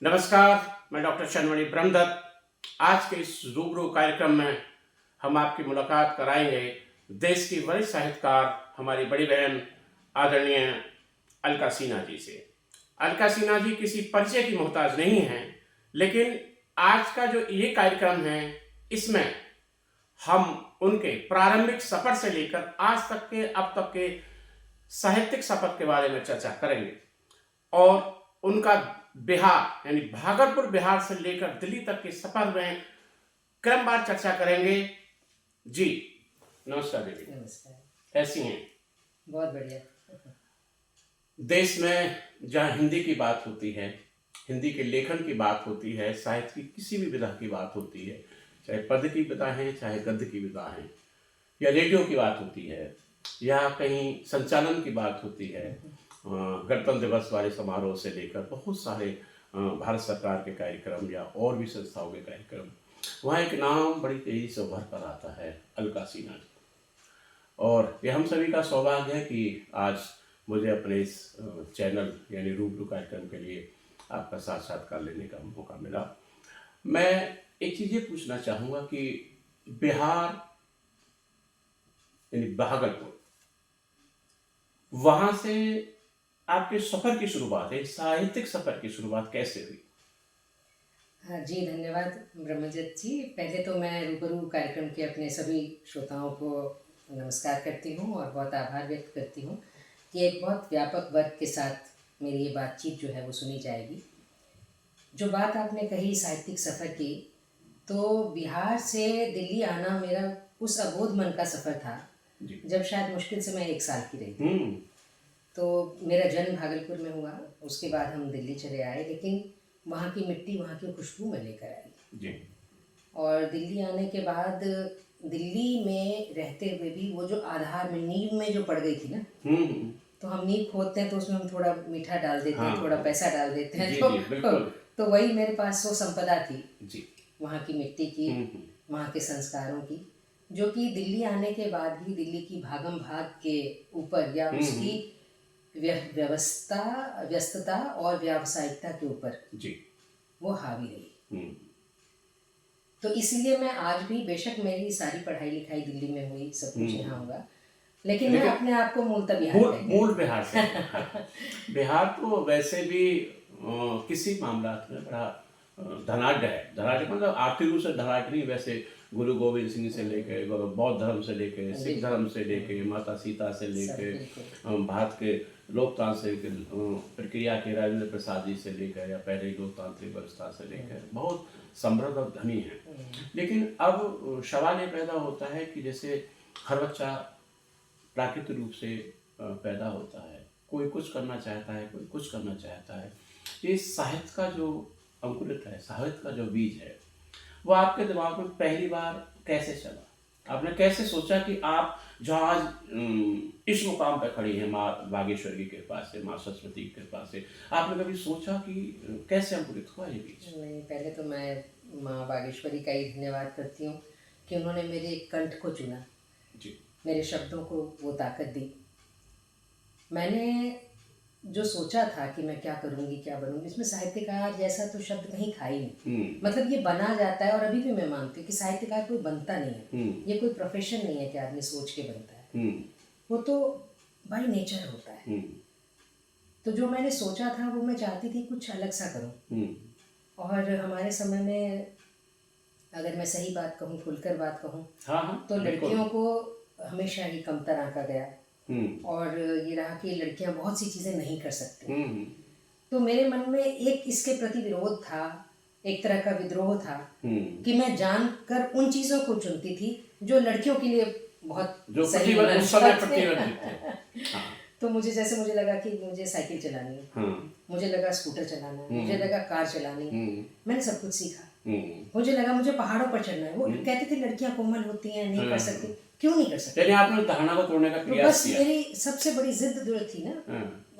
नमस्कार, मैं डॉक्टर शर्मणी ब्रह्मदत्त। आज के इस रूबरू कार्यक्रम में हम आपकी मुलाकात कराएंगे देश की वरिष्ठ साहित्यकार हमारी बड़ी बहन आदरणीय अलका सिन्हा जी से। अलका सिन्हा जी किसी परिचय की मोहताज नहीं हैं, लेकिन आज का जो ये कार्यक्रम है इसमें हम उनके प्रारंभिक सफर से लेकर आज तक के अब तक के साहित्यिक सफर के बारे में चर्चा करेंगे और उनका बिहार यानी भागलपुर बिहार से लेकर दिल्ली तक के सफर में क्रमवार चर्चा करेंगे। जी नमस्कार दीदी। नमस्कार। कैसी हैं? बहुत बढ़िया। देश में जहाँ हिंदी की बात होती है, हिंदी के लेखन की बात होती है, साहित्य की किसी भी विधा की बात होती है, चाहे पद्य की विधा है चाहे गद्य की विधा है, या रेडियो की बात होती है, या कहीं संचालन की बात होती है, गणतंत्र दिवस वाले समारोह से लेकर बहुत सारे भारत सरकार के कार्यक्रम या और भी संस्थाओं के कार्यक्रम, वहाँ एक नाम बड़ी तेजी से उभर कर आता है, अलका सिन्हा जी। और ये हम सभी का सौभाग्य है कि आज मुझे अपने इस चैनल यानी रूबरू कार्यक्रम के लिए आपका साक्षात्कार लेने का मौका मिला। मैं एक चीज़ ये पूछना चाहूँगा कि बिहार यानी भागलपुर, वहाँ से आपके सफ़र की शुरुआत है, साहित्यिक सफ़र की शुरुआत कैसे हुई? हाँ जी, धन्यवाद ब्रह्मदत्त जी। पहले तो मैं रूबरू कार्यक्रम के अपने सभी श्रोताओं को नमस्कार करती हूँ और बहुत आभार व्यक्त करती हूँ कि एक बहुत व्यापक वर्ग के साथ मेरी ये बातचीत जो है वो सुनी जाएगी। जो बात आपने कही साहित्यिक सफ़र की, तो बिहार से दिल्ली आना मेरा उस अबोध मन का सफ़र था जब शायद मुश्किल से मैं 1 साल की रही थी। तो मेरा जन्म भागलपुर में हुआ, उसके बाद हम दिल्ली चले आए, लेकिन वहाँ की मिट्टी, वहाँ की खुशबू में लेकर आई जी। और दिल्ली आने के बाद दिल्ली में रहते हुए भी वो जो आधार में नींव में जो पड़ गई थी ना, तो हम नींव खोदते हैं तो उसमें हम थोड़ा मीठा डाल देते हैं, थोड़ा पैसा डाल देते हैं, तो वही मेरे पास वो संपदा थी जी, वहाँ की मिट्टी की, वहाँ के संस्कारों की, जो कि दिल्ली आने के बाद भी दिल्ली की भागम भाग के ऊपर या उसकी व्यस्तता और व्यावसायिकता के ऊपर जी वो हावी रही। तो इसलिए मैं आज भी, बेशक मेरी सारी पढ़ाई लिखाई दिल्ली में हुई, सब कुछ यहाँ हुआ, लेकिन मैं अपने आप को मूलतः मूल बिहार से बिहार तो वैसे भी किसी मामला में बड़ा धनाढ़ है। धनाढ़ मतलब आर्थिक रूप से धनाढ़ नहीं, वैसे गुरु गोविंद सिंह से लेके, बौद्ध धर्म से लेके, सिख धर्म से लेके, माता सीता से लेके, भारत के लोकतांत्रिक प्रक्रिया के राजेंद्र प्रसाद जी से लेकर, या पहले लोकतांत्रिक व्यवस्था से लेकर बहुत समृद्ध और धनी है। लेकिन अब सवाल ये पैदा होता है कि जैसे हर बच्चा प्राकृतिक रूप से पैदा होता है, कोई कुछ करना चाहता है, कोई कुछ करना चाहता है। ये साहित्य का जो अंकुरित है, साहित्य का जो बीज है, वो आपके दिमाग में पहली बार कैसे चला? आपने कैसे सोचा कि आप जो आज इस मुकाम पर खड़ी हैं, माँ बागेश्वरी की कृपा से, माँ सरस्वती की कृपा से, आपने कभी सोचा कि कैसे अंकुरित हुआ ये बीज? नहीं, पहले तो मैं माँ बागेश्वरी का ही धन्यवाद करती हूँ कि उन्होंने मेरे कंठ को चुना जी, मेरे शब्दों को वो ताकत दी। मैंने जो सोचा था कि मैं क्या करूँगी, क्या बनूँगी, इसमें साहित्यकार जैसा तो शब्द कहीं था ही नहीं। मतलब ये बना जाता है, और अभी भी मैं मानती हूँ कि साहित्यकार कोई बनता नहीं है, ये कोई प्रोफेशन नहीं है कि आदमी सोच के बनता है, वो तो बाय नेचर होता है। तो जो मैंने सोचा था वो मैं चाहती थी कुछ अलग सा करूँ। और हमारे समय में अगर मैं सही बात कहूँ, खुलकर बात कहूँ, तो लड़कियों को हमेशा ही कमतर आंका गया, और ये रहा कि लड़कियां बहुत सी चीज़ें नहीं कर सकती। तो मेरे मन में एक इसके प्रति विरोध था, एक तरह का विद्रोह था कि मैं जानकर उन चीज़ों को चुनती थी जो लड़कियों के लिए बहुत सही तो मुझे लगा कि मुझे साइकिल चलानी है, मुझे लगा स्कूटर चलाना है, मुझे लगा कार चलानी है, मैंने सब कुछ सीखा। मुझे लगा मुझे पहाड़ों पर चढ़ना है। वो कहते थे लड़कियां कोमल होती हैं, नहीं कर सकती। क्यों नहीं कर सकती? यानी आपने धारणा को तोड़ने का प्रयास किया। बस मेरी सबसे बड़ी जिद जो थी ना,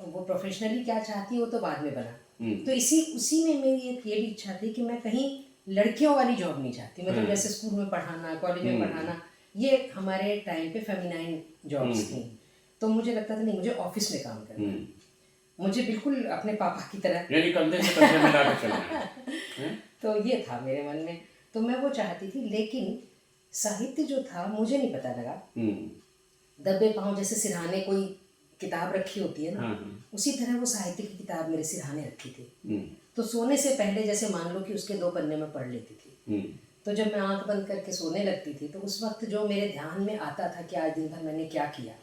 वो प्रोफेशनली क्या चाहती है वो तो बाद में बना। तो उसी में मेरी एक ये भी इच्छा थी कि मैं कहीं लड़कियों वाली जॉब नहीं चाहती। मतलब जैसे स्कूल में पढ़ाना, कॉलेज में पढ़ाना, ये हमारे टाइम पे फेमिनाइन जॉब्स थी। तो मुझे लगता था नहीं, मुझे ऑफिस में काम करना है, मुझे बिल्कुल अपने पापा की तरह यानी कंधे से कंधे मिला के चलना है, हैं? तो ये था मेरे मन में। तो मैं वो चाहती थी, लेकिन साहित्य जो था मुझे नहीं पता लगा। दबे पाँव जैसे सिरहाने कोई किताब रखी होती है ना, हाँ, उसी तरह वो साहित्य की किताब मेरे सिरहाने रखी थी। हम्म, तो सोने से पहले जैसे मान लो कि उसके 2 पन्ने में पढ़ लेती थी। तो जब मैं आंख बंद करके सोने लगती थी तो उस वक्त जो मेरे ध्यान में आता था कि आज दिन भर मैंने क्या किया,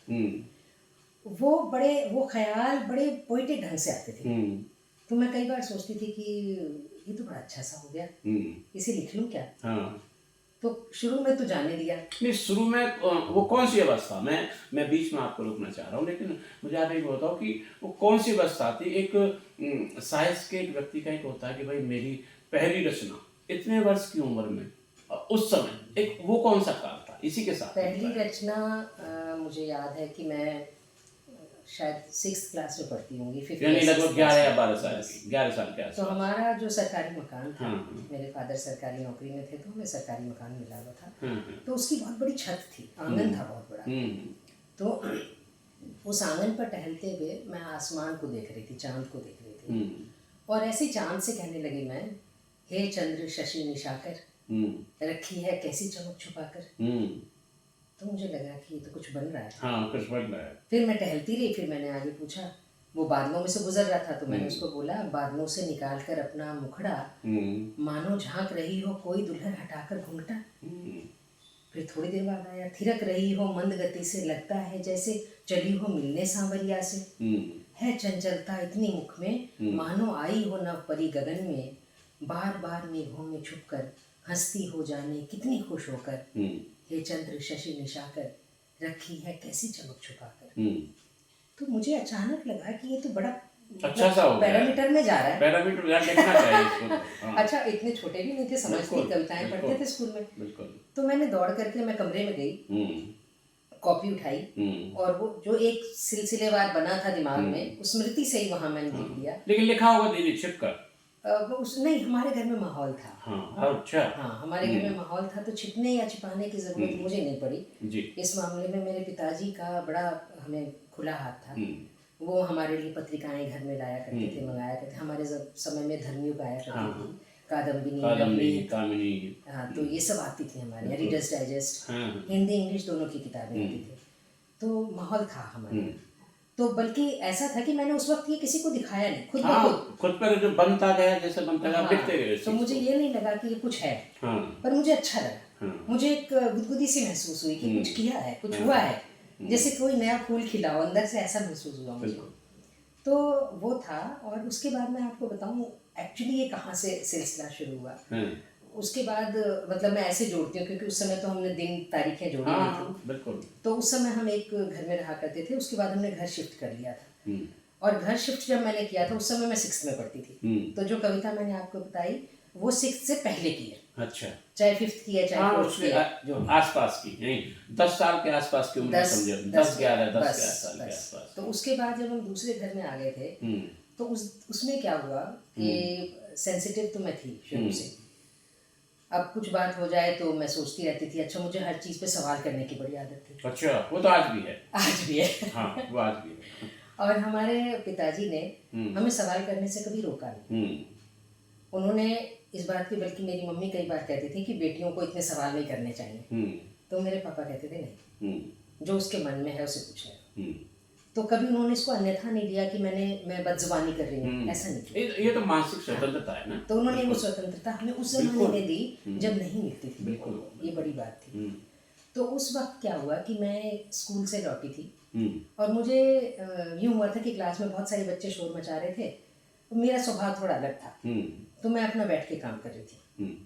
वो ख्याल बड़े पोइटिक ढंग से आते थे। तो मैं कई बार सोचती थी कि ये तो बड़ा अच्छा सा हो गया, इसे लिख लूँ क्या। हाँ। तो शुरू में तो जाने दिया। नहीं, शुरू में वो कौन सी अवस्था, मैं बीच में आपको रोकना चाह रहा हूँ, लेकिन मुझे आप एक बताओ कि वो कौन सी अवस्था थी। एक साहित्य के एक व्यक्ति का एक होता है कि भाई मेरी पहली रचना इतने वर्ष की उम्र में, उस समय एक वो कौन सा काल था, इसी के साथ पहली रचना मुझे याद है कि मैं शायद 6th क्लास में पढ़ती होंगी, यानी लगभग 11 या 12 साल की, 11 साल के तो आसपास। हमारा जो सरकारी मकान था, हाँ। मेरे फादर सरकारी नौकरी में थे तो हमें सरकारी मकान मिला हुआ था। हाँ। तो उसकी बहुत बड़ी छत थी, आंगन था बहुत बड़ा। तो उस आंगन पर टहलते हुए मैं आसमान को देख रही थी, चांद को देख रही थी। और ऐसे चांद से कहने लगी मैं, हे चंद्र शशि निशाकर, रखी है कैसी चमक छुपाकर। तो मुझे लगा कि ये तो कुछ बन रहा है। हाँ, कुछ बन रहा है। फिर मैं टहलती रही, फिर मैंने आगे पूछा, वो बादलों में से गुजर रहा था तो मैंने उसको बोला, बादलों से निकाल कर अपना मुखड़ा, मानो झांक रही हो कोई दुल्हन हटाकर घूंघटा। फिर थोड़ी देर बाद आया, थिरक रही हो मंद गति से, लगता है जैसे चली हो मिलने सांवरिया से। है चंचलता इतनी मुख में, मानो आई हो नव परी गगन में, बार बार मेघों में छुपकर हंसती हो जाने कितनी खुश होकर। हे चंद्र शशि निशाकर, रखी है कैसी चमक छुपाकर। तो मुझे अचानक लगा कि ये तो बड़ा अच्छा सा हो गया, पैरामीटर में जा रहा है। पैरामीटर यार लिखना चाहिए इसको तो। हाँ। अच्छा, इतने छोटे भी नहीं थे, समझती कविताएं पढ़ते थे स्कूल में। बिल्कुल। तो मैंने दौड़ करके मैं कमरे में गई, कॉपी उठाई और वो जो एक सिलसिलेवार बना था दिमाग में, स्मृति से ही वहां मैंने लिख दिया। लेकिन लिखा होगा दीदी छिप कर? नहीं, हमारे घर में माहौल था। हाँ, अच्छा। हाँ, हमारे घर में माहौल था, तो छिपने या छिपाने की जरूरत मुझे नहीं पड़ी जी। इस मामले में। मेरे पिताजी का बड़ा हमें खुला हाथ था। वो हमारे लिए पत्रिकाएं घर में लाया करते थे, मंगाया करते थे। हमारे समय में धर्मयुग आया करती थी, कादम्बिनी, कामिनी। हाँ, तो ये सब आती थी हमारे यहाँ, रीडर्स डाइजेस्ट, हिंदी इंग्लिश दोनों की किताबें आती थी। तो माहौल था हमारे। तो बल्कि ऐसा था कि मैंने उस वक्त ये किसी को दिखाया नहीं, खुद ब खुद पर जो बनता गया, जैसे बनता गया, लिखते गए। तो मुझे ये नहीं लगा कि ये कुछ है, पर मुझे अच्छा लगा। मुझे एक गुदगुदी सी महसूस हुई कि कुछ किया है, कुछ हुआ है, जैसे कोई नया फूल खिला हो, अंदर से ऐसा महसूस हुआ मुझे। तो वो था। और उसके बाद मैं आपको बताऊं एक्चुअली ये कहाँ से सिलसिला शुरू हुआ। उसके बाद मतलब मैं ऐसे जोड़ती हूँ क्योंकि उस समय तो हमने दिन तारीखें जोड़ी नहीं थी। बिल्कुल। तो उस समय हम एक घर में रहा करते थे, उसके बाद हमने घर शिफ्ट कर लिया था। और घर शिफ्ट जब मैंने किया था उस समय मैं 6th में पढ़ती थी। तो जो कविता मैंने आपको बताई वो 6th से पहले की है। अच्छा। चाहे 5th की है, चाहे 4th की है, जो आसपास की, नहीं 10 साल के आसपास की उम्र, समझे 10 साल के आसपास। तो उसके बाद जब हम दूसरे घर में आ गए थे तो उसमें क्या हुआ कि सेंसिटिव तो मैं थी शुरू से। अब कुछ बात हो जाए तो मैं सोचती रहती थी। अच्छा, मुझे हर चीज़ पे सवाल करने की बड़ी आदत थी। अच्छा, वो तो आज भी है। आज भी है। हाँ, वो आज भी है। और हमारे पिताजी ने हमें सवाल करने से कभी रोका नहीं। उन्होंने इस बात की, बल्कि मेरी मम्मी कई बार कहती थी कि बेटियों को इतने सवाल नहीं करने चाहिए। तो मेरे पापा कहते थे नहीं, जो उसके मन में है उसे पूछने। तो कभी उन्होंने इसको अन्यथा नहीं लिया कि मैं बदजुबानी कर रही हूँ, ऐसा नहीं किया। ये तो मानसिक स्वतंत्रता है ना। तो उन्होंने वो स्वतंत्रता हमें उस जमाने में दी जब नहीं मिलती थी। बिल्कुल, ये बड़ी बात थी। तो उस वक्त क्या हुआ कि मैं स्कूल से लौटी थी और मुझे यूँ हुआ था कि क्लास में बहुत सारे बच्चे शोर मचा रहे थे। तो मेरा स्वभाव थोड़ा अलग था, तो मैं अपना बैठ के काम कर रही थी।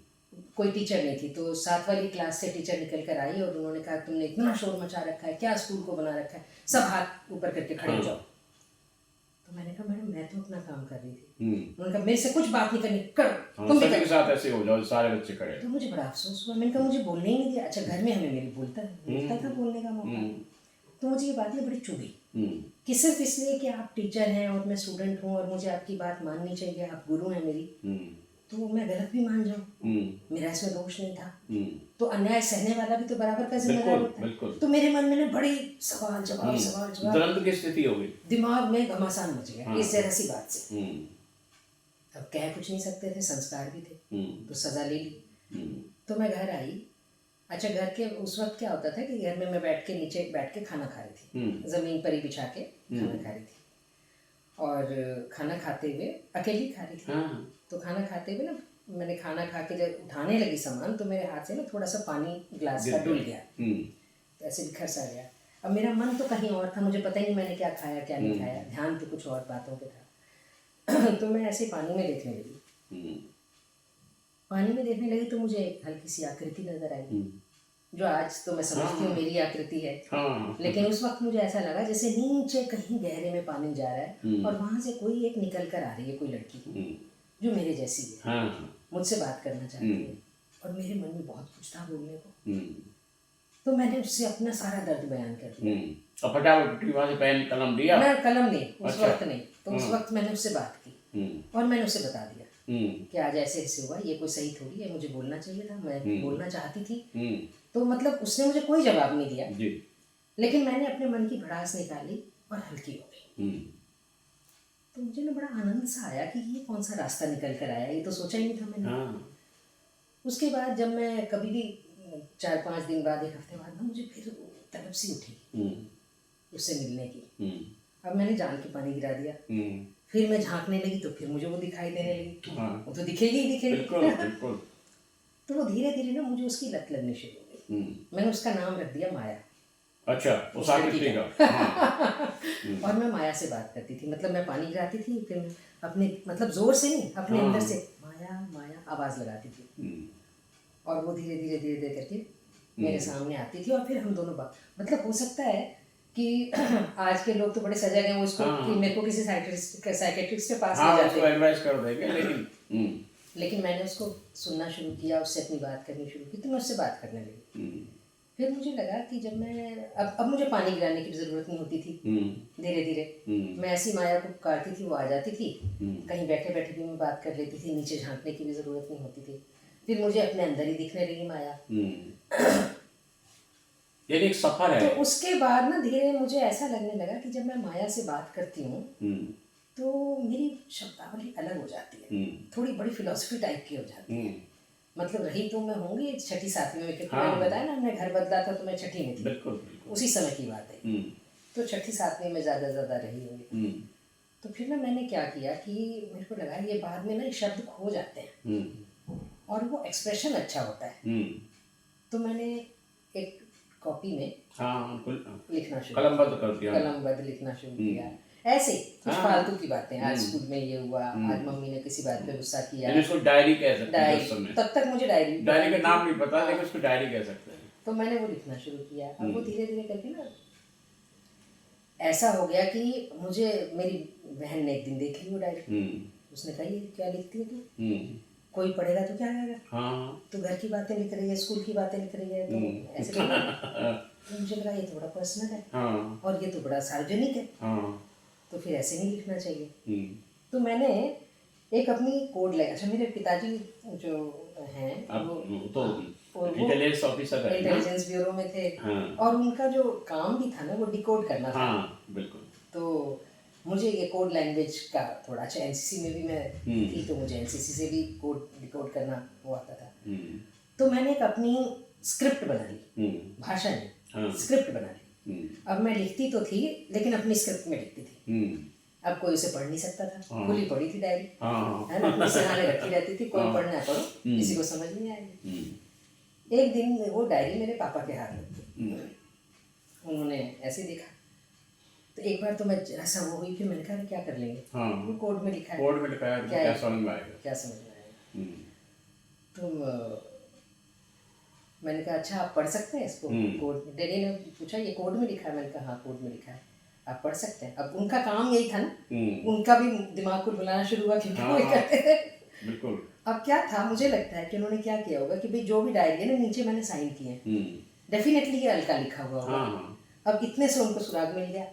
कोई टीचर नहीं थी, तो 7 वाली क्लास से टीचर निकल कर आई और उन्होंने कहा, तुमने इतना शोर मचा रखा है, क्या स्कूल को बना रखा है, सब हाथ ऊपर करके खड़े हो जाओ। तो मैंने कहा, मैडम मैं तो अपना काम कर रही थी। उन्होंने कहा, मेरे से कुछ बात नहीं करनी, करो तुम भी सबके साथ ऐसे हो जाओ, सारे बच्चे खड़े। तो मुझे बड़ा अफसोस हुआ। मैंने कहा, मुझे बोलने ही नहीं दिया। अच्छा, घर में हमें मेरी मिलता था बोलने का मौका। तो मुझे ये बात बड़ी चुभी कि सिर्फ इसलिए कि आप टीचर हैं और मैं स्टूडेंट हूँ और मुझे आपकी बात माननी चाहिए, आप गुरु हैं मेरी, तो मैं गलत भी मान जाऊँ, मेरा इसमें दोष नहीं था, तो अन्याय सहने वाला भी तो बराबर का जिम्मेदार बिल्कुल होता है। बिल्कुल। तो मेरे मन में ना बड़ी सवाल जवाब दुरंत की स्थिति हो गई। दिमाग में घमासान मच गया हाँ। इस जरा सी बात से। हम्म, अब कह कुछ नहीं सकते थे, संस्कार भी थे, हम्म, तो सजा ले ली। हम्म, तो मैं घर आई। अच्छा, घर के उस वक्त क्या होता था कि घर में मैं बैठ के नीचे बैठ के खाना खा रही थी, ज़मीन पर ही बिछा के खाना खा रही थी, और खाना खाते हुए अकेली खा रही थी। हाँ, तो खाना खाते हुए ना, मैंने खाना खा के जब उठाने लगी सामान, तो मेरे हाथ से ना थोड़ा सा पानी ग्लास का डुल गया, तो ऐसे बिखर सा गया। अब मेरा मन तो कहीं और था, मुझे पता ही नहीं मैंने क्या खाया क्या नहीं खाया, ध्यान तो कुछ और बातों पे था। तो मैं ऐसे पानी में देखने लगी। पानी में देखने लगी तो मुझे एक हल्की सी आकृति नजर आई, जो आज तो मैं समझती हूँ मेरी आकृति है, हाँ, लेकिन उस वक्त मुझे ऐसा लगा जैसे नीचे कहीं गहरे में पानी जा रहा है और वहां से कोई एक निकल कर आ रही है, कोई लड़की जो मेरे जैसी है, हाँ, मुझसे बात करना चाहती है, और मेरे मन में बहुत कुछ था बोलने को। तो मैंने उससे अपना सारा दर्द बयान कर दिया। और फटाफट वहां से पेन कलम लिया? मैं कलम नहीं, उस अच्छा। वक्त नहीं, तो उस वक्त मैंने उससे बात की और मैंने उसे बता दिया कि आज ऐसे ऐसे हुआ, ये कोई सही थोड़ी है, मुझे बोलना चाहिए था, मैं बोलना चाहती थी। तो मतलब उसने मुझे कोई जवाब नहीं दिया जी। लेकिन मैंने अपने मन की भड़ास निकाली और हल्की हो गई। तो मुझे ना बड़ा आनंद सा आया कि ये कौन सा रास्ता निकल कर आया, ये तो सोचा ही नहीं था मैंने। हाँ, उसके बाद जब मैं कभी भी 4-5 दिन बाद, एक हफ्ते बाद ना, मुझे फिर तलब सी उठी उससे मिलने की। अब मैंने जान के पानी गिरा दिया, फिर मैं झांकने लगी तो फिर मुझे वो दिखाई देने लगी। हाँ। वो तो दिखेगी ही दिखेगी। बिल्कुल बिल्कुल। तो वो धीरे धीरे ना मुझे उसकी लत लगनी शुरू हो गई। मैंने उसका नाम रख दिया माया। अच्छा, उस उस लड़की आकृति का। का। हाँ। और मैं माया से बात करती थी, मतलब मैं पानी गिराती थी, फिर मैं अपने मतलब जोर से नहीं, अपने अंदर से माया माया आवाज लगाती थी, और वो धीरे धीरे धीरे धीरे करके मेरे सामने आती थी, और फिर हम दोनों बात, मतलब हो सकता है कि आज के लोग तो बड़े सजग हैं, वो इसको कि मेरे को किसी साइकेट्रिस्ट के पास ले जाते हैं, एडवाइस कर देंगे, लेकिन मैंने उसको सुनना शुरू किया, उससे अपनी बात करनी शुरू की, तो मैं उससे बात करने लगी। फिर मुझे लगा कि जब मैं अब मुझे पानी गिराने की ज़रूरत नहीं होती थी, धीरे धीरे मैं ऐसी माया को पुकारती थी, वो आ जाती थी, कहीं बैठे बैठे भी मैं बात कर लेती थी, नीचे झांकने की भी ज़रूरत नहीं होती थी, फिर मुझे अपने अंदर ही दिखने लगी माया। ये एक सफर है। तो उसके बाद ना धीरे मुझे ऐसा लगने लगा कि जब मैं माया से बात करती हूँ तो मेरी शब्दावली अलग हो जाती है, थोड़ी बड़ी फिलॉसफी टाइप की हो जाती है। मतलब रही तो मैं होंगी 6ठी 7वीं में, क्योंकि मैंने बताया ना हमने घर बदला था तो मैं 6ठी में थी। बिल्कुल बिल्कुल। उसी समय की बात है। तो 6ठी 7वीं में ज़्यादा रही होंगी। तो फिर ना मैंने क्या किया कि मेरे को लगा ये बाद में ना शब्द खो जाते हैं और वो एक्सप्रेशन अच्छा होता है। तो मैंने एक कॉपी में लिखना शुरू, कलमबद्ध कर दिया, कलमबद्ध लिखना शुरू किया, ऐसे कुछ फालतू की बातें, आज स्कूल में ये हुआ, आज मम्मी ने किसी बात पे गुस्सा किया, इसको डायरी कह सकते हैं उस समय। तब तक मुझे डायरी का नाम नहीं पता, लेकिन उसको डायरी कह सकते हैं। तो मैंने वो लिखना शुरू किया, अब वो धीरे धीरे करके ना ऐसा हो गया कि मुझे मेरी बहन ने एक दिन देख ली वो डायरी, उसने कहा ये क्या लिखती है तू, कोई पढ़ेगा तो क्या कहेगा, तो घर की बातें लिख रही है, स्कूल की बातें लिख रही है, तो ऐसे तो मुझे लगा ये तो बड़ा पर्सनल है और ये तो बड़ा सार्वजनिक है, तो फिर ऐसे नहीं लिखना चाहिए। तो मैंने एक अपनी कोड लगाया। अच्छा, मेरे पिताजी जो हैं वो इंटेलिजेंस ऑफिसर है, इंटेलिजेंस ब्यूरो में थे, और उनका जो काम भी था ना वो डिकोड करना था। बिल्कुल। तो मुझे ये कोड लैंग्वेज का थोड़ा, अच्छा एनसीसी में भी मैं थी तो मुझे एनसीसी से भी कोड डिकोड करना वो आता था। तो मैंने एक अपनी स्क्रिप्ट बना ली, भाषा नहीं, स्क्रिप्ट बना ली। अब मैं लिखती तो थी लेकिन अपनी स्क्रिप्ट में लिखती थी। अब कोई उसे पढ़ नहीं सकता था, खुली पड़ी थी डायरी, है ना, अपने सिरहाने रखी रहती थी, कोई पढ़ना पढ़ो, किसी को समझ नहीं आएगी। एक दिन वो डायरी मेरे पापा के हाथ में थी, उन्होंने ऐसे देखा, तो एक बार तो मैं ऐसा वो हुई, फिर मैंने कहा क्या कर लेंगे, वो कोड में लिखा है, क्या समझ में आएगा। तो मैंने कहा अच्छा आप पढ़ सकते हैं इसको, कोड। डैडी ने पूछा ये कोड में लिखा है, मैंने कहा हाँ कोड में लिखा है, आप पढ़ सकते हैं। अब उनका काम यही था ना, उनका भी दिमाग को बुलाना शुरू हुआ, क्योंकि वो करते थे। बिल्कुल। अब क्या था, मुझे लगता है कि उन्होंने क्या किया होगा कि भाई जो भी डायरी है ना नीचे मैंने साइन किए, डेफिनेटली ये हल्का लिखा हुआ होगा। अब इतने से उनको सुराग मिल गया,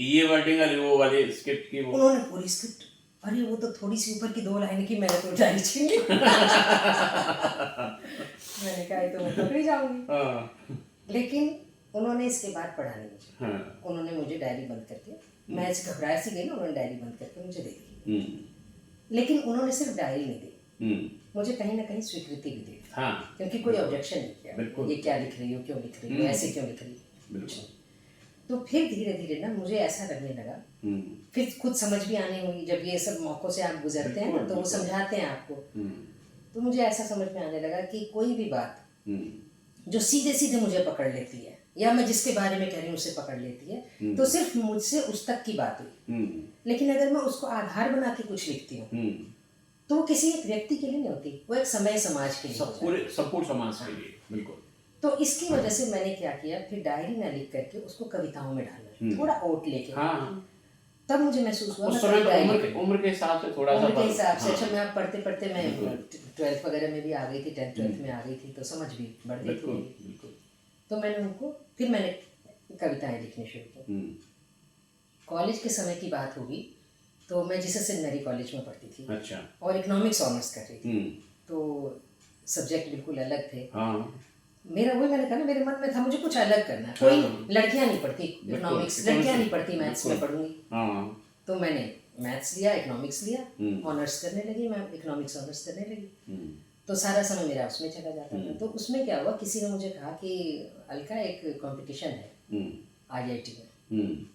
ये वर्डिंग वाली वो वाली स्क्रिप्ट की, उन्होंने पूरी स्क्रिप्ट अरे वो तो थोड़ी सी ऊपर की 2 लाइन की, मैंने तो डायरी छीन ली। मैंने कहा ये तो मैं पकड़ी जाऊंगी। हाँ लेकिन उन्होंने इसके बाद पढ़ा नहीं मुझे। हाँ उन्होंने मुझे डायरी बंद करके, मैं ऐसे घबराया सी गई ना, उन्होंने डायरी बंद करके मुझे दे दी। लेकिन उन्होंने सिर्फ डायरी नहीं दी, मुझे कहीं ना कहीं स्वीकृति भी दी। हाँ क्योंकि कोई ऑब्जेक्शन नहीं किया, बिल्कुल। ये क्या लिख रही हो, क्यों लिख रही हो, ऐसे क्यों लिख रही हो। बिल्कुल। तो फिर धीरे धीरे ना मुझे ऐसा लगने लगा, फिर खुद समझ भी आने हुई, जब ये सब मौक़ों से आप गुजरते हैं ना तो वो समझाते हैं आपको। तो मुझे ऐसा समझ में आने लगा कि कोई भी बात जो सीधे सीधे मुझे पकड़ लेती है, या मैं जिसके बारे में कह रही हूँ उसे पकड़ लेती है, तो सिर्फ मुझसे उस तक की बात हुई। लेकिन अगर मैं उसको आधार बना के कुछ लिखती हूँ तो वो किसी एक व्यक्ति के लिए नहीं होती, वो एक समय समाज के लिए होता है। संपूर्ण समाज के लिए। बिल्कुल। तो इसकी वजह से मैंने क्या किया, फिर डायरी ना लिख करके उसको कविताओं में डालना, थोड़ा ओट लेके। हाँ तब मुझे महसूस हुआ उस समय तो उम्र के हिसाब से थोड़ा सा उम्र के हिसाब से। हाँ। अच्छा, मैं अब पढ़ते पढ़ते मैं 12th वगैरह में भी आ गई थी, 10th 12th में आ गई थी, तो समझ भी बढ़ गई थी मेरी। बिल्कुल। तो मैंने उनको, फिर मैंने कविताएं लिखनी शुरू की। कॉलेज के समय की बात होगी तो मैं जीसस सेंट मैरी कॉलेज में पढ़ती थी। अच्छा। और इकोनॉमिक्स ऑनर्स कर रही थी। तो सब्जेक्ट बिल्कुल अलग थे। हाँ मेरा वही, मैंने कहा ना, मेरे मन में था मुझे कुछ अलग करना। कोई लड़कियां नहीं पढ़ती इकोनॉमिक्स, लड़कियां नहीं पढ़ती मैथ्स में पढ़ूंगी। तो मैंने मैथ्स लिया, इकोनॉमिक्स लिया, ऑनर्स करने लगी, मैं इकोनॉमिक्स ऑनर्स करने लगी। तो सारा समय मेरा उसमें चला जाता था। तो उसमें क्या हुआ, किसी ने मुझे कहा कि अलका एक कंपटीशन है IIT में,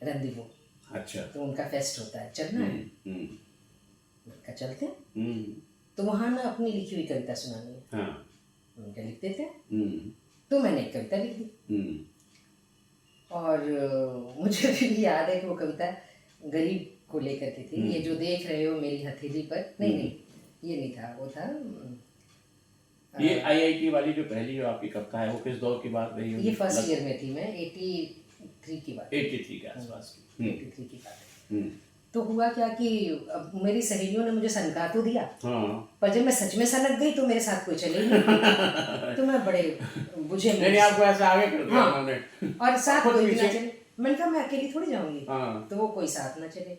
रणदीवो। अच्छा। तो उनका फेस्ट होता है, चलना है। उनका चलते हैं। तो वहाँ ना अपनी लिखी हुई कविता सुनानी है। हाँ। उनका लिख देते हैं। तो मैंने एक कविता लिख दी। और मुझे भी याद है कि वो कविता गरीब को लेकर के थी। ये जो देख रहे हो मेरी हथेली पर, नहीं ये नहीं था, वो था ये IIT वाली जो पहली जो आपकी कविता है वो किस दौर की बात रही है? ये फर्स्ट ईयर में थी, मैं 83 की बात, 83 के आसपास की। 83 की बात है। तो हुआ क्या कि अब मेरी सहेलियों ने मुझे सनका तो दिया, पर जब मैं सच में सनक गई तो मेरे साथ कोई चले ही नहीं। तो मैं बड़े बुझे नहीं, आपको ऐसा आगे कर दिया उन्होंने। और साथ कोई भी ना चले। मैंने कहा मैं अकेली थोड़ी जाऊंगी। तो वो कोई साथ ना चले।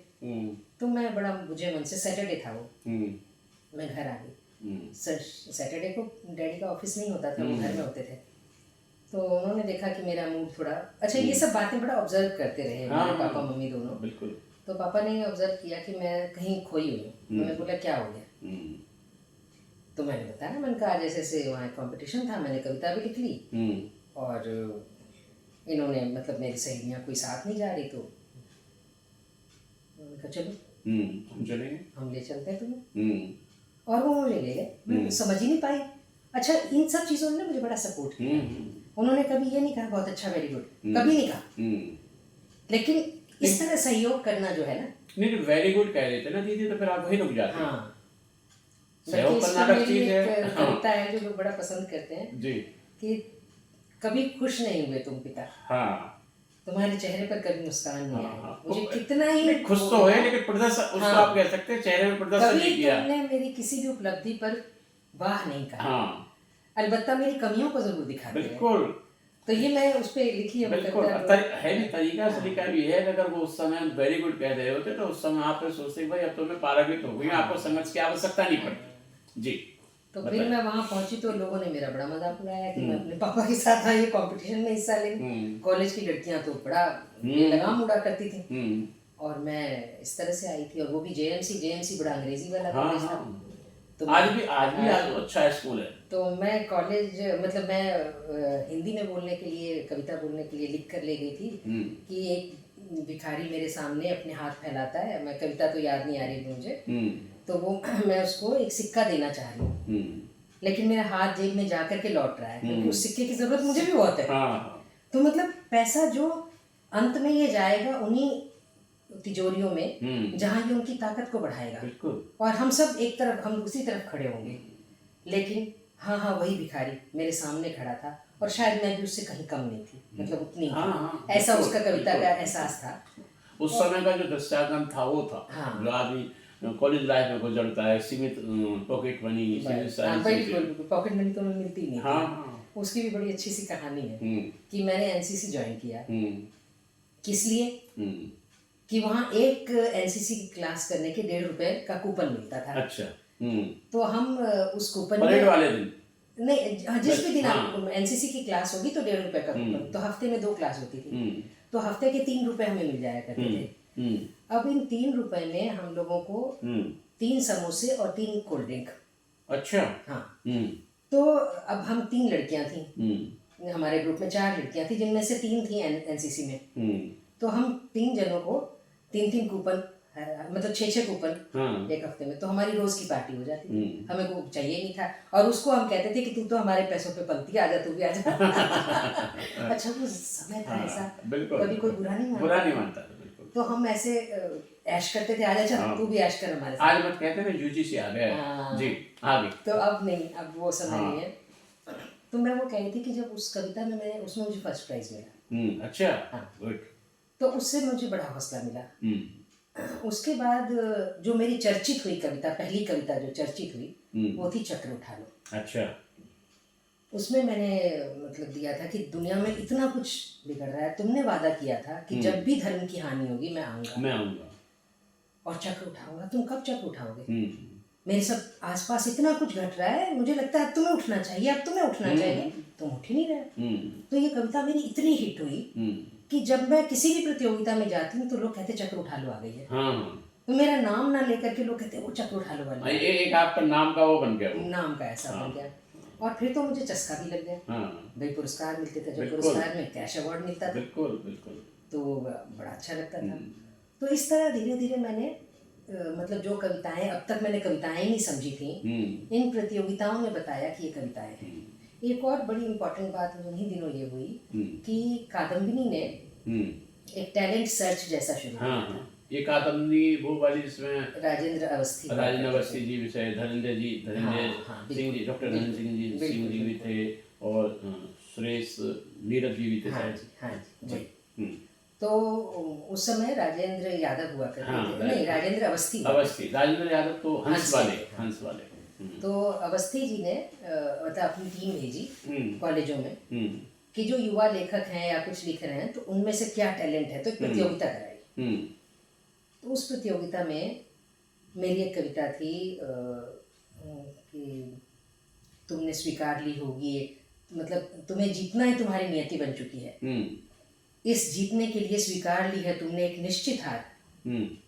तो मैं बड़ा बुझे मन से, सैटरडे था वो, मैं घर आ गई। सैटरडे को डैडी का ऑफिस नहीं होता था, वो घर में होते थे। तो उन्होंने देखा कि मेरा मूड थोड़ा अच्छा, ये सब बातें बड़ा ऑब्जर्व करते रहे मेरे पापा मम्मी दोनों। बिल्कुल। तो पापा ने ऑब्जर्व किया कि मैं कहीं खोई हुई हूँ। मैंने बोला क्या हो गया? तो मैंने बताया, मैंने कहा जैसे ऐसे वहाँ कंपटीशन था, मैंने कविता भी लिख ली और इन्होंने मतलब मेरी सहेलियाँ कोई साथ नहीं जा रही, तो उन्होंने कहा चलो हम चलेंगे, हम ले चलते हैं तुम्हें। और वो मुझे ले गए। मैं समझ ही नहीं पाई। अच्छा, इन सब चीज़ों ने मुझे बड़ा सपोर्ट किया। उन्होंने कभी ये नहीं कहा बहुत अच्छा, वेरी गुड, कभी नहीं कहा। लेकिन इस तरह सहयोग करना जो है ना, नहीं वेरी गुड कह देते ना दीदी, तो फिर आप वही रुक जाते हैं। हाँ, सहयोग करना अलग चीज है। कविता है जो लोग बड़ा पसंद करते हैं जी, कि कभी खुश नहीं हुए तुम पिता, हाँ, तुम्हारे चेहरे पर कभी मुस्कान नहीं आई। हाँ, मुझे कितना ही खुश तो है, लेकिन प्रदर्शन उसको आप कह सकते हैं चेहरे में प्रदर्शन नहीं किया। तुमने मेरी किसी भी उपलब्धि पर वाह नहीं कहा। हाँ, अलबत्ता मेरी कमियों को जरूर दिखाते हैं। बिल्कुल। तो ये मैं उस पे लिखी है। बिल्कुल है भी तरीका, सलीका भी है। अगर वो उस समय वेरी गुड कह रहे होते तो उस समय आप सोचते भाई अब तो मैं पारंगत हो गई, आपको समझ की आवश्यकता नहीं पड़ती। जी। तो फिर मैं वहाँ पहुंची तो लोगों ने मेरा बड़ा मजाक उड़ाया कि मैं अपने पापा के साथ आई कंपटीशन में हिस्सा लेने। कॉलेज की लड़कियां तो बड़ा लगाम उड़ा करती थी और मैं इस तरह से आई थी। और वो भी JMC बड़ा अंग्रेजी वाला कॉलेज था। तो आज भी अच्छा स्कूल है। तो मैं कॉलेज मतलब मैं हिंदी में बोलने के लिए, कविता बोलने के लिए लिख कर ले गई थी कि एक भिखारी मेरे सामने अपने हाथ फैलाता है। मैं कविता तो याद नहीं आ रही मुझे, तो वो मैं उसको एक सिक्का देना चाह रही हूँ, लेकिन मेरा हाथ जेब में जा कर के लौट रहा है, क्योंकि उस सिक्के की जरूरत मुझे भी बहुत है। तो मतलब पैसा जो अंत में ये जाएगा उन्हीं तिजोरियों में जहाँ ये उनकी ताकत को बढ़ाएगा, और हम सब एक तरफ, हम दूसरी तरफ खड़े होंगे। लेकिन हाँ, वही भिखारी मेरे सामने खड़ा था और शायद मैं भी उससे कहीं कम नहीं थी, मतलब उतनी थी। ऐसा उसका कविता का एहसास था। उस समय का जो दृष्टांतन था वो था। जो आदमी कॉलेज लाइफ में गुजरता है, सीमित पॉकेट मनी, पॉकेट मनी तो मिलती नहीं थी। उसकी भी बड़ी अच्छी सी कहानी है कि मैंने NCC ज्वाइन किया। किस लिए? कि वहाँ एक एनसीसी की क्लास करने के 1.5 रुपए का कूपन मिलता था। अच्छा। तो हम उस कूपन परेड में वाले दिन। नहीं, हाँ, जिस भी दिन हाँ। आप एनसीसी की क्लास होगी तो 1.5 रुपए का कूपन, तो हफ्ते में 2 क्लास होती थी, तो हफ्ते के 3 रुपए हमें मिल जाया करते थे। अब इन 3 रुपए में हम लोगों को 3 समोसे और 3 कोल्ड ड्रिंक। अच्छा। हाँ। तो अब हम 3 लड़कियां थी, हमारे ग्रुप में 4 लड़कियां थी जिनमें से 3 थी एनसीसी में। तो हम 3 जनों को 3-3 कूपन, मतलब 6-6 कूपन एक हफ्ते में, तो हमारी रोज की पार्टी हो जाती थी। हमें को चाहिए नहीं था, और उसको हम कहते थे कि तू तो हमारे पैसों पे पलती, आ जा तू भी आ जा। अच्छा, वो समय था ऐसा, कभी कोई बुरा नहीं मानता। तो हम ऐसे ऐश करते थे, आ जा चल तू भी ऐश कर हमारे साथ। आज मत कहते ना यूजी से आ गया। जी आगे। तो अब नहीं, अब वो समय नहीं है। तो मैं वो कह रही थी कि जब उस कविता में मैंने, उसमें मुझे फर्स्ट प्राइज मिला। अच्छा। गुड। तो उससे मुझे बड़ा हौसला मिला। उसके बाद जो मेरी चर्चित हुई कविता, पहली कविता जो चर्चित हुई वो थी चक्र उठा लो। अच्छा। उसमें मैंने मतलब दिया था कि दुनिया में इतना कुछ बिगड़ रहा है, तुमने वादा किया था कि जब भी धर्म की हानि होगी मैं आऊंगा और चक्र उठाऊंगा। तुम कब चक्र उठाओगे? मेरे सब आसपास इतना कुछ घट रहा है, मुझे लगता है अब तुम्हें उठना चाहिए, अब तुम्हें उठना चाहिए, तुम उठ ही नहीं रहे। तो ये कविता मेरी इतनी हिट हुई कि जब मैं किसी भी प्रतियोगिता में जाती हूँ तो लोग कहते चक्र उठा लो आ गई है। तो मेरा नाम ना लेकर के लोग कहते वो चक्र उठा लो वाली। एक आपका नाम का वो बन गया, नाम का ऐसा बन गया। और फिर तो मुझे चस्का भी लग गया। भाई पुरस्कार मिलते थे, जब पुरस्कार में कैश अवार्ड मिलता था, बिल्कुल बिल्कुल, तो बड़ा अच्छा लगता था। तो इस तरह धीरे धीरे मैंने मतलब जो कविताएं, अब तक मैंने कविताएं नहीं समझी थी, इन प्रतियोगिताओं ने बताया कि ये कविताएं हैं। एक और बड़ी इम्पोर्टेंट बात उन्हीं दिनों ये हुई कि कादम्बिनी ने एक टैलेंट सर्च जैसा शुरू किया था। ये कादम्बिनी वो वाली जिसमें राजेंद्र अवस्थी जी विषय, धनंजय सिंह जी, डॉक्टर धनंजय सिंह जी भी थे, और सुरेश नीरज जी भी थे। हाँ जी। तो उस समय राजेंद्र यादव हुआ करते थे। नहीं, राजेंद्र अवस्थी, राजेंद्र यादव तो हंस वाले। तो अवस्थी जी ने मतलब अपनी टीम भेजी कॉलेजों में कि जो युवा लेखक हैं या कुछ लिख रहे हैं तो उनमें से क्या टैलेंट है, तो एक प्रतियोगिता कराई। तो उस प्रतियोगिता में मेरी एक कविता थी कि तुमने स्वीकार ली होगी, मतलब तुम्हें जीतना ही तुम्हारी नियति बन चुकी है। इस जीतने के लिए स्वीकार ली है तुमने एक निश्चित हार,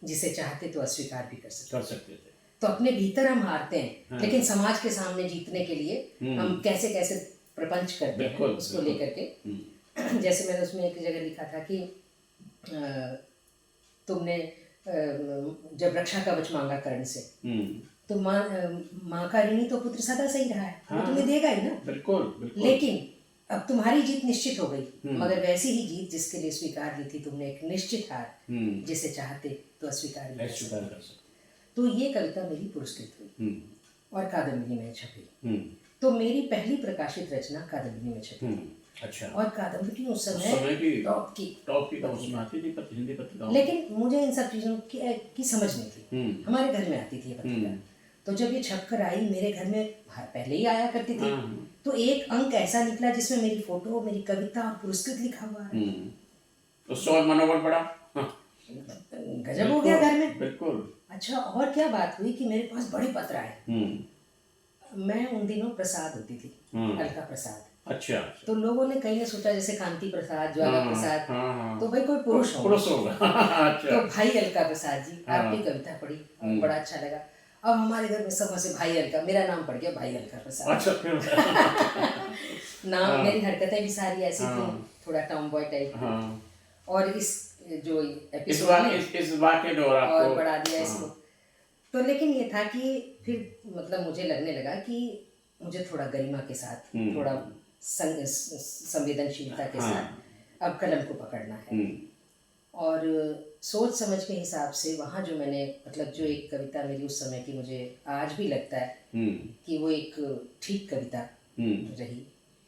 जिसे चाहते तो अस्वीकार भी कर सकते थे। तो अपने भीतर हम हारते हैं, लेकिन समाज के सामने जीतने के लिए हम कैसे कैसे प्रपंच करते हैं उसको लेकर के। जैसे मैंने उसमें एक जगह लिखा था कि तुमने जब रक्षा कवच मांगा कर्ण से, तो माँ का ऋणी तो पुत्र सदा सही रहा है, वो तुम्हें देगा ही ना। बिल्कुल। लेकिन अब तुम्हारी जीत निश्चित हो गई, मगर वैसी ही जीत जिसके लिए स्वीकार ली थी तुमने एक निश्चित हार, जिसे चाहते तो अस्वीकार भी कर सकते। तो ये कविता मेरी पुरस्कृत हुई और कादम्बिनी में छपी। तो मेरी पहली प्रकाशित रचना कादम्बिनी में छपी। अच्छा। और कादम्बिनी उस समय टॉप की हिंदी पत्रिका। लेकिन मुझे इन सब चीज़ों की समझ नहीं थी। हमारे घर में आती थी ये पत्रिका, तो जब ये छप कर आई मेरे घर में पहले ही आया करती थी, तो एक अंक ऐसा निकला जिसमें मेरी फोटो, मेरी कविता और पुरस्कृत लिखा हुआ है। तो मनोबल बड़ा गजब हो गया घर में। बिल्कुल। अच्छा, और क्या बात हुई कि मेरे पास बड़े पत्र आए। मैं उन दिनों प्रसाद होती थी, अलका प्रसाद। अच्छा। तो लोगों ने, कई ने सोचा जैसे कांति प्रसाद, ज्वाला प्रसाद, तो भाई कोई पुरुष होगा। अच्छा। तो भाई अलका प्रसाद जी, आपकी कविता पढ़ी और बड़ा अच्छा लगा। अब हमारे घर में सब से भाई अलका, मेरा नाम पड़ गया भाई अलका प्रसाद। अच्छा। नाम, मेरी हरकतें भी सारी ऐसी थी, थोड़ा टॉम बॉय टाइप। और इस जो एपिसोड और बढ़ा दिया इसको। तो लेकिन ये था कि फिर मतलब मुझे लगने लगा कि मुझे थोड़ा गरिमा के साथ, थोड़ा संवेदनशीलता के साथ अब कलम को पकड़ना है। और सोच समझ के हिसाब से वहाँ जो मैंने, मतलब जो एक कविता मेरी उस समय की, मुझे आज भी लगता है कि वो एक ठीक कविता रही।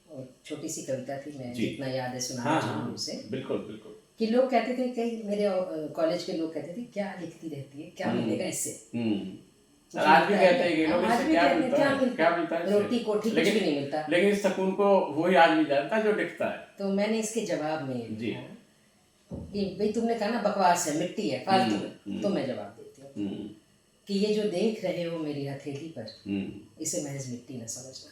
और छोटी सी कविता थी, मैं जितना याद है सुनाना चाहूँगी उसे। बिल्कुल। कि लोग कहते थे, कई मेरे कॉलेज के लोग कहते थे क्या लिखती रहती है, क्या मिलेगा इससे। आज भी कहते हैं कि लोग इससे क्या मिलता है, रोटी कोठी कुछ भी नहीं मिलता, लेकिन इस सुकून को वही आदमी जानता है जो लिखता है। तो मैंने इसके जवाब में लिखा कि भाई तुमने कहा ना बकवास है, मिट्टी है, फालतू है, तो मैं जवाब देती हूँ कि ये जो देख रहे हो मेरी हथेली पर, इसे महज मिट्टी न समझना।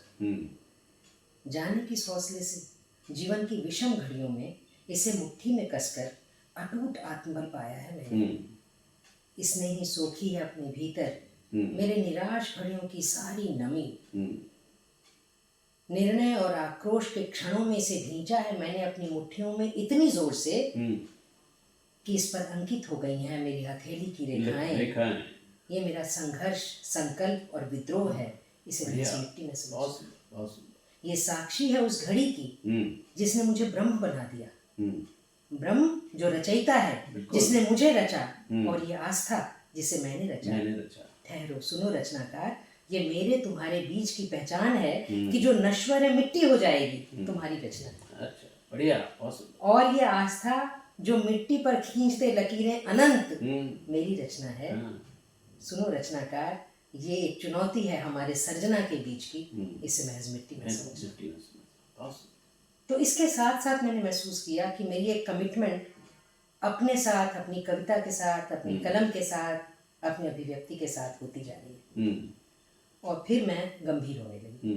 जाने किस हौसले से जीवन की विषम घड़ियों में इसे मुट्ठी में कसकर अटूट आत्मबल पाया है मैंने। इसने ही सोखी है अपने भीतर मेरे निराश घड़ियों की सारी नमी। निर्णय और आक्रोश के क्षणों में इसे भींचा है मैंने अपनी मुट्ठियों में इतनी जोर से कि इस पर अंकित हो गई हैं मेरी हथेली की रेखाएं। ये मेरा संघर्ष, संकल्प और विद्रोह है, इसे मिट्टी में समझना। ये साक्षी है उस घड़ी की जिसने मुझे ब्रह्म बना दिया। ब्रह्म जो रचयिता है, जिसने मुझे रचा, और ये आस्था जिसे मैंने रचा। ठहरो, सुनो रचनाकार, ये मेरे तुम्हारे बीच की पहचान है कि जो नश्वर है मिट्टी हो जाएगी तुम्हारी रचना। अच्छा, बढ़िया, और ये आस्था जो मिट्टी पर खींचते लकीरें अनंत मेरी रचना है। सुनो रचनाकार, ये एक चुनौती है हमारे सर्जना के बीच की, इसे महज मिट्टी में समझना। तो इसके साथ साथ मैंने महसूस किया कि मेरी एक कमिटमेंट अपने साथ, अपनी कविता के साथ, अपनी कलम के साथ, अपनी अभिव्यक्ति के साथ होती जा रही है। और फिर मैं गंभीर होने लगी।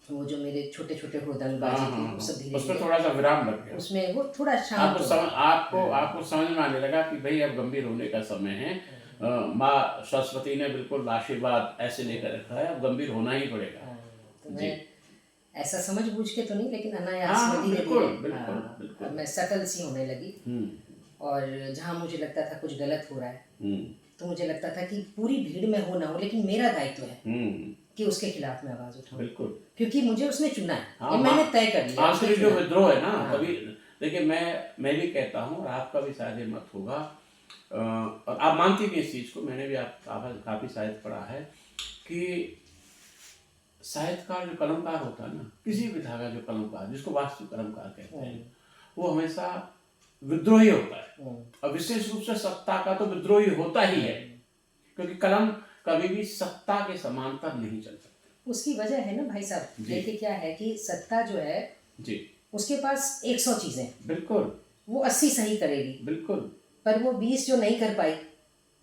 वो जो मेरे छोटे छोटे हृदयबाजी थी वो सब धीरे उसमें थोड़ा सा विराम लग गया, उसमें वो थोड़ा शांत आपको समझ में आने लगा कि भाई अब गंभीर होने का समय है। माँ सरस्वती ने बिल्कुल आशीर्वाद ऐसे लेकर रखा है, अब गंभीर होना ही पड़ेगा। तो मैं ऐसा समझ बूझ के तो नहीं, लेकिन अनायास में धीरे धीरे मैं सटल सी होने लगी। और जहाँ मुझे लगता था कुछ गलत हो रहा है, तो मुझे लगता था कि पूरी भीड़ में हो ना हो, लेकिन मेरा दायित्व है कि उसके खिलाफ मैं आवाज उठाऊं। बिल्कुल, क्योंकि मुझे उसने चुना है, ये मैंने तय कर लिया। आंतरिक जो विद्रोह है ना, कभी देखिए मैं भी कहता हूँ और आपका भी शायद ये मत होगा, और आप मानती भी इस चीज को, मैंने भी आप काफी साहित्य पढ़ा है कि साहित्यकार जो कलमकार होता है ना, किसी भी धागा जो कलमकार, जिसको वास्तु कलमकार कहते हैं, वो हमेशा विद्रोही होता है। और विशेष रूप से सत्ता का तो विद्रोही होता ही है, क्योंकि कलम कभी भी सत्ता के समांतर नहीं चल सकती। उसकी वजह है ना भाई साहब, देखिए क्या है कि सत्ता जो है जी, उसके पास 100 चीजें, बिल्कुल, वो 80 सही करेगी, बिल्कुल, पर वो 20 जो नहीं कर पाई,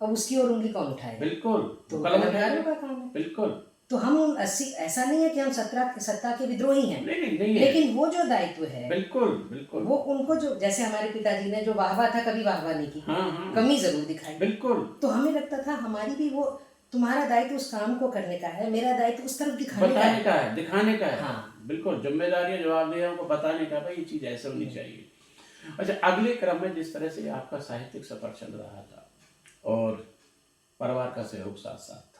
अब उसकी ओर उंगली कौन उठाएगा? बिल्कुल, तो कलमकारों का काम है। बिल्कुल। तो हम 80, ऐसा नहीं है कि हम सत्ता के विद्रोही हैं, नहीं, लेकिन वो जो दायित्व है, बिल्कुल, वो उनको, जो जैसे हमारे पिताजी ने जो वाहवा था कभी वाहवा नहीं की, कमी जरूर दिखाई, बिल्कुल। तो हमें लगता था हमारी भी वो, तुम्हारा दायित्व उस काम को करने का है, मेरा दायित्व उस तरफ दिखाने का है, दिखाने का है। हाँ, बिल्कुल, जिम्मेदारी जवाबदेही को बताने का, भाई ये चीज ऐसे होनी चाहिए। अच्छा, अगले क्रम में जिस तरह से आपका साहित्यिक सफर चल रहा था और परिवार का सहयोग साथ साथ था,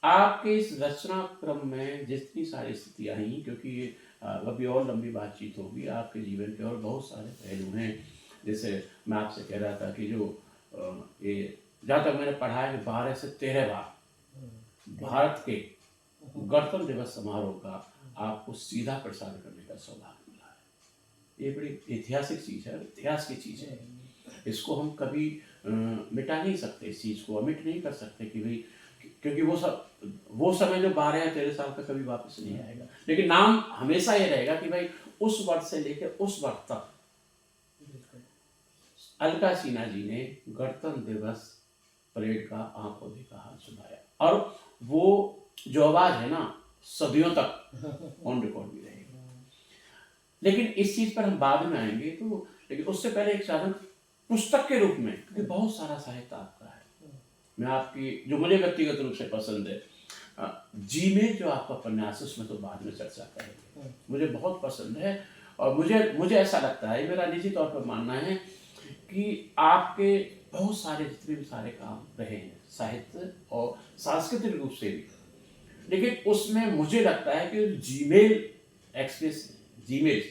आपके इस रचना क्रम में जितनी सारी स्थितियां आई, क्योंकि अभी और लंबी बातचीत होगी, आपके जीवन के और बहुत सारे पहलू हैं। जैसे मैं आपसे कह रहा था कि जो ये जहाँ तक मैंने पढ़ा है कि 12 से 13 बार भारत के गणतंत्र दिवस समारोह का आपको सीधा प्रसारण करने का सौभाग्य मिला है। ये बड़ी ऐतिहासिक चीज़ है, इतिहास की चीज़ है। इसको हम कभी मिटा नहीं सकते, इस चीज़ को अमिट नहीं कर सकते कि भाई, क्योंकि वो समय जो 12 या 13 साल का कभी वापस नहीं आएगा, लेकिन नाम हमेशा ये रहेगा कि भाई उस वर्ष से लेकर उस वक्त तक अलका सिन्हा जी ने गणतंत्र दिवस परेड का आंखों देखा हाथ सुनाया, और वो जो आवाज है ना, सदियों तक ऑन रिकॉर्ड भी रहेगी। लेकिन इस चीज पर हम बाद में आएंगे, तो लेकिन उससे पहले एक साधन पुस्तक के रूप में, क्योंकि बहुत सारा साहित्य आपका है, मैं आपकी जो मुझे व्यक्तिगत रूप से पसंद है, जीमेल जो आपका उपन्यास है, उसमें तो बाद में चर्चा करेंगे, मुझे बहुत पसंद है। और मुझे ऐसा लगता है, मेरा निजी तौर पर मानना है कि आपके बहुत सारे जितने भी सारे काम रहे हैं साहित्य और सांस्कृतिक रूप से भी, लेकिन उसमें मुझे लगता है कि जीमेल एक्सप्रेस, जीमेल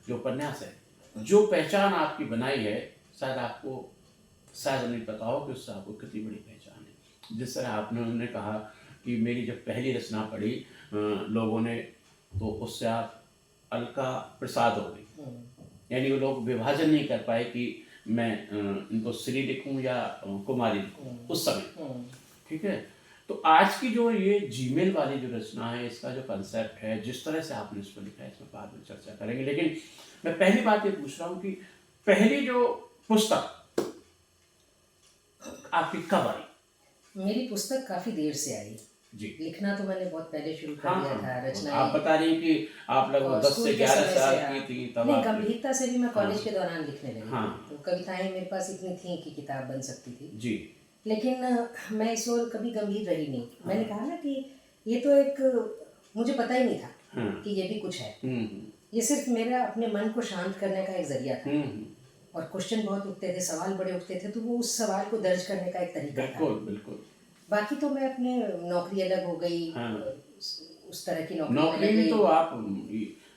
जो उपन्यास है, जो पहचान आपकी बनाई है, शायद नहीं पता हो कि उससे आपको कितनी बड़ी पहचान है। जिस तरह आपने कहा कि मेरी जब पहली रचना पढ़ी लोगों ने, तो उससे आप अलका प्रसाद हो गई, यानी वो लोग विभाजन नहीं कर पाए कि मैं इनको श्री लिखूं या कुमारी लिखूं उस समय, ठीक है। तो आज की जो ये जीमेल वाली जो रचना है, इसका जो कंसेप्ट है, जिस तरह से आपने इस पर लिखा है, इसमें बाद में चर्चा करेंगे, लेकिन मैं पहली बात ये पूछ रहा हूँ कि पहली जो पुस्तक आपकी कब आई? मेरी पुस्तक काफ़ी देर से आई। जी। लिखना तो मैंने बहुत पहले शुरू कर हाँ दिया हाँ, था, आप रचनाएं बता रही हैं कि आप लगभग 10 स्कूल से के 11 समय साल से। की थी तब नहीं, आपने। गंभीरता से भी मैं कॉलेज हाँ के दौरान लिखने लगी हाँ थी, तो कविताएं मेरे पास इतनी थी कि किताब बन सकती थी। जी। लेकिन मैं इस ओर कभी गंभीर रही नहीं। हाँ। मैंने कहा ना कि ये तो एक, मुझे पता ही नहीं था हाँ। कि ये भी कुछ है। हम्म ये सिर्फ मेरा अपने मन को शांत करने का एक जरिया था। हम्म, और क्वेश्चन बहुत उठते थे, सवाल बड़े उठते थे, तो वो उस सवाल को दर्ज करने का एक तरीका था। बिल्कुल बिल्कुल। बाकी तो मैं अपने नौकरी अलग हो गई, हाँ। उस तरह की नौकरी में नौकरी लग में गई। तो आप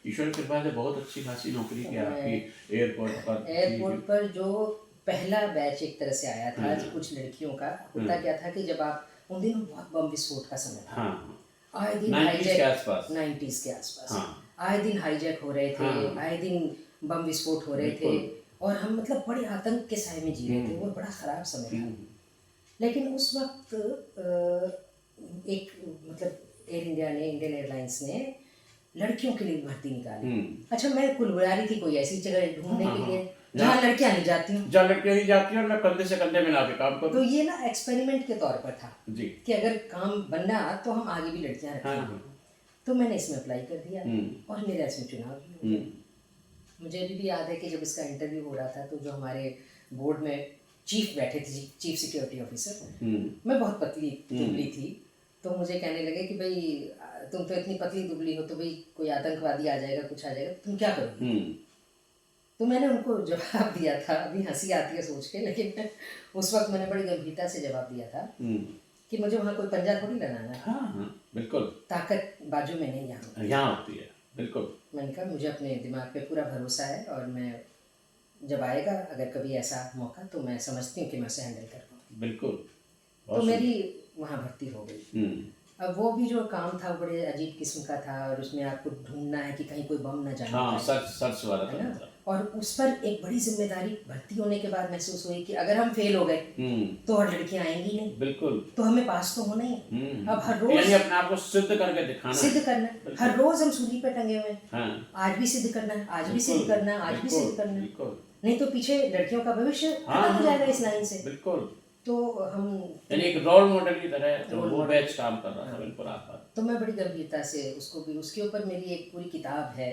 ईश्वर की कृपा से बहुत अच्छी खासी नौकरी की आपकी एयरपोर्ट पर थी। एयरपोर्ट पर जो पहला बैच एक तरह से आया था, हाँ। कुछ लड़कियों का, होता क्या था कि जब आप, उन दिनों बहुत बम विस्फोट का समय था। हाँ, आए दिन 90s के आसपास। 90s के आसपास हाँ। आए दिन हाईजैक हो रहे थे, हाँ। आए दिन बम विस्फोट हो रहे थे, बिल्कुल। और हम मतलब बड़े आतंक के साए में जी रहे थे। हम्म। वो बड़ा ख़राब समय था। हम्म, लेकिन उस वक्त एक मतलब एयर इंडिया ने, इंडियन एयरलाइंस ने लड़कियों के लिए भर्ती निकाली। अच्छा, मैं कुलबुलारी थी कोई ऐसी जगह ढूंढने हाँ, के हाँ। लिए जहाँ लड़कियां नहीं जाती हूँ। जहाँ लड़कियाँ नहीं जाती हैं और मैं कंधे से कंधे मिला के काम तो करूँ। ये ना एक्सपेरिमेंट के तौर पर था जी। कि अगर काम बनना तो हम आगे भी लड़कियां हाँ रखेंगे। हाँ। तो मैंने इसमें अप्लाई कर दिया और मेरा इसमें चुनाव भी हो गया। हम्म मुझे अभी भी याद है कि जब इसका इंटरव्यू हो रहा था तो जो हमारे बोर्ड में चीफ बैठे थे, चीफ सिक्योरिटी ऑफिसर, मैं बहुत पतली दुबली थी, तो मुझे कहने लगे कि भाई तुम तो इतनी पतली दुबली हो, तो भाई कोई आतंकवादी आ जाएगा, कुछ आ जाएगा, तुम क्या करोगे? तो मैंने उनको जवाब दिया था, अभी हंसी आती है सोच के, लेकिन उस वक्त मैंने बड़ी गंभीरता से जवाब दिया था कि मुझे वहाँ कोई पंजा थोड़ी लगाना है। हाँ हाँ बिल्कुल। ताकत बाजू में नहीं, यहाँ यहाँ होती है। बिल्कुल। मैंने कहा मुझे अपने दिमाग पे पूरा भरोसा है, और मैं जब आएगा अगर कभी ऐसा मौका तो मैं समझती हूँ कि मैं उसे हैंडल कर पाऊँ। बिल्कुल। तो मेरी वहाँ भर्ती हो गई। अब वो भी जो काम था वो बड़े अजीब किस्म का था, और उसमें आपको ढूंढना है कि कहीं कोई बम न जाने हाँ, पाए, सर्च वाला है ना? था। और उस पर एक बड़ी जिम्मेदारी भर्ती होने के बाद महसूस हुई कि अगर हम फेल हो गए तो और लड़कियां आएंगी नहीं। बिल्कुल। तो हमें पास तो होना ही है। अब हर यानी रोज अपने आप को सिद्ध करके दिखाना है। सिद्ध करना है। हर रोज हम सूली पे टंगे हुए हैं। हाँ। आज भी सिद्ध करना है, आज भी बिल्कुल, सिद्ध करना है, आज भी बिल्कुल, सिद्ध करना है। बिल्कुल। नहीं तो पीछे लड़कियों का भविष्य हाँ, खत्म हो जाएगा हाँ, इस लाइन से। बिल्कुल। तो हम यानी एक रोल मॉडल की तरह तो रोल वो मॉडल। बैच काम कर रहा था। बिल्कुल आप। तो मैं बड़ी गंभीरता से उसको भी, उसके ऊपर मेरी एक पूरी किताब है,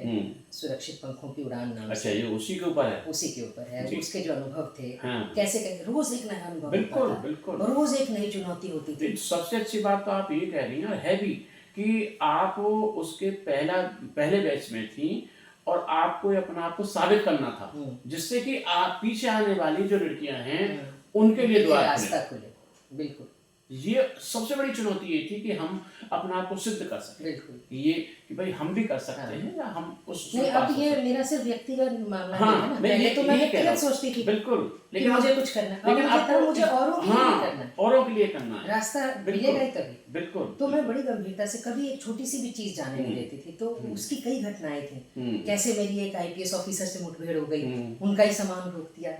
सुरक्षित पंखों की उड़ान नाम अच्छा, से। ये उसी के ऊपर है? उसी के ऊपर है। जी। उसके जो अनुभव थे, हाँ। कैसे कैसे रोज एक नया अनुभव बिल्कुल, होता था, बिल्कुल। रोज एक नई चुनौती होती थी। सबसे अच्छी बात तो आप ये कह रही हैं, और है भी, कि आप उसके पहले बैच में थी और आपको अपना आप को साबित करना था, जिससे कि आप पीछे आने वाली जो लड़कियां हैं उनके लिए द्वार रास्ता खुले। बिल्कुल। ये सबसे बड़ी चुनौती ये थी कि हम अपना आप को सिद्ध कर सकें। बिल्कुल। ये कि भाई हम भी कर सकते हैं, या हम उस नहीं, अब ये मेरा सिर्फ व्यक्तिगत मामला नहीं है ना। पहले तो मैं व्यक्तिगत सोचती थी, बिल्कुल, लेकिन मुझे कुछ करना है। लेकिन अब मुझे औरों के लिए करना है। औरों के लिए करना है। रास्ता मिलेगा ही तभी। बिल्कुल। तो मैं बड़ी गंभीरता से कभी एक छोटी सी भी चीज जाने नहीं देती थी, तो उसकी कई घटनाएं थी। कैसे मेरी एक आईपीएस ऑफिसर से मुठभेड़ हो गई, उनका ही सामान रोक दिया।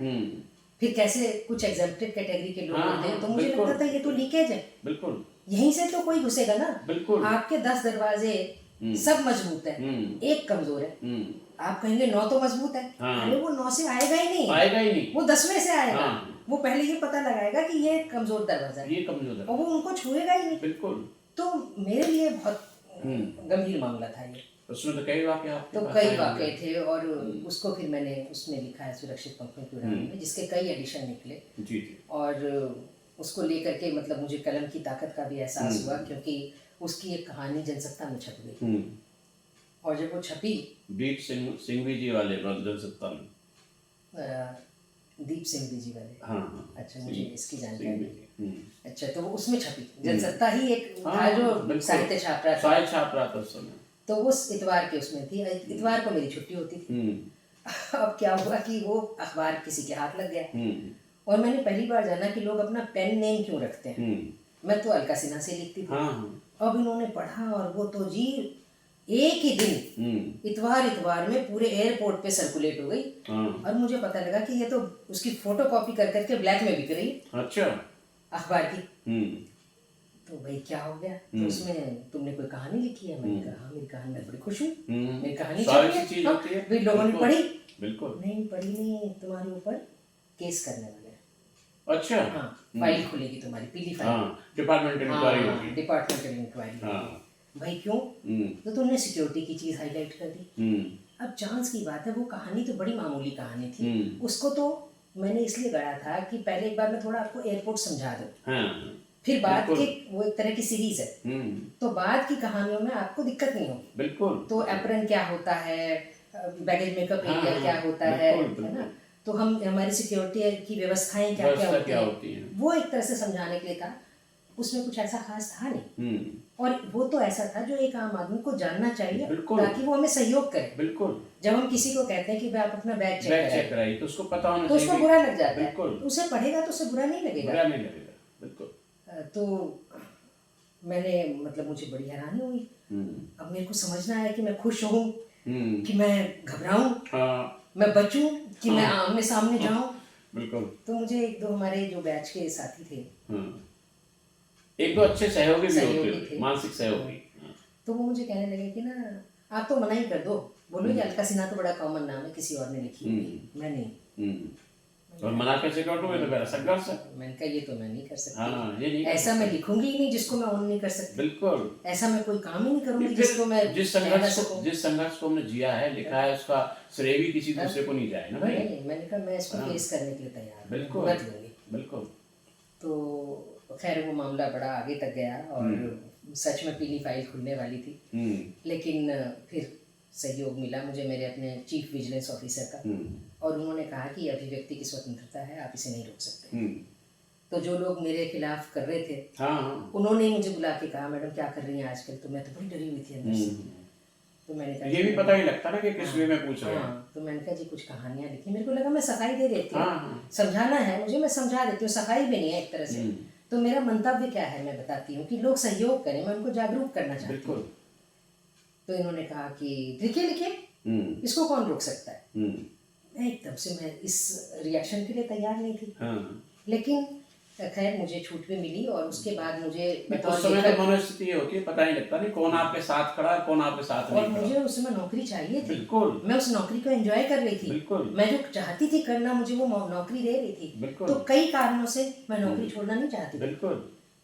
फिर कैसे कुछ एग्जेम्प्टेड कैटेगरी के लोग होते हैं, तो मुझे लगता था ये तो लीकेज है, बिल्कुल, यहीं से तो कोई घुसेगा ना। बिल्कुल। आपके 10 दरवाजे सब मजबूत है, एक कमजोर है। आप कहेंगे 9 तो मजबूत है। अरे वो 9 से आएगा ही नहीं, आएगा ही नहीं, वो 10वें से आएगा। वो पहले ये पता लगाएगा कि ये कमजोर दरवाजा है, ये कमजोर है, और वो उनको छुएगा ही नहीं। बिल्कुल। तो मेरे लिए बहुत गंभीर मामला था ये। उसमें तो कई वाक़े आपके तो पास कई आए वाक़े होंगे। थे, और उसको फिर मैंने उसमें लिखा है, सुरक्षित पंखों की उड़ान में, जिसके कई एडिशन निकले। जी जी। और उसको लेकर के मतलब मुझे कलम की ताकत का भी एहसास हुआ, क्योंकि उसकी एक कहानी जनसत्ता में छप गई। और जब वो छपी, दीप सिंघवी जी वाले जनसत्ता में, दीप सिंह जी वाले। हाँ। अच्छा, मुझे इसकी जानकारी। सिंघवी। अच्छा, तो वो उसमें छपी। जनसत्ता ही एक था हाँ, जो बिल्कुल। साहित्य छाप रहा था। साहित्य छाप रहा था उस समय। तो वो इतवार के उसमें थी। इतवार को मेरी छुट्टी होती थी। अब क्या हुआ कि वो अखबार किसी के हाथ लग गया, और मैंने पहली बार जाना कि लोग अपना पेन नेम क्यों रखते हैं। मैं तो अलका सिन्हा से लिखती थी। अब इन्होंने पढ़ा, और वो तो जी एक ही दिन इतवार में पूरे एयरपोर्ट पे सर्कुलेट हो गई। और मुझे पता लगा कि ये तो उसकी फोटो कॉपी कर करके ब्लैक में बिक रही है। अच्छा। अखबार की। तो भाई क्या हो गया, तो उसमें तुमने कोई कहानी लिखी है? मैंने कहा हाँ मेरी कहानी, मैं बड़ी खुश हूँ, मेरी कहानी स्वाभाविक छपी सी चीज है। होती है। भाई लोगों ने बिल्कुल, पढ़ी? बिल्कुल। नहीं पढ़ी, नहीं, तुम्हारे ऊपर केस करने वाले हैं। अच्छा। हाँ, फाइल खुलेगी तुम्हारी, पीली फाइल। हाँ, डिपार्टमेंटल इंक्वायरी हाँ, होगी। Departmental inquiry. हाँ। भाई क्यों? हम्म, तो तुमने सिक्योरिटी की चीज़ हाईलाइट कर दी। हम्म, अब चांस की बात है, वो कहानी तो बड़ी मामूली कहानी थी, हम्म, उसको तो मैंने इसलिए गढ़ा था कि पहले एक बार मैं थोड़ा आपको एयरपोर्ट समझा दूँ, हाँ, फिर बाद बिल्कुल। के, वो एक तरह की सीरीज है, हम्म, तो बाद की कहानियों में आपको दिक्कत नहीं होगी। बिल्कुल। तो एप्रन क्या होता है, बैगेज मेकअप हाँ, एरिया हाँ, क्या होता है बिल्कुल, ना, बिल्कुल। तो हम हमारी सिक्योरिटी की व्यवस्थाएं क्या क्या व्यवस्था होती क्या हैं, होती है? वो एक तरह से समझाने के लिए था। उसमें कुछ ऐसा खास था नहीं, हम्म, और वो तो ऐसा था जो एक आम आदमी को जानना चाहिए, बिल्कुल। ताकि वो हमें सहयोग करे। बिल्कुल। जब हम किसी को कहते हैं कि भाई आप अपना बैग चेक बैग चेक कराइए, कराइए तो उसको पता होना तो उसको चाहिए। बुरा लग जाता है, बिल्कुल। तो उसे पढ़ेगा तो उसे बुरा नहीं लगेगा। बुरा नहीं लगेगा। बिल्कुल। तो मैंने, मतलब मुझे बड़ी हैरानी हुई। अब मेरे को समझना है कि मैं खुश हूँ, हम्म, कि मैं घबराऊं, हाँ, मैं बचूं, कि मैं हाँ, आमने सामने जाऊं। बिल्कुल। तो मुझे एक दो हमारे जो बैच के साथी थे, हाँ, एक दो अच्छे सहयोगी भी होते सहयोगी हैं, थे, मानसिक सहयोगी। हाँ, तो वो मुझे कहने लगे कि ना आप तो मना ही कर दो, बोलो ये अलका सिन्हा तो बड़ा कॉमन नाम है, किसी और ने लिखी होगी, मैं नहीं। और मना कैसे करोगे? तो मेरा संघर्ष है। मैंने कहा ये तो मैं नहीं कर सकती, हाँ, ये नहीं कर ऐसा सकते। मैं लिखूंगी ही नहीं जिसको मैं ऑन नहीं कर सकती, बिल्कुल। ऐसा मैं कोई काम ही नहीं करूंगी फिर जिसको मैं जिस कह ना संघर्ष को सकूं। हमने जिया है, लिखा है, उसका श्रेय भी किसी दूसरे को नहीं जाए ना भाई। नहीं, मैंने कहा मैं इसको हाँ, फेस करने के लिए तैयार हूँ, बिल्कुल, मैं हिम्मत लूंगी। बिल्कुल। तो खैर वो मामला बड़ा आगे तक गया, और सच में पीली फाइल खुलने वाली थी, लेकिन फिर सहयोग मिला मुझे मेरे अपने चीफ विजिलेंस ऑफिसर का, और उन्होंने कहा कि ये अभिव्यक्ति की स्वतंत्रता है, आप इसे नहीं रोक सकते। तो जो लोग मेरे खिलाफ कर रहे थे, हाँ, उन्होंने ही मुझे बुला के कहा मैडम क्या कर रही हैं आजकल, तो मैं तो बड़ी डरी हुई थी अंदर से। तो मैंने कहा ये भी पता ही लगता ना कि किस वे में पूछ रहे हैं। हाँ, तो मैंने कहा जी कुछ कहानियाँ लिखी, मेरे को लगा मैं सफाई दे देती हूँ, हाँ, समझाना है मुझे, मैं समझा देती हूँ, सफाई भी नहीं है एक तरह से। तो मेरा मंतव्य क्या है मैं बताती हूँ, कि लोग सहयोग करें, मैं उनको जागरूक करना चाहती हूँ। बिल्कुल। तो इन्होंने कहा कि लिखिए लिखिए, इसको कौन रोक सकता है। मैं एकदम से, मैं इस रिएक्शन के लिए तैयार नहीं थी, लेकिन खैर मुझे छूट भी मिली, और उसके बाद मुझे उस समय तो मनोस्थिति ये होती है, पता ही लगता नहीं कौन आपके साथ खड़ा है, कौन आपके साथ नहीं और खड़ा। मुझे उस समय नौकरी चाहिए थी, बिल्कुल, मैं उस नौकरी को एंजॉय कर रही थी, बिल्कुल, मैं जो चाहती थी करना, मुझे वो नौकरी दे रही थी, बिल्कुल। तो कई कारणों से मैं नौकरी छोड़ना नहीं चाहती थी। बिल्कुल।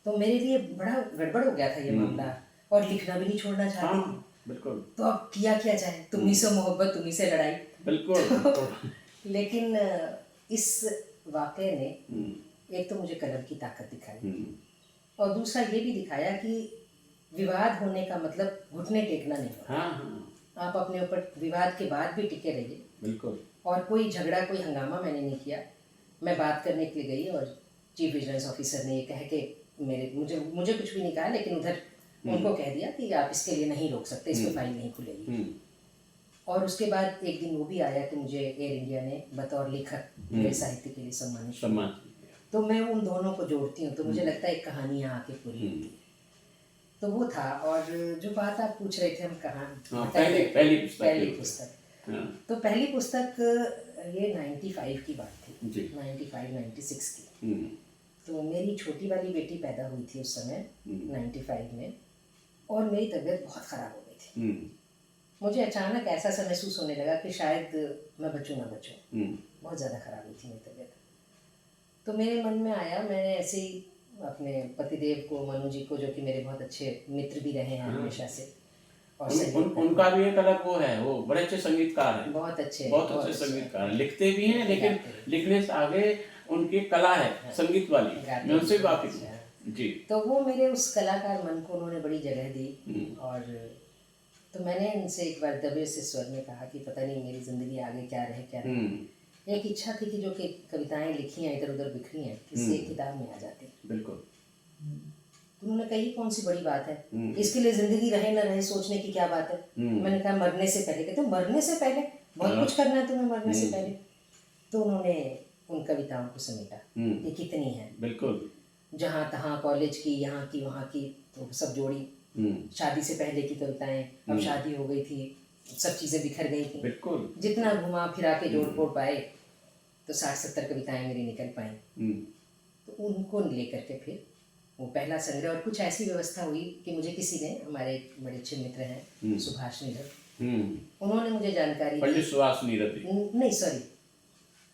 तो मेरे लिए बड़ा गड़बड़ हो गया था ये मामला, और लिखना भी नहीं छोड़ना चाहती थी। हाँ, बिल्कुल, तो अब किया क्या जाए, तुम्ही से मोहब्बत तुम्ही से लड़ाई। बिल्कुल, बिल्कुल। लेकिन इस वाक़ये ने एक तो मुझे कलम की ताकत दिखाई, और दूसरा ये भी दिखाया कि विवाद होने का मतलब घुटने टेकना नहीं होता। हाँ, हाँ, आप अपने ऊपर विवाद के बाद भी टिके रहिए, बिल्कुल। और कोई झगड़ा, कोई हंगामा मैंने नहीं किया। मैं बात करने के लिए गई, और चीफ विजिलेंस ऑफिसर ने ये कह के मुझे कुछ भी नहीं कहा, लेकिन उधर उनको कह दिया कि आप इसके लिए नहीं रोक सकते, इस पर फाइल नहीं खुलेगी। और उसके बाद एक दिन वो भी आया कि मुझे एयर इंडिया ने बतौर लेखक मेरे साहित्य के लिए सम्मानित किया। सम्मान। तो मैं उन दोनों को जोड़ती हूँ, तो मुझे लगता है एक कहानी यहाँ आके पूरी होती है। तो वो था, और जो बात आप पूछ रहे थे हम कहाँ, पहली पुस्तक। तो पहली पुस्तक ये 95 की बात थी, 95-96 की। तो मेरी छोटी वाली बेटी पैदा हुई थी उस समय 95 में, और मेरी तबीयत बहुत ख़राब हो गई थी। मुझे अचानक ऐसा सा महसूस होने लगा कि शायद मैं बचूँ ना बचूँ, बहुत ज़्यादा ख़राब हुई थी मेरी तबीयत। तो मेरे मन में आया, मैंने ऐसे ही अपने पतिदेव को, मनु जी को, जो कि मेरे बहुत अच्छे मित्र भी रहे हैं हमेशा से, और उनका भी एक अलग वो है, वो बड़े अच्छे संगीतकार हैं, बहुत अच्छे संगीतकार हैं, लिखते भी हैं, लेकिन लिखने से आगे उनकी कला है संगीत वाली, मैं उनसे वाकिफ हूँ जी। तो वो मेरे उस कलाकार मन को उन्होंने बड़ी जगह दी, और तो मैंने उनसे एक बार दबे से स्वर में कहा कि पता नहीं मेरी ज़िंदगी आगे क्या रहे क्या रहे। एक इच्छा थी कि जो कि कविताएं लिखी हैं इधर उधर बिखरी हैं, किसी एक किताब में आ जाती। बिल्कुल। तो उन्होंने कही कौन सी बड़ी बात है, इसके लिए ज़िंदगी रहे न रहे सोचने की क्या बात है। मैंने कहा मरने से पहले। कहते मरने से पहले, बहुत कुछ करना है तुम्हें मरने से पहले। तो उन्होंने उन कविताओं को समेटा कि कितनी है, बिल्कुल, जहाँ तहाँ, कॉलेज की, यहाँ की, वहाँ की, तो सब जोड़ी। शादी से पहले की कविताएं, अब शादी हो गई थी, सब चीज़ें बिखर गई थी, बिल्कुल। जितना घुमा फिरा के जोड़ पोड़ पाए तो 60-70 कविताएं मेरी निकल पाई। तो उनको लेकर के फिर वो पहला संग्रह। और कुछ ऐसी व्यवस्था हुई कि मुझे किसी ने, हमारे एक बड़े अच्छे मित्र हैं सुभाष नीरव, उन्होंने मुझे जानकारी दी। पंडित सुभाष नीरव जी? नहीं सॉरी,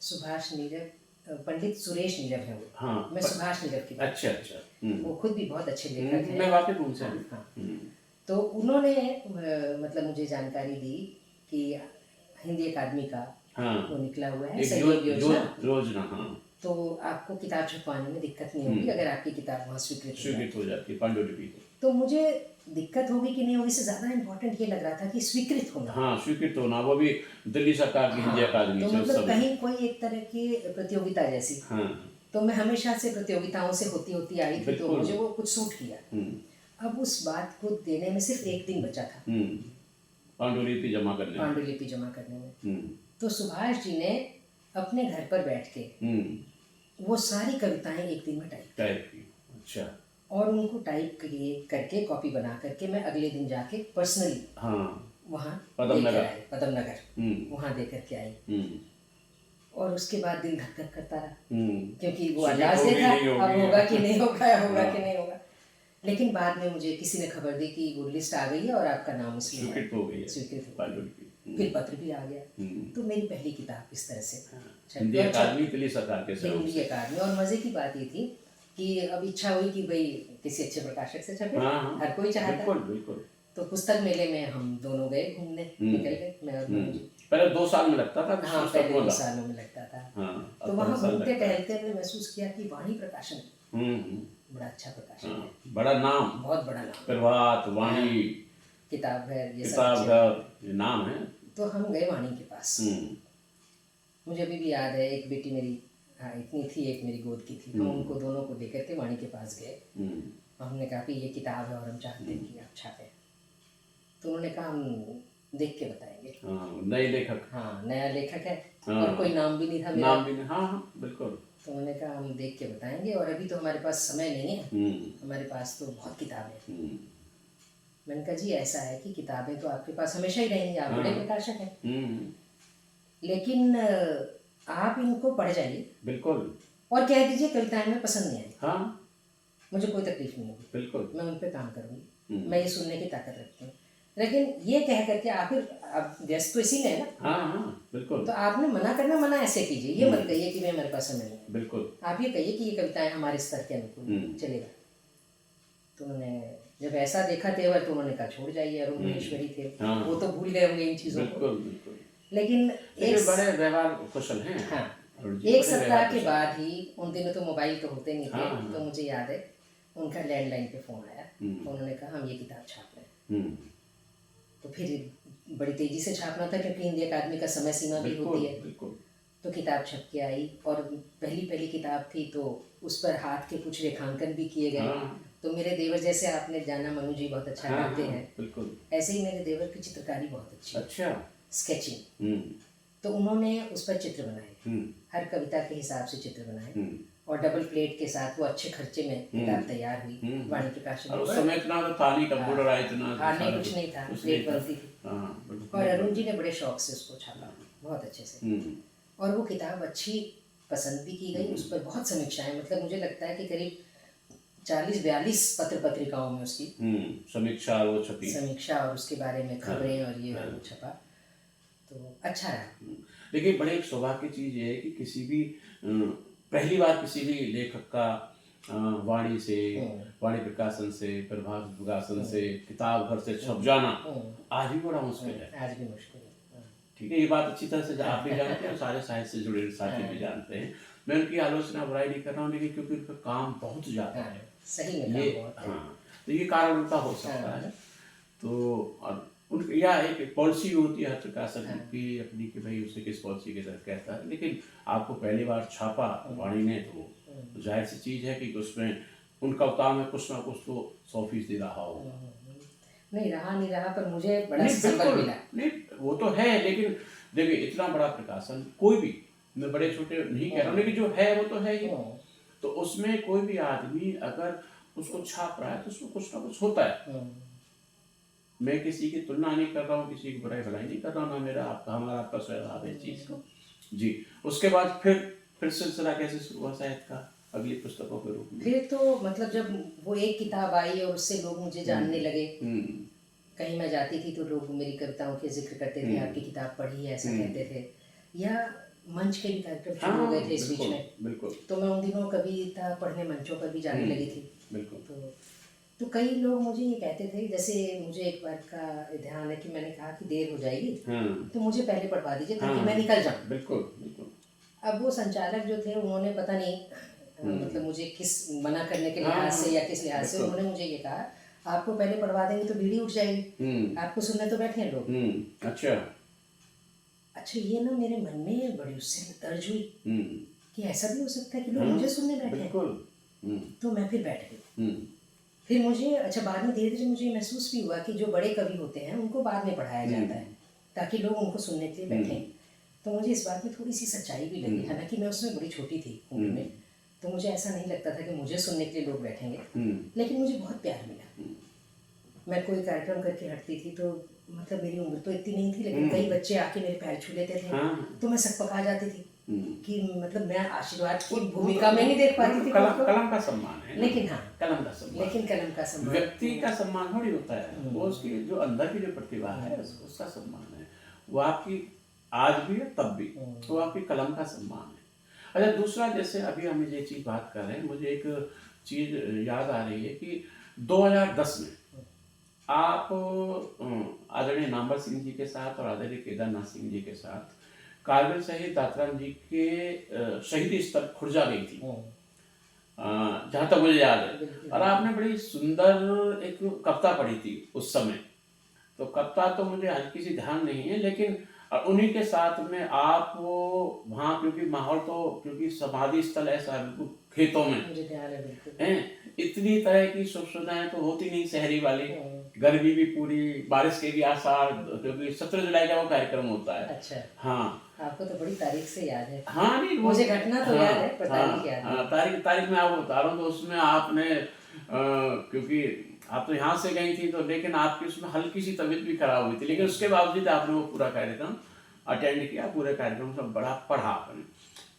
सुभाष नीरव, पंडित सुरेश नीरव है वो। हाँ, मैं सुभाष नीरव की बात। अच्छा। वो खुद भी बहुत अच्छे लेखक हैं। मैं वाकिफ उनसे हाँ, हूँ। हाँ। तो उन्होंने मतलब मुझे जानकारी दी कि हिंदी अकादमी का हाँ, वो निकला हुआ है एक सहयोग योजना। योजना, हाँ, तो आपको किताब छपवाने में दिक्कत नहीं होगी अगर आपकी किताब वहाँ स्वीकृत हो जाती है पांडुलिपि को। तो मुझे दिक्कत होगी कि नहीं होगी से ज़्यादा इम्पोर्टेंट ये लग रहा था कि स्वीकृत होना। हाँ, स्वीकृत होना, वो भी दिल्ली सरकार की हिंदी अकादमी तो से उस मतलब समय। कहीं कोई एक तरह की प्रतियोगिता जैसी। हाँ, तो मैं हमेशा से प्रतियोगिताओं से होती आई थी, तो बिल्कुल। मुझे वो कुछ सूट किया। अब उस बात को देने में सिर्फ एक दिन बचा था, पांडुलिपि जमा करने में। तो सुभाष जी ने अपने घर पर बैठ के वो सारी कविताएं एक दिन में टाइप की। अच्छा। और उनको टाइप करके कॉपी बना करके मैं अगले दिन जाके पर्सनली वहाँ पदम नगर वहाँ दे करके आई। और उसके बाद दिल धक धक करता रहा, क्योंकि वो अंदाज था अब होगा कि नहीं होगा। लेकिन बाद में मुझे किसी ने खबर दी कि वो लिस्ट आ गई है और आपका नाम इसमें स्वीकृत हो गई। फिर पत्र भी आ गया। तो मेरी पहली किताब इस तरह से हिंदी अकादमी दिल्ली सरकार के सहयोग से। हिंदी अकादमी। और मजे की बात ये थी कि अब इच्छा हुई कि भाई किसी अच्छे प्रकाशक से छपे। हर कोई चाहता। बिल्कुल। तो पुस्तक मेले में हम दोनों गए घूमने, निकल गए, मैं और मनु जी। पहले 2 साल में लगता था। हाँ, पहले 2 सालों में लगता था। तो वहाँ घूमते टहलते हमने महसूस किया कि वाणी प्रकाशन बड़ा अच्छा प्रकाशन है, बड़ा नाम, बहुत बड़ा नाम, प्रभात, वाणी, किताब है, ये सब नाम है। तो हम गए वाणी के पास। मुझे अभी भी याद है, एक बेटी मेरी इतनी थी, एक मेरी गोद की थी। हम उनको दोनों को लेकर के वाणी के पास गए और हमने कहा कि ये किताब है और हम चाहते हैं कि आप छापें। तो उन्होंने कहा हम देख के बताएंगे। नए लेखक। हाँ, नया लेखक है और कोई नाम भी नहीं था मेरा। नाम भी नहीं, हाँ, बिल्कुल। तो उन्होंने कहा हम देख के बताएंगे और अभी तो हमारे पास समय नहीं है, हमारे पास तो बहुत किताबें हैं। मैंने कहा जी ऐसा है कि किताबें तो आपके पास हमेशा ही रहेंगी, आप बड़े प्रकाशक हैं, लेकिन आप इनको पढ़ जाइए बिल्कुल और कह दीजिए कविताएं में पसंद नहीं आई। हाँ, मुझे कोई तकलीफ नहीं होगी, बिल्कुल, मैं उन पर काम करूँगी, मैं ये सुनने की ताकत रखती हूँ। लेकिन ये कह करके आप व्यस्त तो इसी में है ना। हाँ, बिल्कुल। तो आपने मना ऐसे कीजिए, ये मत कहिए कि मैं मेरे पास समय नहीं है। बिल्कुल। आप ये कहिए कि ये कविताएं हमारे स्तर के अनुकूल चलेगा। तो उन्होंने जब ऐसा देखा तेवर तो उन्होंने कहा छोड़ जाइए। अरुण महेश्वरी थे, वो तो भूल गए होंगे इन चीज़ों को। बिल्कुल। लेकिन एक बड़े व्यवहार कुशल हैं। हाँ, एक सप्ताह के बाद ही, उन दिनों तो मोबाइल तो होते नहीं थे, तो मुझे याद है उनका लैंडलाइन पे फ़ोन आया। उन्होंने कहा हम ये किताब छाप रहे हैं। तो फिर बड़ी तेज़ी से छापना था क्योंकि हिंदी अकादमी का समय सीमा भी होती है। तो किताब छप के आई और पहली किताब थी, तो उस पर हाथ के कुछ रेखांकन भी किए गए। तो मेरे देवर, जैसे आपने जाना मनु जी बहुत अच्छा करते हैं, ऐसे ही मेरे देवर की चित्रकारी बहुत अच्छी। अच्छा। स्केचिंग। तो उन्होंने उस पर चित्र बनाए, हर कविता के हिसाब से चित्र बनाए और डबल प्लेट के साथ वो अच्छे खर्चे में किताब तैयार हुई। वाणी प्रकाशन उस समय इतना तो था नहीं, कंप्यूटर आया इतना नहीं, कुछ नहीं था, प्लेट बनती थी। और अरुण जी ने बड़े शौक से उसको छापा, बहुत अच्छे से। और वो किताब अच्छी पसंद भी की गई, उस पर बहुत समीक्षाएं, मतलब मुझे लगता है कि करीब 40-42 पत्र पत्रिकाओं में उसकी समीक्षा वो छपी, और उसके बारे में खबरें और ये छपा। तो अच्छा रहा। देखिए, बड़े एक सौभाग्य की चीज़ ये है कि किसी भी पहली बार किसी भी लेखक का वाणी से, वाणी प्रकाशन से, प्रभात प्रकाशन से किताब घर से छप जाना आज भी बड़ा मुश्किल है। आज भी मुश्किल है। ठीक है, ये बात अच्छी तरह से आप भी जानते हैं, सारे साहित्य से जुड़े साथी भी जानते हैं। मैं उनकी आलोचना बुराई नहीं कर रहा हूँ, लेकिन क्योंकि उनका काम बहुत ज़्यादा है, सही में ये तो ये कारण उनका हो सकता है। तो या एक पॉलिसी होती है हर प्रकाशक की अपनी कि भाई उसे किस पॉलिसी के तहत कहता है। लेकिन आपको पहली बार छापा वाणी ने, तो जाहिर सी चीज़ है कि उसमें उनका उतार में कुछ ना कुछ तो 100% रहा हो। नहीं रहा, पर मुझे बड़ा संबल मिला। नहीं, वो तो है, लेकिन देखिए इतना बड़ा प्रकाशन कोई भी, मैं बड़े छोटे नहीं कह रहा हूँ, लेकिन जो है वो तो है ही। तो उसमें कोई भी आदमी अगर उसको छाप रहा है तो उसमें कुछ ना कुछ होता है। मैं किसी की तुलना नहीं कर रहा हूँ, किसी की बुराई भलाई नहीं कर रहा हूँ, ना मेरा आपका हमारा आपका स्वभाव है इस चीज़ को जी। उसके बाद फिर सिलसिला कैसे शुरू हुआ साहित्य का, अगली पुस्तकों के रूप में? फिर तो मतलब जब वो एक किताब आई और उससे लोग मुझे जानने लगे, हम्म कहीं मैं जाती थी तो लोग मेरी कविताओं के जिक्र करते थे, आपकी किताब पढ़ी है ऐसा कहते थे, या मंच के भी कार्यक्रम शुरू हो हाँ गए थे इस बीच बिल्कुल में, बिल्कुल। तो मैं उन दिनों कविता पढ़ने मंचों पर भी जाने लगी थी। बिल्कुल। तो कई लोग मुझे ये कहते थे, जैसे मुझे एक बार का ध्यान है कि मैंने कहा कि देर हो जाएगी हाँ तो मुझे पहले पढ़वा दीजिए ताकि हाँ मैं निकल जाऊँ। बिल्कुल बिल्कुल। अब वो संचालक जो थे उन्होंने पता नहीं मतलब मुझे किस मना करने के लिहाज से या किस लिहाज से बिल्कुल। उन्होंने मुझे ये कहा, आपको पहले पढ़वा देंगे तो भीड़ ही उठ जाएगी, आपको सुनने तो बैठे हैं लोग। अच्छा। अच्छा, ये ना मेरे मन में बड़ी उससे दर्ज हुई कि ऐसा भी हो सकता है कि लोग हाँ, मुझे सुनने बैठे हैं। बिल्कुल। तो मैं फिर बैठ गई। फिर मुझे अच्छा बाद में धीरे धीरे मुझे महसूस भी हुआ कि जो बड़े कवि होते हैं उनको बाद में पढ़ाया जाता है ताकि लोग उनको सुनने के लिए बैठें। तो मुझे इस बात में थोड़ी सी सच्चाई भी लगी, हालांकि मैं उसमें बड़ी छोटी थी उम्र में, तो मुझे ऐसा नहीं लगता था कि मुझे सुनने के लिए लोग बैठेंगे, लेकिन मुझे बहुत प्यार मिला। मैं कोई कार्यक्रम करके हटती थी तो मतलब मेरी उम्र तो इतनी नहीं थी, लेकिन कई बच्चे आके मेरे पैर छू लेते थे तो मैं सकपका जाती थी कि मतलब मैं आशीर्वाद की भूमिका में नहीं देख पाती थी। कलम का सम्मान है, लेकिन हाँ, कलम का सम्मान, लेकिन कलम का सम्मान, व्यक्ति का सम्मान थोड़ी होता है, वो उसकी जो अंदर की जो प्रतिभा है उसका सम्मान है। वो आपकी आज भी है तब भी, वो आपकी कलम का सम्मान है। अच्छा, दूसरा जैसे अभी हम ये चीज़ बात कर रहे हैं, मुझे एक चीज़ याद आ रही है कि 2010 में आप आदरणीय नामवर सिंह जी के साथ और आदरणीय केदारनाथ सिंह जी के साथ कारगिल शहीद दाताराम जी के शहीदी स्थल खुर्जा गई थी, जहाँ तक मुझे याद है। और आपने बड़ी सुंदर एक कविता पढ़ी थी उस समय, तो कविता तो मुझे हल्की सी ध्यान नहीं है, लेकिन उन्हीं के साथ में आप वो वहाँ, क्योंकि माहौल तो, क्योंकि समाधि स्थल ऐसा बिल्कुल खेतों में मुझे ध्यान है बिल्कुल, हैं, इतनी तरह की सुख सुविधाएं तो होती नहीं शहरी वाली, गर्मी भी पूरी, बारिश के भी आसार, क्योंकि 17 जुलाई का वो कार्यक्रम होता है। अच्छा, हाँ, आपको तो बड़ी तारीख से याद है। हाँ नहीं मुझे घटना तो याद है पर तारीख याद नहीं। तारीख में आपको बता रहा हूँ, तो उसमें आपने क्योंकि आप तो यहाँ से गई थी, तो लेकिन आपकी उसमें हल्की सी तबीयत भी खराब हुई थी, लेकिन उसके बावजूद आपने वो पूरा कार्यक्रम अटेंड किया, पूरे कार्यक्रम सब बड़ा पढ़ा आपने।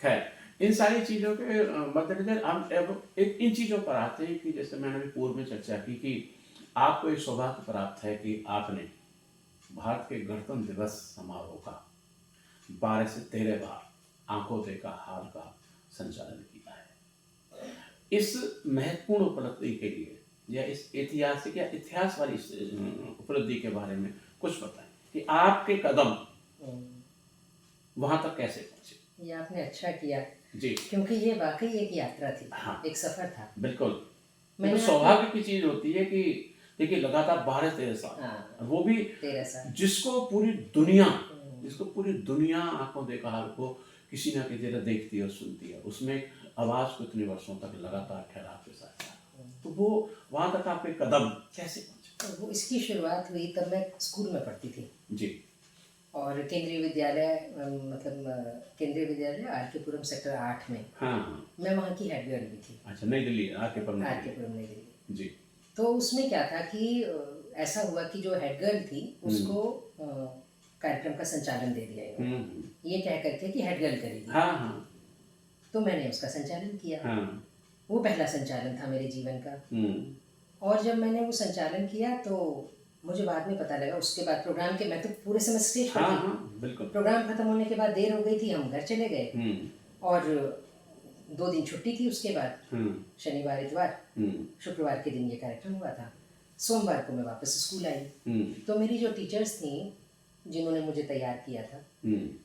खैर, इन सारी चीज़ों के मद्देनजर हम अब इन चीज़ों पर आते हैं कि जैसे मैंने अभी पूर्व में चर्चा की कि आपको एक सौभाग्य प्राप्त है कि आपने भारत के गणतंत्र दिवस समारोह का 12 से 13 बार आंखों देखा हाल का संचालन किया है। इस महत्वपूर्ण उपलब्धि के लिए या इस ऐतिहासिक या इतिहास वाली उपलब्धि के बारे में कुछ बताएं कि आपके कदम वहां तक कैसे पहुंचे। ये आपने अच्छा किया जी, क्योंकि ये वाकई एक यात्रा थी। हाँ, एक सफर था। बिल्कुल। मैंने तो सौभाग्य की चीज होती है कि देखिए लगातार 12-13 साल, हाँ, वो भी 13 साल, जिसको पूरी दुनिया आंखों देखा हाल को किसी ना किसी तरह देखती है और सुनती है, उसमें आवाज को इतने वर्षों तक लगातार ठहराव के साथ, तो वो वहां तक आपके कदम कैसे पहुंचे। तो वो इसकी शुरुआत हुई तब मैं स्कूल में पढ़ती थी जी, और केंद्रीय विद्यालय केंद्रीय विद्यालय आर.के.पुरम सेक्टर 8 में, हाँ, मैं वहाँ की हेड गर्ल भी थी। अच्छा, नई दिल्ली, आर.के.पुरम नई दिल्ली। जी। तो उसमें क्या था कि ऐसा हुआ कि जो हेड गर्ल थी उसको कार्यक्रम का संचालन दे दिया इन्होंने, ये कह करके कि हेड गर्ल करेगी। हाँ हाँ, तो मैंने उसका संचालन किया। हाँ, वो पहला संचालन था मेरे जीवन का। और जब मैंने वो संचालन किया तो मुझे बाद में पता लगा, उसके बाद प्रोग्राम के, मैं तो पूरे समय स्टेज पर थी। हाँ, बिल्कुल। प्रोग्राम खत्म होने के बाद देर हो गई थी, हम घर चले गए और 2 दिन छुट्टी थी उसके बाद, शनिवार इतवार, शुक्रवार के दिन ये कार्यक्रम हुआ था, सोमवार को मैं वापस स्कूल आई। तो मेरी जो टीचर्स थी जिन्होंने मुझे तैयार किया था,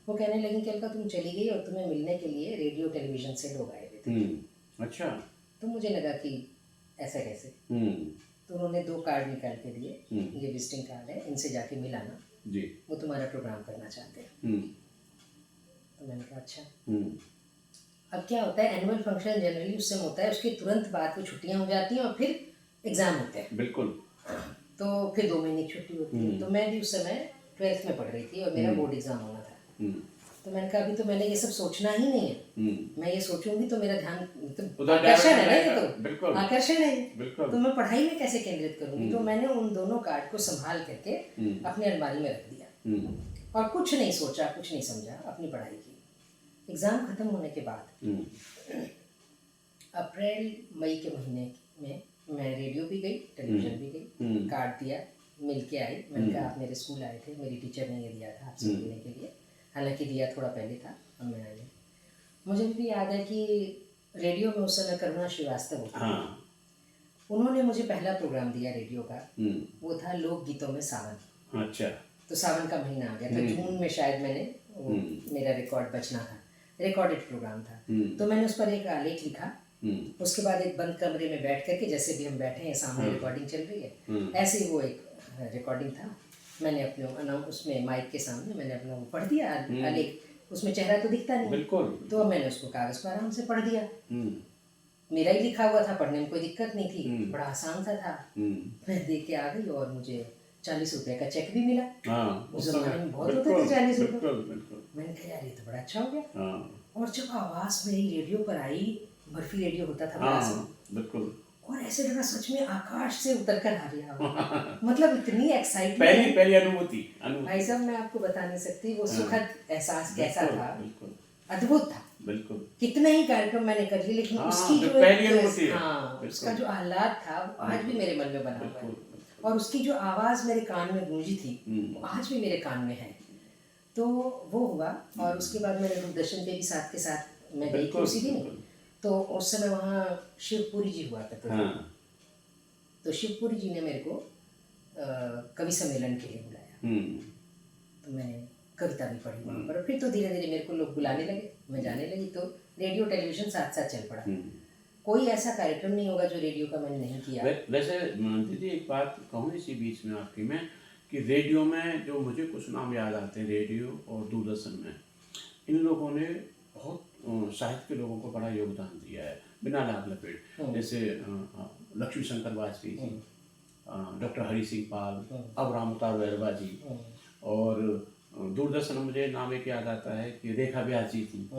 वो कहने लगी कि अलका तुम चली गई और तुम्हें मिलने के लिए रेडियो टेलीविज़न से लोग आए हुए थे। अच्छा। तो मुझे लगा कि ऐसा कैसे, तो उन्होंने 2 कार्ड निकाल के दिए, ये विजिटिंग कार्ड है, इनसे जाके मिलाना जी, वो तुम्हारा प्रोग्राम करना चाहते हैं। तो मैंने कहा अच्छा। अब क्या होता है, एनुअल फंक्शन जनरली उस समय होता है, उसके तुरंत बाद वो छुट्टियां हो जाती हैं और फिर एग्ज़ाम होते हैं। बिल्कुल। तो फिर 2 महीने की छुट्टी होती है। तो मैं भी उस समय 12th में पढ़ रही थी और मेरा बोर्ड एग्ज़ाम होना था। तो मैंने कहा अभी तो मैंने ये सब सोचना ही नहीं है, मैं ये सोचूंगी तो मेरा ध्यान, तो आकर्षण है ना, ये तो आकर्षण है, तो मैं पढ़ाई में कैसे केंद्रित करूंगी। तो मैंने उन दोनों कार्ड को संभाल करके अपनी अलमारी में रख दिया और कुछ नहीं सोचा, कुछ नहीं समझा, अपनी पढ़ाई की। एग्ज़ाम ख़त्म होने के बाद अप्रैल मई के महीने में मैं रेडियो भी गई, टेलीविज़न भी गई, कार्ड दिया, मिल के आई। मैंने कहा आप मेरे स्कूल आए थे, मेरी टीचर ने ये दिया था आपसे मिलने के लिए, हालांकि दिया थोड़ा पहले था, अब मैं आई हूँ। मुझे भी याद है कि रेडियो में उस समय करुणा श्रीवास्तव होती थी। उन्होंने मुझे पहला प्रोग्राम दिया रेडियो का, वो था लोकगीतों में सावन। अच्छा। तो सावन का महीना आ गया, तो जून में शायद मैंने मेरा रिकॉर्ड बजना था, रिकॉर्डेड प्रोग्राम था। तो मैंने उस पर एक आलेख लिखा। उसके बाद एक बंद कमरे में बैठ करके, जैसे भी हम बैठे हैं सामने रिकॉर्डिंग चल रही है, ऐसे ही वो एक रिकॉर्डिंग था। मैंने अपने उसमें माइक के सामने मैंने अपना वो पढ़ दिया आलेख। उसमें चेहरा तो दिखता नहीं, बिल्कुल। तो मैंने उसको कागज़ पर आराम से पढ़ दिया। मेरा ही लिखा हुआ था, पढ़ने में कोई दिक्कत नहीं थी, बड़ा आसान सा था। मैं देख के आ गई और मुझे 40 रुपए का चेक भी मिला। उस जमाने में बहुत होते थे 40 रुपए। मैंने कहा यार ये तो बड़ा अच्छा हो गया। और जब आवाज़ मेरी रेडियो पर आई, बर्फी रेडियो होता था बड़ा सा, बिल्कुल, और ऐसे लगा सच में आकाश से उतर कर आ गया। मतलब इतनी एक्साइटमेंट, पहली अनुभूति। भाई साहब मैं आपको बता नहीं सकती वो सुखद एहसास कैसा था। बिल्कुल, अद्भुत था। बिल्कुल। कितने ही कार्यक्रम मैंने कर लिए, लेकिन उसकी जो पहली अनुभूति है, उसका जो आह्लाद था वो आज भी मेरे मन में बना हुआ है। और उसकी जो आवाज़ मेरे कान में गूंजी थी वो आज भी मेरे कान में है। तो वो हुआ, और उसके बाद मैंने दूरदर्शन पे भी साथ के साथ मैं गई थी उसी दिन। तो उस समय वहाँ शिवपुरी जी हुआ करते थे। तो शिवपुरी जी ने मेरे को कवि सम्मेलन के लिए बुलाया। तो मैंने कविता भी पढ़ी वहाँ पर। फिर तो धीरे धीरे मेरे को लोग बुलाने लगे, मैं जाने लगी, तो रेडियो टेलीविज़न साथ साथ चल पड़ा। कोई ऐसा कार्यक्रम नहीं होगा जो रेडियो का मैंने नहीं किया। वैसे दीदी एक बात कहूँ इसी बीच में आपकी मैं, कि रेडियो में जो मुझे कुछ नाम याद आते हैं रेडियो और दूरदर्शन में, इन लोगों ने बहुत साहित्य के लोगों को बड़ा योगदान दिया है बिना लाभ लपेट। जैसे लक्ष्मी शंकर वाजपेयी जी, डॉक्टर हरि सिंह पाल, अब रामतार वैरवा जी, और दूरदर्शन में मुझे नाम एक याद आता है कि रेखा व्यास जी थी,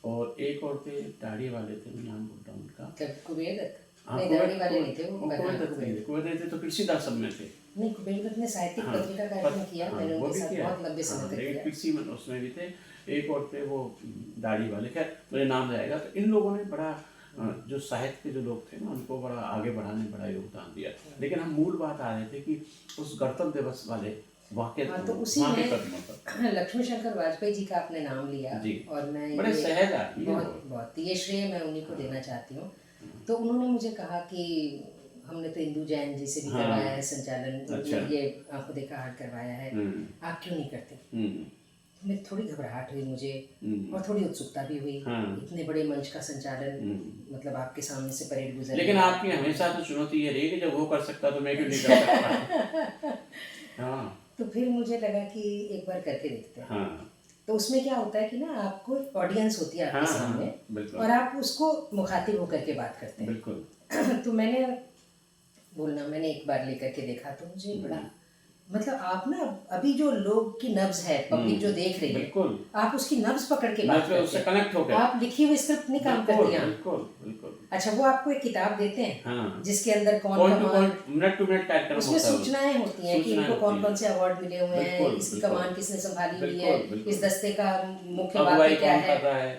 और एक और थे दाढ़ी वाले थे, मैं नाम बोलता हूँ उनका, कुबेर दत्त। नहीं, दाढ़ी वाले नहीं थे वो, कुबेर दत्त तो कृषि दास सब में थे। नहीं, कुबेर दत्त ने साहित्यिक पत्रिका कार्यक्रम किया, मैंने उनके साथ बहुत लंबे समय तक किया। कृषि में उसमें भी थे, एक और थे वो दाढ़ी वाले, खैर मुझे नाम जाएगा। तो इन लोगों ने बड़ा जो साहित्य के जो लोग थे ना, उनको बड़ा आगे बढ़ाने में बड़ा योगदान दिया। लेकिन हम मूल बात आ रहे थे कि उस गणतंत्र दिवस वाले वाक्य, तो उसी में लक्ष्मी शंकर वाजपेयी जी का आपने नाम लिया, और मैं बड़े सहज आदमी, बहुत ये श्रेय मैं उन्हीं को देना चाहती हूँ। तो उन्होंने मुझे कहा कि हमने तो इंदु जैन जी से भी करवाया है संचालन, ये आपको देखा हाट करवाया है, आप क्यों नहीं करते? मैं थोड़ी घबराहट हुई मुझे, और थोड़ी उत्सुकता भी हुई। इतने बड़े मंच का संचालन, मतलब आपके सामने से परेड गुजर, लेकिन आपकी हमेशा तो चुनौती ये रही कि जब वो कर सकता तो मैं क्यों नहीं कर सकता। तो फिर मुझे लगा कि एक बार करके देखते हैं। तो उसमें क्या होता है कि ना, आपको ऑडियंस होती है आपके सामने, और आप उसको मुखातिब होकर के बात करते हैं। तो मैंने एक बार लेकर के देखा, तो मुझे बड़ा, मतलब आप ना अभी जो लोग की नब्ज है, पब्लिक जो देख रही है, आप उसकी नब्ज पकड़ के बात करते हैं, कनेक्ट होकर आप लिखी हुई स्क्रिप्ट नहीं काम करती हैं। बिल्कुल। अच्छा, वो आपको एक किताब देते हैं जिसके अंदर मिनट टू मिनट कार्यक्रम, उसमें सूचनाएं होती हैं कि इनको कौन कौन से अवार्ड मिले हुए हैं, इसकी कमान किसने संभाली हुई है, इस दस्ते का मुख्य वाक्य क्या है,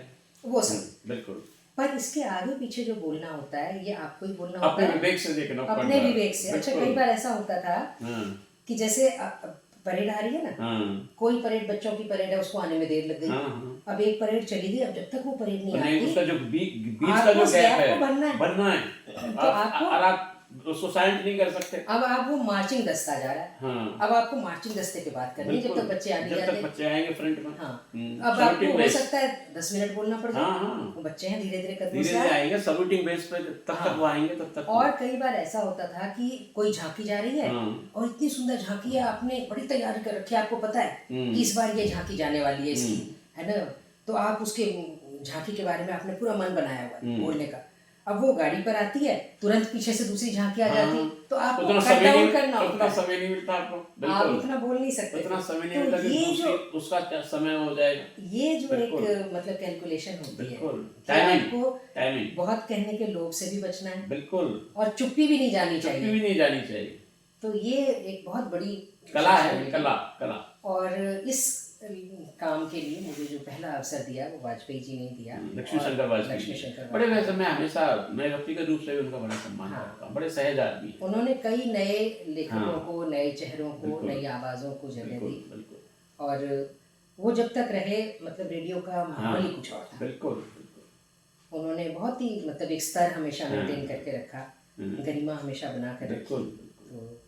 वो सब। बिल्कुल। पर इसके आगे पीछे जो बोलना होता है, ये आपको ही बोलना होता है, अपने विवेक से देखना, अपने विवेक से। अच्छा, कई बार ऐसा होता था कि जैसे परेड आ रही है ना, कोई परेड, बच्चों की परेड है, उसको आने में देर लग गई। अब एक परेड चली गई, अब जब तक वो परेड नहीं आती, उसका जो बीच का जो गैप है, बनना है, तो आपको उसको साइलेंट नहीं कर सकते। अब आप वो मार्चिंग दस्ता जा रहा है, अब आपको मार्चिंग दस्ते पे बात करनी है, जब तक बच्चे आने जब तक बच्चे आएंगे फ्रंट में। अब आपको हो सकता है 10 मिनट बोलना पड़ जाए, वो बच्चे हैं धीरे धीरे कदमों से आएंगे, सलूटिंग बेस पे तब तक वो आएंगे, तब तक। और कई बार ऐसा होता था कि कोई झांकी जा रही है, और इतनी सुंदर झांकी है, आपने बड़ी तैयारी कर रखी है, आपको पता है कि इस बार ये झांकी जाने वाली है इसकी, है ना, तो आप उसके झांकी के बारे में आपने पूरा मन बनाया हुआ है बोलने का। अब वो गाड़ी पर आती है, तुरंत पीछे से दूसरी झांकी आ जाती, तो आपको कट डाउन करना होता है, समय नहीं मिलता आपको, आप इतना बोल नहीं सकते, इतना समय नहीं मिलता कि ये जो उसका क्या समय हो जाएगा, ये जो एक मतलब कैलकुलेशन होती है, आपको बहुत कहने के लोभ से भी बचना है, बिल्कुल, और चुप्पी भी नहीं जानी चाहिए, तो ये एक बहुत बड़ी कला है, कला। और इस काम के लिए मुझे जो पहला अवसर दिया वो वाजपेयी जी ने दिया। लक्ष्मी और शंकर वाजपेयी लक्ष्मी जी। शंकर बड़े वाजपेयी। वैसे मैं हमेशा मैं व्यक्तिगत रूप से भी उनका बड़ा सम्मान हाँ। करता हूँ, बड़े सहज आदमी हैं। उन्होंने कई नए लेखकों हाँ। को, नए चेहरों को, बिल्कुल। नई आवाज़ों को जगह बिल्कुल दी। बिल्कुल। और वो जब तक रहे मतलब रेडियो का माहौल ही हाँ कुछ और था। बिल्कुल बिल्कुल। उन्होंने बहुत ही मतलब एक स्तर हमेशा हाँ। मेंटेन करके रखा, गरिमा हमेशा बना कर रखी। बिल्कुल तो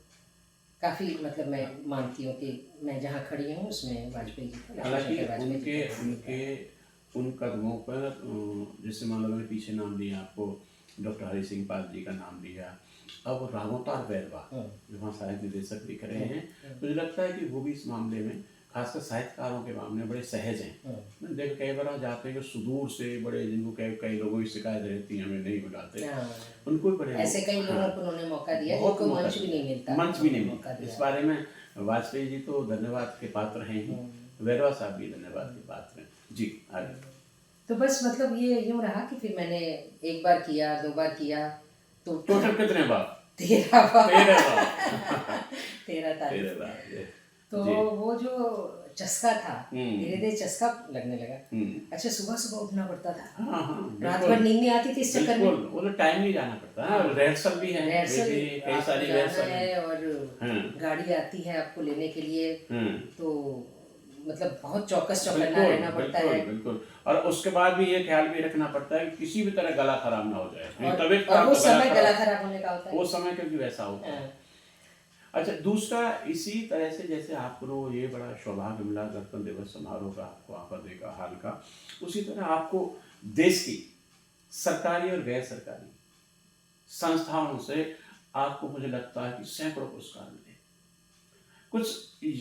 काफ़ी मतलब मैं मानती हूँ कि मैं जहाँ खड़ी हूँ उसमें वाजपेयी जी को, लक्ष्मी हालांकि शंकर वाजपेयी जी उनके को उनके उन कदमों पर जैसे मान लो मैंने पीछे नाम लिया आपको, डॉक्टर हरि सिंह पाल जी का नाम लिया, अब रामोतार बैरवा जो वहाँ साहित्य निदेशक दिख रहे हैं, मुझे लगता है कि वो भी इस मामले में खासकर साहित्यकारों के मामले में बड़े सहज हैं। मैंने देखा कई बार हम जाते हैं कि सुदूर से बड़े, जिनको कई लोगों की शिकायत रहती है हमें नहीं बुलाते, हाँ। उनको भी बड़े ऐसे कई लोगों हाँ, को उन्होंने मौका दिया बहुत जिनको मौका मंच भी दिया। नहीं मिलता, मंच भी नहीं मौका मिलता। दिया। इस बारे में वाजपेयी जी तो धन्यवाद के पात्र हैं ही, बैरवा साहब भी धन्यवाद के पात्र हैं जी। आगे तो बस मतलब ये यूँ रहा कि फिर मैंने एक बार किया, 2 बार किया, तो टोटल कितने बार? 13 बार 13 बार 13 तारीख। 13 बार तो जी। वो जो चस्का था, धीरे-धीरे चस्का लगने लगा। अच्छा, सुबह-सुबह उठना पड़ता था। हाँ हाँ रात भर नींद नहीं आती थी इस चक्कर में। बिल्कुल, वो तो टाइम नहीं जाना पड़ता है ना, रिहर्सल भी है, रिहर्सल कई आपको सारी जाना रिहर्सल है है। और हाँ। गाड़ी आती है आपको लेने के लिए, हम्म, तो मतलब बहुत चौकन्ना बिल्कुल रहना पड़ता बिल्कुल है। बिल्कुल। और उसके बाद भी ये ख्याल भी रखना पड़ता है कि किसी भी तरह गला खराब ना हो जाए, नहीं और तबीयत और खराब वो तो समय गला खराब, खराब होने का होता है। वो समय क्योंकि वैसा होता है। हाँ। अच्छा, दूसरा इसी तरह से जैसे आपको ये बड़ा सौभाग्य मिला गणतंत्र दिवस समारोह का आपको वहाँ पर देखा हाल का, उसी तरह आपको देश की सरकारी और गैर सरकारी संस्थाओं से आपको मुझे लगता है कि सैकड़ों पुरस्कार मिले, कुछ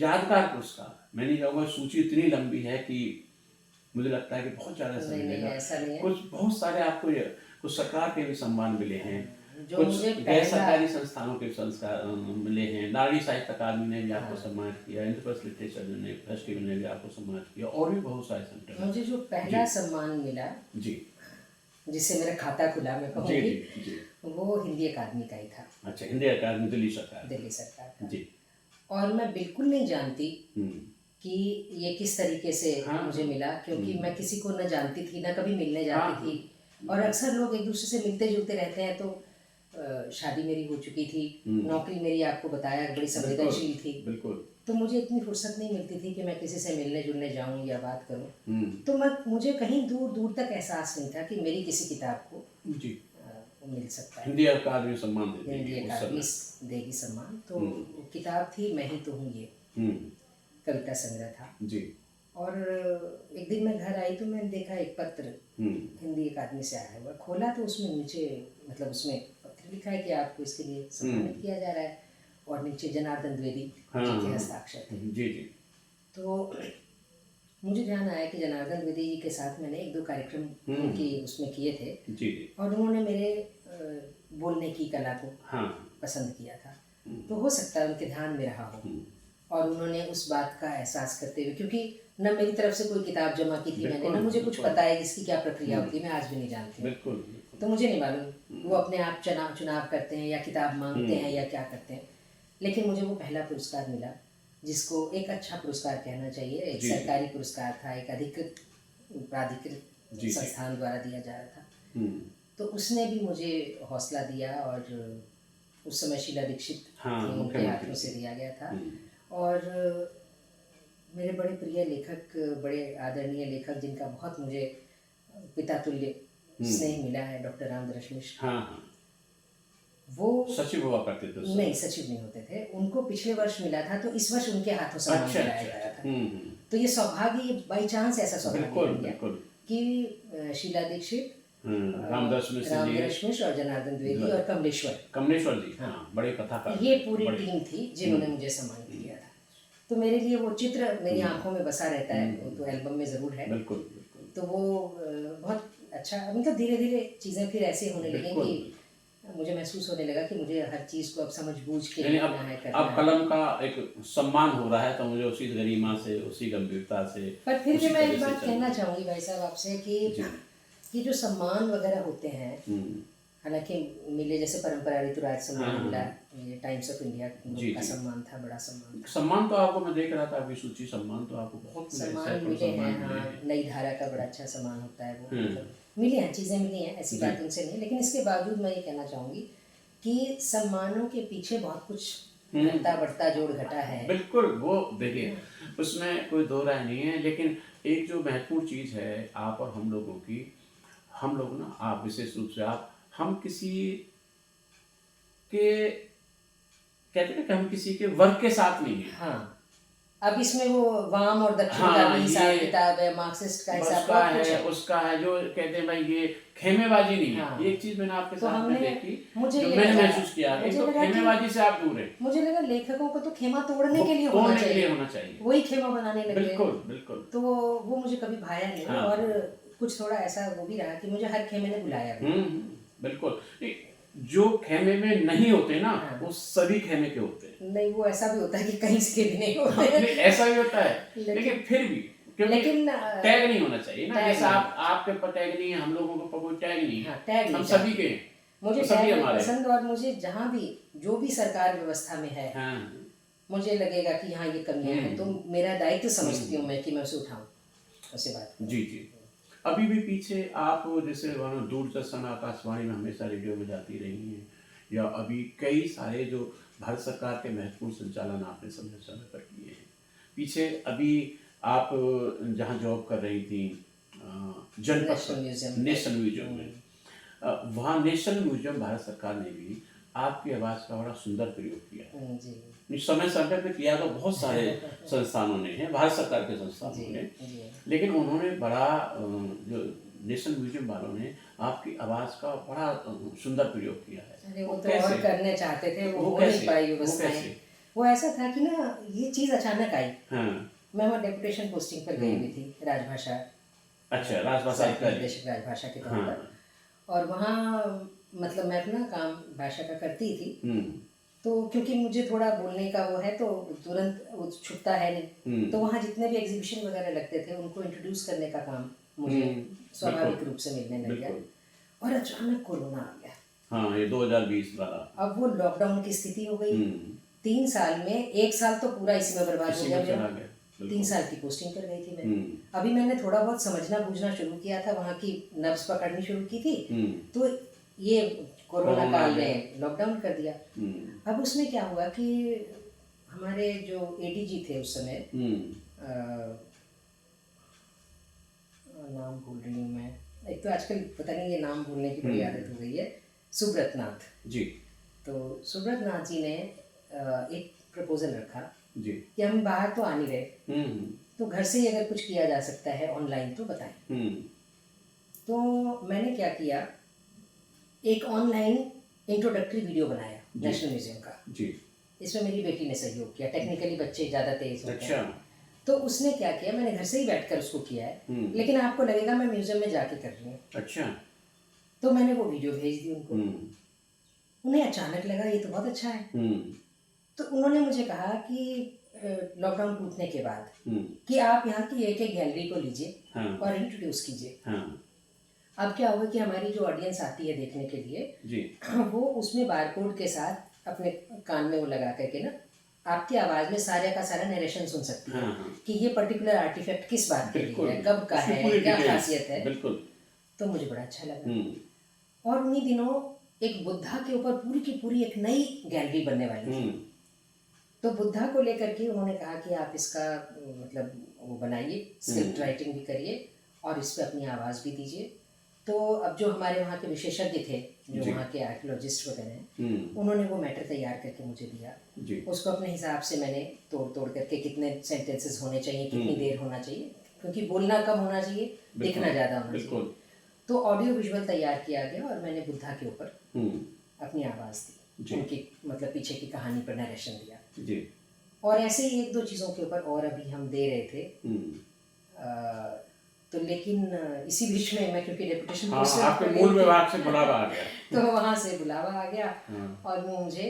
यादगार पुरस्कार। मैं नहीं कहूँगा सूची इतनी लंबी है कि मुझे लगता है कि बहुत ज़्यादा समय नहीं मिलेगा, ऐसा नहीं है। कुछ बहुत सारे आपको कुछ सरकार के भी सम्मान मिले हैं, जो कुछ मुझे गैर पहला सरकारी संस्थानों के संस्कार मिले हैं। नारी साहित्य अकादमी ने भी आपको सम्मानित किया, इंद्रप्रस्थ लिटरेचर ने फेस्टिवल ने भी आपको सम्मानित किया, और भी बहुत सारे सेंटर। मुझे जो पहला सम्मान मिला जी जिससे मेरा खाता खुला मैं जी कहूँगी, जी जी। वो हिंदी अकादमी का ही था, अच्छा, हिंदी अकादमी दिल्ली सरकार। दिल्ली सरकार का। जी। और मैं बिल्कुल नहीं जानती हम्म, कि ये किस तरीके से हाँ, मुझे मिला, क्योंकि मैं किसी को न जानती थी न कभी मिलने हाँ, जाती थी। और अक्सर लोग एक दूसरे से मिलते जुलते रहते हैं। तो शादी मेरी हो चुकी थी, नौकरी मेरी आपको बताया बड़ी संवेदनशील थी, बिल्कुल। तो मुझे इतनी फुर्सत नहीं मिलती थी कि मैं किसी से मिलने जुलने जाऊं या बात करूं। हम्म, तो मुझे कहीं दूर दूर तक एहसास नहीं था कि मेरी किसी किताब को जी। मिल सकता है, हिंदी अकादमी सम्मान देती हिंदी है उस अकादमी समय। देगी सम्मान। तो वो किताब थी मैं ही तो हूँ ये, हम्म, कविता संग्रह था। जी। और एक दिन मैं घर आई तो मैंने देखा एक पत्र हिंदी अकादमी से आया हुआ, खोला तो उसमें नीचे मतलब उसमें पत्र लिखा है कि आपको इसके लिए सम्मानित किया जा रहा है, और नीचे जनार्दन द्विवेदी जी के हस्ताक्षर थे। जी जी। तो मुझे ध्यान आया कि जनार्दन द्विवेदी जी के साथ मैंने 1-2 कार्यक्रम उनकी उसमें किए थे, जी जी। और उन्होंने मेरे बोलने की कला को हाँ। पसंद किया था। तो हो सकता है उनके ध्यान में रहा हो, और उन्होंने उस बात का एहसास करते हुए, क्योंकि न मेरी तरफ से कोई किताब जमा की थी मैंने, न मुझे कुछ पता है इसकी क्या प्रक्रिया होती है, मैं आज भी नहीं जानती हूँ। बिल्कुल। तो मुझे नहीं मालूम वो अपने आप चुनाव करते हैं या किताब मांगते हैं या क्या करते हैं, लेकिन मुझे वो पहला पुरस्कार मिला, जिसको एक अच्छा पुरस्कार कहना चाहिए। एक सरकारी पुरस्कार था, एक अधिकृत प्राधिकृत संस्थान द्वारा दिया जा रहा था। तो उसने भी मुझे हौसला दिया, और उस समय शीला दीक्षित थी, उनके हाथों से दिया गया था। और मेरे बड़े प्रिय लेखक, बड़े आदरणीय लेखक जिनका बहुत मुझे पिता तुल्य स्नेह मिला है, डॉक्टर रामदरस मिश्र। हाँ। वो सचिव हुआ करते थे? नहीं, सचिव नहीं होते थे। उनको पिछले वर्ष मिला था, तो इस वर्ष उनके हाथों सम्मान दिलाया गया था। तो ये सौभाग्य, बाई चांस ऐसा सौभाग्य बन गया कि शीला दीक्षित, रामदरस मिश्र और जनार्दन द्विवेदी और कमलेश्वर जी, हाँ, बड़े कथाकार, ये पूरी टीम थी जिन्होंने मुझे सम्मानित किया था। तो मेरे लिए वो चित्र मेरी आंखों में बसा रहता है, वो तो एल्बम में ज़रूर है। बिल्कुल। तो वो बहुत अच्छा, मतलब धीरे धीरे चीज़ें फिर ऐसे होने लगी कि मुझे महसूस होने लगा कि मुझे हर चीज़ को अब समझ बूझ के लिखना है, करना अब कलम का एक सम्मान हो रहा है, तो मुझे उसी गरिमा से, उसी गंभीरता से। पर फिर भी मैं एक बात कहना चाहूँगी भाई साहब आपसे कि जो सम्मान वगैरह होते हैं, हालांकि मिले जैसे परंपरा ऋतुराज सम्मान हाँ, मिला, ये टाइम्स ऑफ इंडिया जी का जी। सम्मान था, बड़ा सम्मान था। सम्मान तो आपको मैं देख रहा था अभी सूची, सम्मान तो आपको बहुत मिले, सम्मान सैकड़ों मिले हैं, सम्मान मिले हाँ, हैं। नई धारा का बड़ा अच्छा सम्मान होता है वो, हम्म, मतलब मिली हैं, चीज़ें मिली हैं, ऐसी जी। बात उनसे नहीं, लेकिन इसके बावजूद मैं ये कहना चाहूँगी कि सम्मानों के पीछे बहुत कुछ घटता बढ़ता जोड़ घटा है। बिल्कुल, वो देखिए उसमें कोई दो राय नहीं है, लेकिन एक जो महत्वपूर्ण चीज़ है आप और हम लोगों की, हम लोग ना, आप विशेष रूप से आप, हम किसी के, कहते हैं कि हम किसी के वर्ग के साथ नहीं हैं। हाँ, अब इसमें वो वाम और दक्षिण का हाँ, भी हिसाब ये किताब है, मार्क्सिस्ट का हिसाब, उसका बहुत कुछ है, है। उसका है, जो कहते हैं भाई ये खेमेबाजी नहीं है। हाँ, ये एक चीज़ मैंने आपके तो साथ में हमने, देखी, मुझे जो ये मैंने लगा, महसूस किया, एक मुझे तो लगा कि खेमेबाजी से आप दूर हैं, मुझे लगा लेखकों को तो खेमा तोड़ने के लिए होना तोड़ने के लिए चाहिए, होना चाहिए। वही खेमा बनाने लगे। बिल्कुल, बिल्कुल। तो वो मुझे कभी भाया नहीं, हाँ। और कुछ थोड़ा ऐसा वो भी रहा कि मुझे हर खेमे ने बुलाया भी। बिल्कुल। नहीं, जो खेमे में नहीं होते ना, हाँ। वो सभी खेमे के होते हैं। नहीं, वो ऐसा भी होता है कि कहीं इसके भी नहीं हाँ, होते। नहीं, ऐसा भी होता है, लेकिन फिर भी, क्योंकि लेकिन टैग नहीं होना चाहिए ना, टैग जैसे नहीं। आपके ऊपर टैग नहीं है, हम लोगों के ऊपर कोई टैग नहीं है। हाँ, टैग हम नहीं सभी चाहिए। के हैं, मुझे तो सभी टैग नहीं हमारे हैं। पसंद, और मुझे जहाँ भी जो भी सरकार व्यवस्था में है, हाँ, मुझे लगेगा कि हाँ ये कमियां हैं, तो मेरा दायित्व समझती हूँ मैं कि मैं उसे उठाऊं, उससे बात करूं। जी, जी। अभी भी पीछे आप जैसे वहाँ दूरदर्शन, आकाशवाणी में हमेशा रेडियो में जाती रही हैं, या अभी कई सारे जो भारत सरकार के महत्वपूर्ण संचालन आपने समय समय पर किए हैं। पीछे अभी आप जहाँ जॉब कर रही थी, जनपद नेशनल म्यूजियम। नेशनल म्यूजियम में, वहाँ नेशनल म्यूजियम भारत सरकार ने भी आपकी आवाज़ का बड़ा सुंदर प्रयोग किया है। जी नहीं, समय समय पे किया तो बहुत सारे संस्थानों ने है, भारत सरकार के जी संस्थानों ने, जी। लेकिन उन्होंने बड़ा जो नेशनल म्यूजियम वालों ने आपकी आवाज़ का बड़ा सुंदर प्रयोग किया है। अरे वो तो कैसे? और करने चाहते थे, वो हो कैसे? नहीं पाई वो व्यवस्थाएं। कैसे? वो ऐसा था कि ना, ये चीज़ अचानक आई। हाँ, मैं वहाँ डेपुटेशन पोस्टिंग पर गई हुई थी, राजभाषा, अच्छा, राजभाषा सहायक अधिकारी। निर्देशक राजभाषा के तौर हाँ, पर। और वहाँ मतलब मैं अपना काम भाषा का करती थी, तो क्योंकि मुझे थोड़ा बोलने का वो है, तो तुरंत वो छुपता है नहीं, तो वहाँ जितने भी एग्जीबिशन वगैरह लगते थे उनको इंट्रोड्यूस करने का काम मुझे स्वाभाविक रूप से मिलने लग गया। और अचानक कोरोना आ गया। हाँ, ये 2020 वाला। अब वो लॉकडाउन की स्थिति हो गई। 3 साल में 1 साल तो पूरा इसी में बर्बाद हो इसी गया में चला मेरा। गया, 3 बिल्कुल। साल की पोस्टिंग पर गई थी मैं। अभी मैंने थोड़ा बहुत समझना बूझना शुरू किया था, वहाँ की नब्ज पकड़नी शुरू की थी, तो ये कोरोना काल ने लॉकडाउन कर दिया। अब उसमें क्या हुआ कि हमारे जो एडीजी थे उस समय, नाम भूल रही हूँ मैं, एक तो आजकल पता नहीं ये नाम भूलने की बड़ी आदत हो गई है, सुब्रत नाथ जी। तो सुब्रत नाथ जी ने एक प्रपोजल रखा जी। कि हम बाहर तो आ नहीं रहे, तो घर से ही अगर कुछ किया जा सकता है ऑनलाइन तो बताएं। तो मैंने क्या किया, एक ऑनलाइन इंट्रोडक्टरी वीडियो बनाया नेशनल म्यूजियम का। जी। इसमें मेरी बेटी ने सहयोग किया, टेक्निकली बच्चे ज़्यादा तेज होते हैं। अच्छा। तो उसने क्या किया, मैंने घर से ही बैठकर उसको किया है, लेकिन आपको लगेगा मैं म्यूजियम में जाके कर रही हूँ। अच्छा। तो मैंने वो वीडियो भेज दी उनको। उन्हें अचानक लगा ये तो बहुत अच्छा है। तो उन्होंने मुझे कहा कि लॉकडाउन टूटने के बाद कि आप यहाँ की एक एक गैलरी को लीजिए और इंट्रोड्यूस कीजिए। अब क्या होगा कि हमारी जो ऑडियंस आती है देखने के लिए जी, वो उसमें बारकोड के साथ अपने कान में वो लगा करके ना आपकी आवाज़ में सारे का सारा नरेशन सुन सकती है कि ये पर्टिकुलर आर्टिफैक्ट किस बात के लिए है, कब का है, क्या खासियत है। बिल्कुल। तो मुझे बड़ा अच्छा लगा। और उन्हीं दिनों एक बुद्धा के ऊपर पूरी की पूरी एक नई गैलरी बनने वाली थी। तो बुद्धा को लेकर के उन्होंने कहा कि आप इसका मतलब वो बनाइए, स्क्रिप्ट राइटिंग भी करिए और इस पर अपनी आवाज़ भी दीजिए। तो अब जो हमारे वहाँ के विशेषज्ञ थे, जो वहाँ के आर्कियोलॉजिस्ट वगैरह हैं, उन्होंने वो मैटर तैयार करके मुझे दिया। उसको अपने हिसाब से मैंने तोड़ तोड़ करके कितने सेंटेंसेस होने चाहिए, कितनी देर होना चाहिए, क्योंकि बोलना कम होना चाहिए, दिखना ज़्यादा होना चाहिए। तो ऑडियो विजुअल तैयार किया गया और मैंने बुद्धा के ऊपर अपनी आवाज़ दी, उनकी मतलब पीछे की कहानी पर नरेशन दिया। और ऐसे ही एक दो चीज़ों के ऊपर और अभी हम दे रहे थे। तो लेकिन इसी बीच में मैं क्योंकि डेपुटेशन आपके मूल विभाग से बुलावा आ गया तो वहाँ से बुलावा आ गया और वो मुझे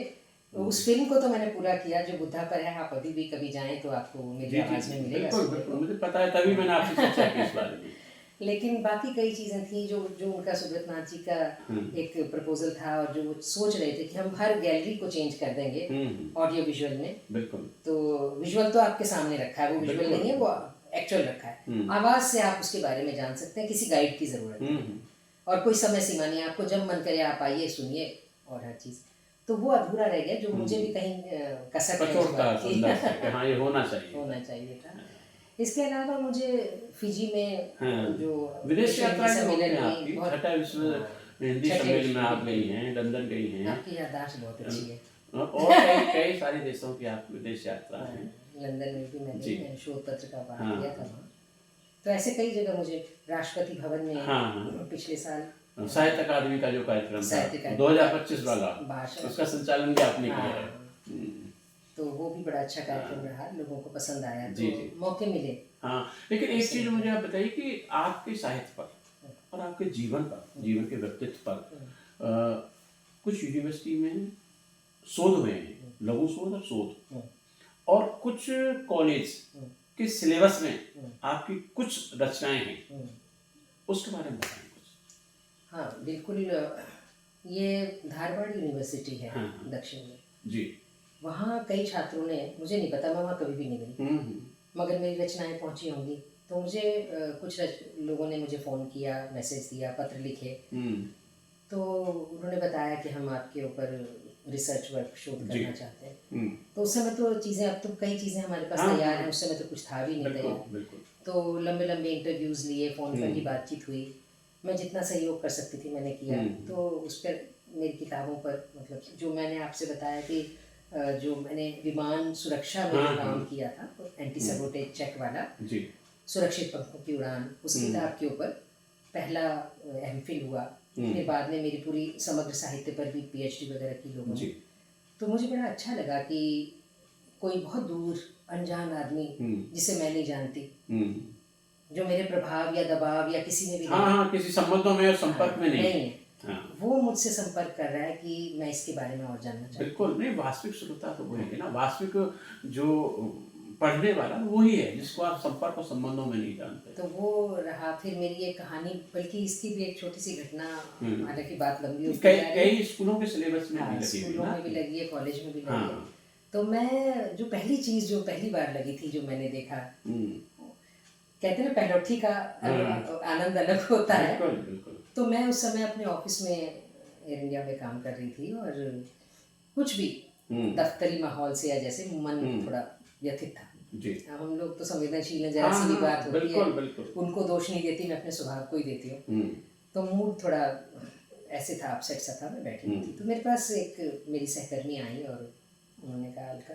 उस फिल्म को तो मैंने पूरा किया जो बुद्धा पर है। आप अभी भी कभी जाएं तो आपको मेरी आवाज़ में मिलेगा। बिल्कुल बिल्कुल, मुझे पता है, तभी मैंने आपसे चर्चा की इस बारे में। लेकिन बाकी कई चीज़ें थी जो जो उनका सुब्रत नाथ जी का एक प्रपोजल था, और जो वो सोच रहे थे कि हम हर गैलरी को चेंज कर देंगे ऑडियो विजुअल में। बिल्कुल तो विजुअल तो आपके सामने रखा है, वो विजुअल बिल्कुल। नहीं है, वो एक्चुअल रखा है। आवाज़ से आप उसके बारे में जान सकते हैं, किसी गाइड की ज़रूरत नहीं है, और कोई समय सीमा नहीं है, आपको जब मन करे आप आइए, सुनिए, और हर चीज़। तो वो अधूरा रह गया, जो मुझे भी कहीं कसक है उस कठोरता बात की। अंदर से कि हाँ ये होना चाहिए। होना चाहिए था। इसके अलावा मुझे फिजी में हाँ, जो विदेश विश्व हिंदी यात्राएं जो होती सम्मेलन हैं में आपकी, बहुत, छठा विश्व हिंदी छठे सम्मेलन विश्व में आप हिंदी- गई हैं, लंदन गई हैं, आपकी याददाश्त बहुत अच्छी है। और कई कई सारे देशों की आप विदेश यात्रा है। लंदन में भी मैंने शोध पत्र का पाठ हाँ। किया था वहाँ। तो ऐसे कई जगह मुझे, राष्ट्रपति भवन में हाँ। पिछले साल साहित्य अकादमी का जो कार्यक्रम साहित्य था का 2025 वाला, भाषण, उसका संचालन भी आपने किया है। हाँ। तो वो भी बड़ा अच्छा कार्यक्रम रहा, लोगों को पसंद आया, जी, तो जी। मौके मिले। हाँ, लेकिन एक चीज मुझे आप बताइए कि आपके साहित्य पर और आपके जीवन पर, जीवन के व्यक्तित्व पर कुछ यूनिवर्सिटी में शोध हुए हैं, लघु शोध और शोध, और कुछ कॉलेज के सिलेबस में आपकी कुछ रचनाएं हैं, उसके बारे में बताएं कुछ। हाँ बिल्कुल, ये धारवाड़ यूनिवर्सिटी है, हाँ। दक्षिण में जी। वहाँ कई छात्रों ने, मुझे नहीं पता, मैं वहाँ कभी भी नहीं गई, मगर मेरी रचनाएं पहुँची होंगी, तो मुझे कुछ लोगों ने मुझे फ़ोन किया, मैसेज दिया, पत्र लिखे, तो उन्होंने बताया कि हम आपके ऊपर रिसर्च वर्क शोध करना चाहते हैं। तो उस समय तो चीज़ें, अब तो कई चीज़ें हमारे पास तैयार हैं, उस समय तो कुछ था भी नहीं तैयार। तो लंबे लंबे इंटरव्यूज़ लिए, फ़ोन पर ही बातचीत हुई, मैं जितना सहयोग कर सकती थी मैंने किया। तो उस पर मेरी किताबों पर, मतलब जो मैंने आपसे बताया कि जो मैंने विमान सुरक्षा में जो काम किया था, एंटी सबोटेज चेक वाला, सुरक्षित पंखों की उड़ान, उस किताब के ऊपर पहला एमफिल हुआ। फिर बाद में मेरी पूरी समग्र साहित्य पर भी पीएचडी वगैरह की लोगों ने। तो मुझे बड़ा अच्छा लगा कि कोई बहुत दूर अनजान आदमी जिसे मैं नहीं जानती, जो मेरे प्रभाव या दबाव या किसी में भी हाँ, किसी संबंधों में संपर्क में नहीं है, वो मुझसे संपर्क कर रहा है कि मैं इसके बारे में और जानना चाहता हूँ। बिल्कुल नहीं, वास्तविक श्रोता तो वही है ना, वास्तविक जो पढ़ने वाला वही है जिसको आप संपर्क और संबंधों में नहीं जानते। तो वो रहा। फिर मेरी एक कहानी, बल्कि इसकी भी एक छोटी सी घटना, हालांकि बात लंबी हो गई, कई स्कूलों के सिलेबस में भी लगी, स्कूलों में भी लगी है, कॉलेज में भी लगी है। तो मैं जो पहली चीज़ जो पहली बार लगी थी, जो मैंने देखा, कहते हैं पहलौठी का आनंद अलग होता है। तो मैं उस समय अपने ऑफिस में एयर इंडिया में काम कर रही थी, और कुछ भी दफ्तरी माहौल से या जैसे मन थोड़ा व्यथित था। जी। हम लोग तो संवेदनशील हैं, जरा सी भी बात होती है, उनको दोष नहीं देती, मैं अपने स्वभाव को ही देती हूँ। तो मूड थोड़ा ऐसे था, अपसेट सा था, मैं बैठी हुई थी। तो मेरे पास एक मेरी सहकर्मी आई, और उन्होंने कहा, अलका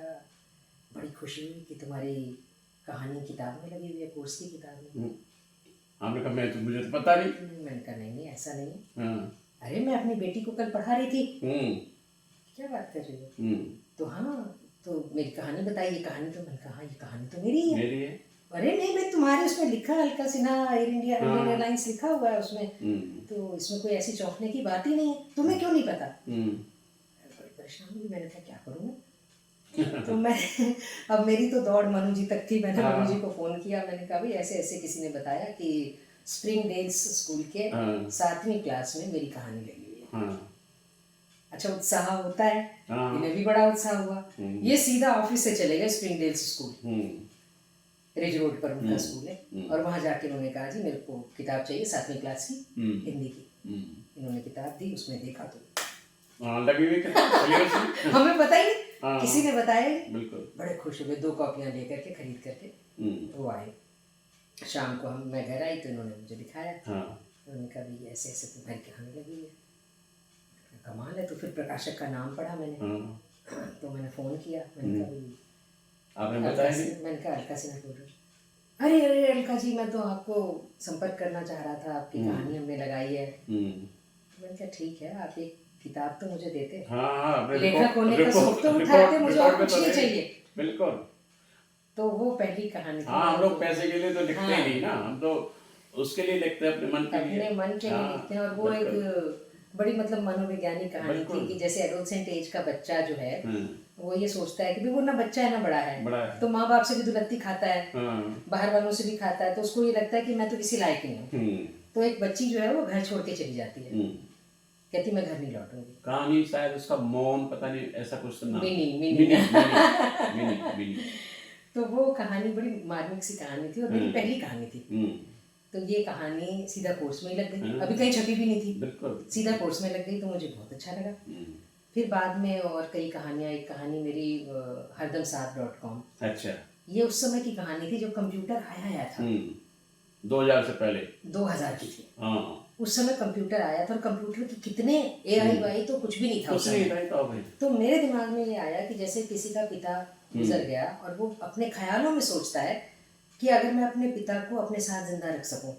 बड़ी खुशी हुई कि तुम्हारी कहानी किताब में लगी हुई है, कोर्स की किताब में। आपने कहा मैं तो, मुझे तो पता नहीं। मैंने कहा नहीं ऐसा नहीं। अरे मैं अपनी बेटी को कल पढ़ा रही थी। क्या बात कर रही हो? तो हाँ, तो मेरी कहानी बताई, ये कहानी तो, मैंने कहा ये कहानी तो मेरी है। अरे नहीं, मैं तुम्हारे उसमें लिखा, Alka Sinha air India Indian airlines लिखा हुआ है उसमें, तो इसमें कोई ऐसी चौंकने की बात ही नहीं है, तुम्हें क्यों नहीं पता? बड़ी परेशान हुई, मैंने कहा क्या करूँ मैं? तो मैं अब मेरी तो दौड़ मनु जी तक थी, मैंने मनु जी को फ़ोन किया, मैंने कहा भाई ऐसे ऐसे किसी ने बताया कि स्प्रिंग डेल्स स्कूल के 7वीं क्लास में मेरी कहानी लगी हुई है। अच्छा, उत्साह होता है, इन्हें भी बड़ा उत्साह हुआ। ये सीधा ऑफिस से चले गए Springdales school, Ridge Road पर उनका स्कूल है, और वहाँ जाके उन्होंने कहा जी मेरे को किताब चाहिए 7वीं क्लास की हिंदी की। इन्होंने किताब दी, उसमें देखा तो लगी हुई हमें पता ही नहीं, किसी ने बताया ही। बिल्कुल। बड़े खुश हो गए, 2 कॉपियाँ लेकर के, खरीद करके वो आए। शाम को मैं घर आई तो इन्होंने मुझे दिखाया। उन्होंने कहा भाई ऐसे ऐसे तुम्हारी कहानी लगी है। कमाल है। तो फिर प्रकाशक का नाम पढ़ा मैंने, तो मैंने फ़ोन किया, मैंने कहा भाई आपने बताया नहीं? मैंने कहा अलका सिन्हा बोल रही। अरे अरे अलका जी, मैं तो आपको संपर्क करना चाह रहा था, आपकी कहानी हमने लगाई है। मैंने कहा ठीक है, आप एक किताब तो मुझे देते, लेखक होने का सुख तो उठाते, मुझे और कुछ नहीं चाहिए। बिल्कुल। तो वो पहली कहानी थी। हम लोग पैसे के लिए तो लिखते ही नहीं ना, हम तो उसके लिए लिखते हैं, अपने मन के लिए लिखते हैं। और वो एक बड़ी मतलब मनोवैज्ञानिक कहानी थी बिल्कुल। कि जैसे एडोलसेंट एज का बच्चा जो है हम्म, वो ये सोचता है कि भाई वो ना बच्चा है ना बड़ा है, बड़ा है। तो माँ बाप से भी दुलत्ती खाता है, हाँ, बाहर वालों से भी खाता है, तो उसको ये लगता है कि मैं तो किसी लायक नहीं हूँ। हम्म, तो एक बच्ची जो है वो घर छोड़ के चली जाती है, हम्म। कहती मैं घर नहीं लौटूंगी। कहानी शायद उसका मौन, पता नहीं ऐसा कुछ तो नाम है। Mini mini mini mini mini mini. तो वो कहानी बड़ी मार्मिक सी कहानी थी और मेरी हम्म, पहली कहानी थी। हम्म, तो ये कहानी सीधा कोर्स में ही लग गई, हाँ। अभी कहीं छपी भी नहीं थी, बिल्कुल। सीधा कोर्स में लग गई, तो मुझे बहुत अच्छा लगा। हम्म, फिर बाद में और कई कहानियाँ, एक कहानी मेरी हरदमसाथ.com, अच्छा। ये उस समय की कहानी थी जब कंप्यूटर आया था, 2000 से पहले। 2000 की थी। हाँ, उस समय कंप्यूटर आया था और कंप्यूटर की कितने एआई वाई तो कुछ भी नहीं था कुछ उस नहीं समय। था तो भाई। तो मेरे दिमाग में ये आया कि जैसे किसी का पिता गुजर गया और वो अपने ख्यालों में सोचता है कि अगर मैं अपने पिता को अपने साथ जिंदा रख सकूं,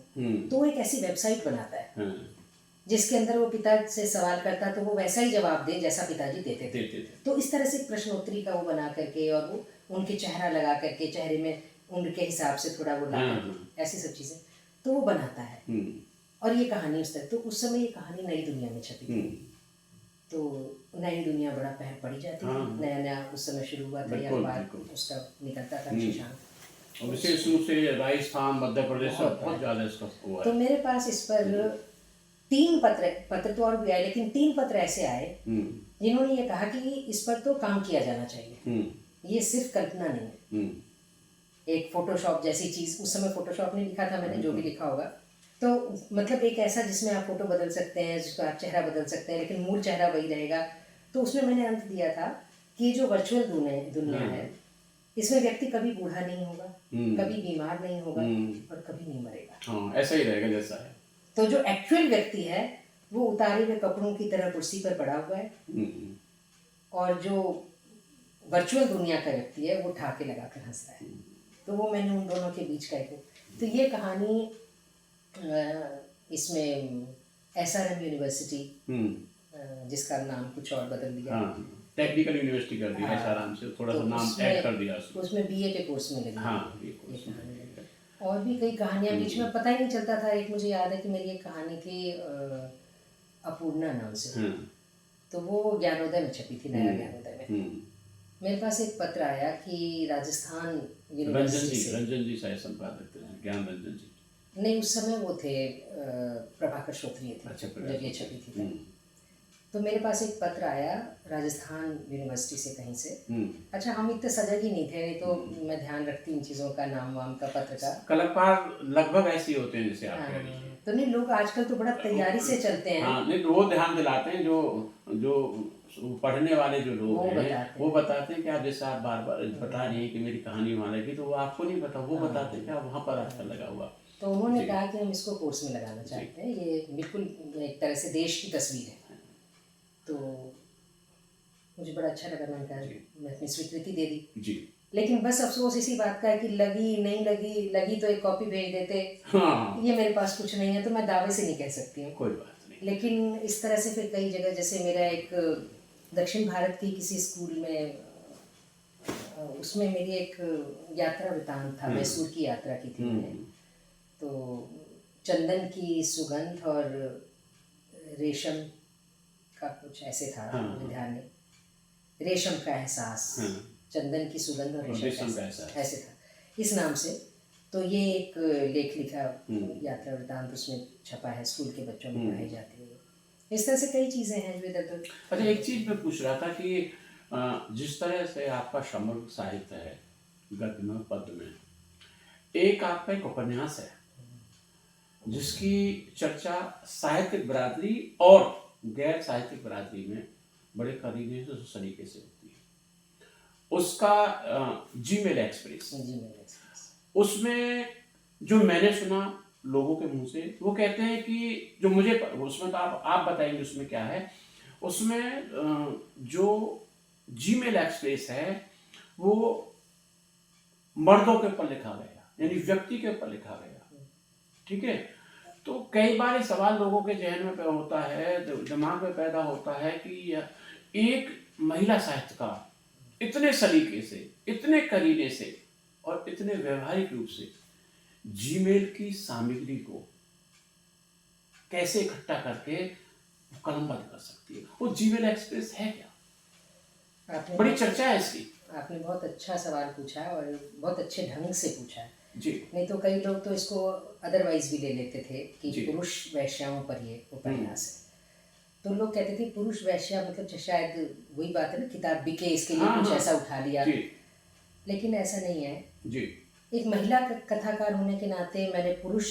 तो वो एक ऐसी वेबसाइट बनाता है हाँ, जिसके अंदर वो पिता से सवाल करता तो वो वैसा ही जवाब दे जैसा पिताजी देते थे। देते थे। तो इस तरह से प्रश्नोत्तरी का वो बना करके और वो उनके चेहरा लगा करके चेहरे में उम्र के हिसाब से थोड़ा वो ला हाँ, करके ऐसी सब चीज़ें तो वो बनाता है। हम्म, और ये कहानी उस तरह, तो उस समय ये कहानी नई दुनिया में छपी थी। तो नई दुनिया बड़ा पहल पड़ी जाती हाँ। थी, नया नया उस समय शुरू हुआ था, ये बिल्कुल, अखबार बिल्कुल। उसका निकलता था विशेषांक। और विशेष रूप से राजस्थान, मध्य प्रदेश बहुत सब बहुत ज़्यादा इसका हुआ तो है। मेरे पास इस पर 3 पत्र तो और भी आए, लेकिन 3 पत्र ऐसे आए हम्म, जिन्होंने ये कहा कि इस पर तो काम किया जाना चाहिए, हम्म, ये सिर्फ कल्पना नहीं है। हम्म, एक फोटोशॉप जैसी चीज़, उस समय फोटोशॉप नहीं लिखा था मैंने, जो भी लिखा होगा, तो मतलब एक ऐसा जिसमें आप फोटो बदल सकते हैं, जिसका आप चेहरा बदल सकते हैं, लेकिन मूल चेहरा वही रहेगा। तो उसमें मैंने अंत दिया था कि जो वर्चुअल दुनिया है, इसमें व्यक्ति कभी बूढ़ा नहीं होगा, कभी बीमार नहीं होगा और कभी नहीं मरेगा। हाँ, ऐसा ही रहेगा जैसा है। तो जो एक्चुअल व्यक्ति है वो उतारे हुए कपड़ों की तरह कुर्सी पर पड़ा हुआ है, हम्म, और जो वर्चुअल दुनिया का व्यक्ति है वो ठाके लगा कर हंस रहा है। तो वो मैंने उन दोनों के बीच का एक, तो ये कहानी इसमें SRM यूनिवर्सिटी, जिसका नाम कुछ और बदल दिया, हाँ, टेक्निकल यूनिवर्सिटी कर दिया हाँ, ऐसा आराम से, थोड़ा तो सा नाम उसमें ऐड कर दिया उसमें। उसमें BA के कोर्स में लगी। हाँ, ये ये कोर्स में। कहानी लगी। और भी कई कहानियाँ बीच में पता ही नहीं चलता था। एक मुझे याद है कि मेरी एक कहानी थी अपूर्णा नाम से, हाँ, तो वो ज्ञानोदय में छपी थी, नया ज्ञानोदय में। हम्म, मेरे पास एक पत्र आया कि राजस्थान रंजन यूनिवर्सिटी जी, से, रंजन जी शायद संपादक थे, ज्ञान रंजन जी। नहीं उस समय वो थे प्रभाकर श्रोत्रिय थे अच्छा, जब ये छपी थी तब। तो मेरे पास एक पत्र आया राजस्थान यूनिवर्सिटी से कहीं से। अच्छा, हम इतने सजग ही नहीं थे, नहीं तो मैं ध्यान रखती इन चीज़ों का, नाम वाम का, पत्र का। कलाकार लगभग ऐसे ही होते हैं जैसे आप हाँ, कह रही हैं। तो नहीं, लोग आजकल तो बड़ा तैयारी से चलते हैं। हाँ, नहीं वो ध्यान दिलाते हैं, जो जो पढ़ने वाले जो लोग वो हैं बताते वो बताते हैं कि आप जैसे आप बार बार बता रही हैं कि मेरी कहानी वहाँ लगी, तो वो आपको नहीं पता, वो बताते हैं कि आप वहाँ पर आपका लगा हुआ। तो उन्होंने कहा कि हम इसको कोर्स में लगाना चाहते हैं, ये बिल्कुल एक तरह से देश की तस्वीर है। तो मुझे बड़ा अच्छा लगा, मैंने कहा मैं अपनी स्वीकृति दे दी। जी, लेकिन बस अफसोस इसी बात का है कि लगी नहीं लगी, लगी तो एक कॉपी भेज देते, हाँ, ये मेरे पास कुछ नहीं है, तो मैं दावे से नहीं कह सकती हूँ। कोई बात नहीं। लेकिन इस तरह से फिर कई जगह, जैसे मेरा एक दक्षिण भारत की किसी स्कूल में, उसमें मेरी एक यात्रा वृतांत था, मैसूर की यात्रा की थी मैंने। तो चंदन की सुगंध और रेशम का कुछ ऐसे था, मुझे ध्यान नहीं, रेशम का एहसास, चंदन की सुगंध और रेशम का एहसास, ऐसे था इस नाम से। तो ये एक लेख लिखा, यात्रा वृतांत, उसमें छपा है, स्कूल के बच्चों में पढ़ाई जाती है। इस तरह से कई चीज़ें हैं जो इधर उधर। अच्छा, एक चीज़ मैं पूछ रहा था कि जिस तरह से आपका समग्र साहित्य है, गद्य में, पद्य में, एक आपका एक उपन्यास है जिसकी चर्चा साहित्यिक बिरादरी और गैर साहित्यिक बिरादरी में बड़े करीबी से सलीके से होती है, उसका जीमेल एक्सप्रेस। उसमें जो मैंने सुना लोगों के मुंह से, वो कहते हैं कि जो मुझे उसमें, तो आप बताएंगे उसमें क्या है। उसमें जो जीमेल एक्सप्रेस है वो मर्दों के ऊपर लिखा गया, यानी व्यक्ति के ऊपर लिखा गया, ठीक है। तो कई बार ये सवाल लोगों के जहन में होता है, दिमाग में पैदा होता है कि एक महिला साहित्यकार इतने सलीके से, इतने करीने से और इतने व्यवहारिक रूप से जीमेल की सामग्री को कैसे इकट्ठा करके कलम बंद कर सकती है। वो जीमेल एक्सप्रेस है क्या? आपने बड़ी चर्चा है इसकी। आपने बहुत अच्छा सवाल पूछा और बहुत अच्छे ढंग से पूछा है। जी नहीं तो कई लोग तो इसको अदरवाइज भी ले लेते थे कि जी। पुरुष वैश्याओं पर ये उपन्यास है। तो लोग कहते थे पुरुष वैश्या मतलब शायद वही बात है ना, किताब बिके इसके लिए हाँ कुछ हाँ ऐसा उठा लिया। जी लेकिन ऐसा नहीं है। जी। एक महिला कथाकार होने के नाते मैंने पुरुष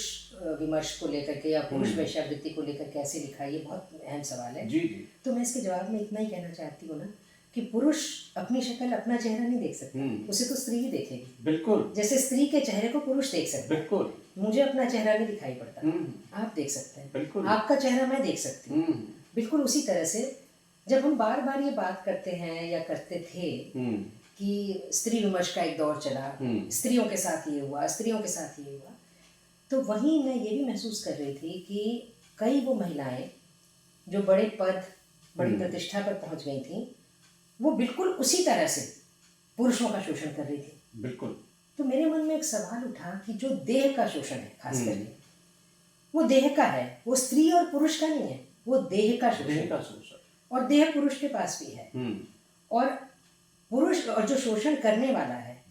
विमर्श को लेकर के या पुरुष वैश्यावृत्ति को लेकर कैसे लिखा, ये बहुत अहम सवाल है। जी जी। तो मैं इसके जवाब में इतना ही कहना चाहती हूँ ना कि पुरुष अपनी शक्ल अपना चेहरा नहीं देख सकता, उसे तो स्त्री ही देखेगी। बिल्कुल जैसे स्त्री के चेहरे को पुरुष देख सकता है, बिल्कुल। मुझे अपना चेहरा नहीं दिखाई पड़ता, आप देख सकते हैं। बिल्कुल। आपका चेहरा मैं देख सकती हूँ। बिल्कुल उसी तरह से जब हम बार बार ये बात करते हैं या करते थे कि स्त्री विमर्श का एक दौर चला, स्त्रियों के साथ ये हुआ, स्त्रियों के साथ ये हुआ, तो वहीं मैं ये भी महसूस कर रही थी कि कई वो महिलाएं जो बड़े पद बड़ी प्रतिष्ठा पर पहुंच गई थी, वो बिल्कुल उसी तरह से पुरुषों का शोषण कर रही थी। बिल्कुल। तो मेरे मन में एक सवाल उठा कि जो देह का शोषण है खास करके, वो देह का है, वो स्त्री और पुरुष का नहीं है, वो देह का शोषण। और देह पुरुष के पास भी है। और पुरुष और जो शोषण करने वाला है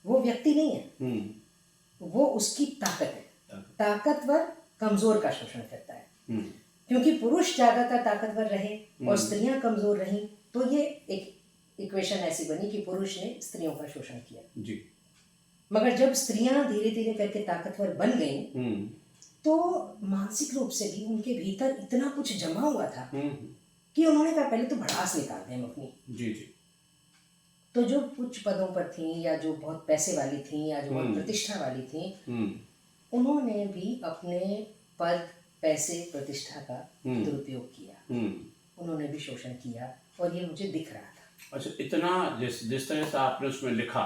वो व्यक्ति नहीं है, वो उसकी ताकत है। ताकतवर कमजोर का शोषण करता है। क्योंकि पुरुष ज्यादातर ताकतवर रहे और स्त्रियां कमजोर रहीं, तो ये एक इक्वेशन ऐसी बनी कि पुरुष ने स्त्रियों का शोषण किया जी। मगर जब स्त्रियां धीरे धीरे करके ताकतवर बन गईं, तो मानसिक रूप से भी उनके भीतर इतना कुछ जमा हुआ था कि उन्होंने कहा पहले तो भड़ास निकाल दें हम अपनी। जी जी। तो जो उच्च पदों पर थीं या जो बहुत पैसे वाली थीं या जो बहुत प्रतिष्ठा वाली थीं, उन्होंने भी अपने पद पैसे प्रतिष्ठा का दुरुपयोग किया। उन्होंने भी शोषण किया और ये मुझे दिख रहा था। अच्छा, इतना जिस तरह से आपने उसमें लिखा,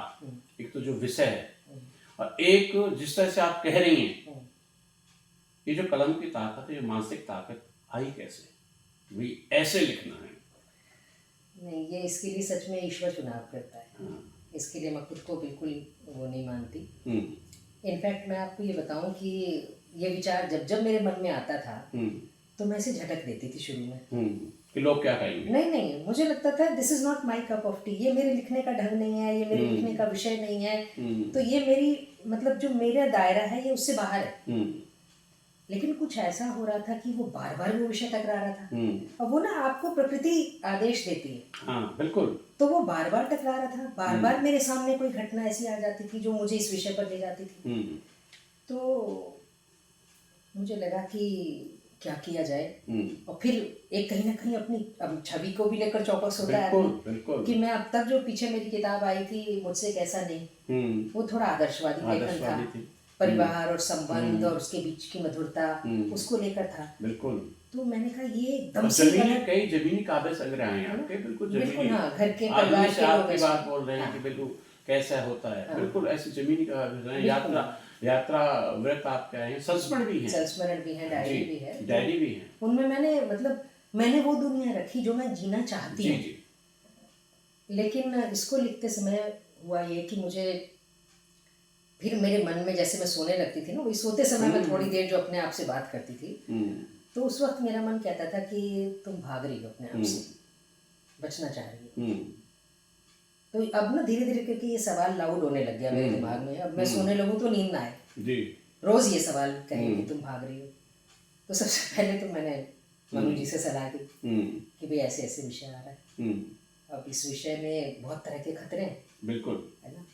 एक तो जो विषय है और एक जिस तरह से आप कह रही हैं, ये जो कलम की ताकत है, ये मानसिक ताकत आई कैसे? भी ऐसे लिखना है। नहीं, ये इसके लिए सच में ईश्वर चुनाव करता है। इसके लिए मैं खुद को बिल्कुल वो नहीं मानती। इनफैक्ट मैं आपको ये बताऊं कि ये विचार जब जब मेरे मन में आता था तो मैं इसे झटक देती थी शुरू में कि लोग क्या कहेंगे। नहीं, मुझे लगता था this is not my cup of T, ये मेरे लिखने का ढंग नहीं है, ये मेरे लिखने का विषय नहीं है, तो ये मेरी मतलब जो मेरा दायरा है ये उससे बाहर है। लेकिन कुछ ऐसा हो रहा था कि वो बार बार वो विषय टकरा रहा था। और वो ना आपको प्रकृति आदेश देती है। हाँ बिल्कुल। तो वो बार बार टकरा रहा था, बार बार मेरे सामने कोई घटना ऐसी आ जाती थी जो मुझे इस विषय पर ले जाती थी। तो मुझे लगा कि क्या किया जाए। और फिर एक कहीं ना कहीं अपनी अब छवि को भी लेकर चौकस होता है आदमी कि मैं अब तक जो पीछे मेरी किताब आई थी मुझसे कैसा नहीं, वो थोड़ा आदर्शवादी लेखन था, परिवार और संबंध और उसके बीच की मधुरता उसको लेकर था। बिल्कुल। तो मैंने कहा ये एकदम से कई जमीनी कागज संग्रह हैं आपके, बिल्कुल जमीनी, हाँ, घर के परिवार के लोग की बात बोल रहे हैं कि बिल्कुल कैसा होता है। बिल्कुल ऐसी जमीनी कागज हैं। यात्रा वृत्त आपके हैं, संस्मरण भी है, डायरी भी है। उनमें मैंने वो दुनिया रखी जो मैं जीना चाहती हूँ। लेकिन इसको लिखते समय हुआ ये कि मुझे फिर मेरे मन में जैसे मैं सोने लगती थी ना, वही सोते समय मैं थोड़ी देर जो अपने आप से बात करती थी, तो उस वक्त मेरा मन कहता था कि तुम भाग रही हो अपने आप से, बचना चाह रही हो। तो अब ना धीरे धीरे करके ये सवाल लाउड होने लग गया मेरे दिमाग में। अब मैं सोने लगूं तो नींद ना आए, रोज ये सवाल कहेंगे तुम भाग रही हो। तो सबसे पहले तो मैंने मनु जी से सलाह दी कि भाई ऐसे ऐसे विषय आ रहा है, अब इस विषय में बहुत तरह के खतरे हैं। बिल्कुल है ना,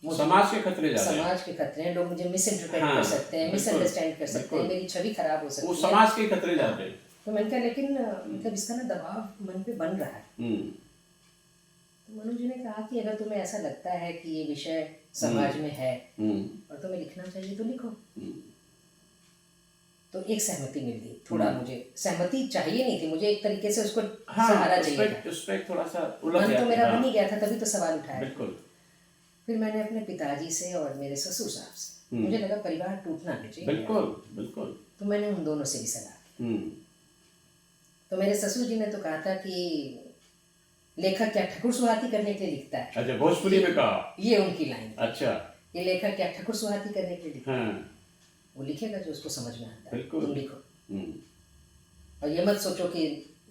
समाज के खतरे जाते हैं। समाज के खतरे हैं, लोग मुझे मिसइंटरप्रेट कर सकते हैं, मिसअंडरस्टैंड कर सकते हैं, मेरी छवि खराब हो सकती है, वो समाज के खतरे जाते हैं। तो मैंने कहा लेकिन मतलब इसका ना दबाव मन पे बन रहा है। तो मनु जी ने कहा कि अगर तुम्हें ऐसा लगता है कि ये विषय समाज में है और तुम्हें लिखना चाहिए तो लिखो। तो एक सहमति मिल गई। थोड़ा मुझे सहमति चाहिए नहीं थी, मुझे एक तरीके से उसको सहारा चाहिए था। उस पे थोड़ा सा मन तो मेरा बन ही गया था, तभी तो सवाल उठाया। बिल्कुल। फिर मैंने अपने पिताजी से और मेरे ससुर साहब से, मुझे लगा परिवार टूटना नहीं चाहिए। बिल्कुल। तो मैंने उन दोनों से भी सलाह की। तो मेरे ससुर जी ने तो कहा था कि लेखक क्या ठकुर सुहाती करने के लिए लिखता है। अच्छा, भोजपुरी में कहा, ये उनकी लाइन। अच्छा, ये लेखक क्या ठकुर सुहाती करने के लिए लिखता है। हाँ। वो लिखेगा जो उसको समझ में आता है, बिल्कुल। तुम लिखो। और ये मत सोचो कि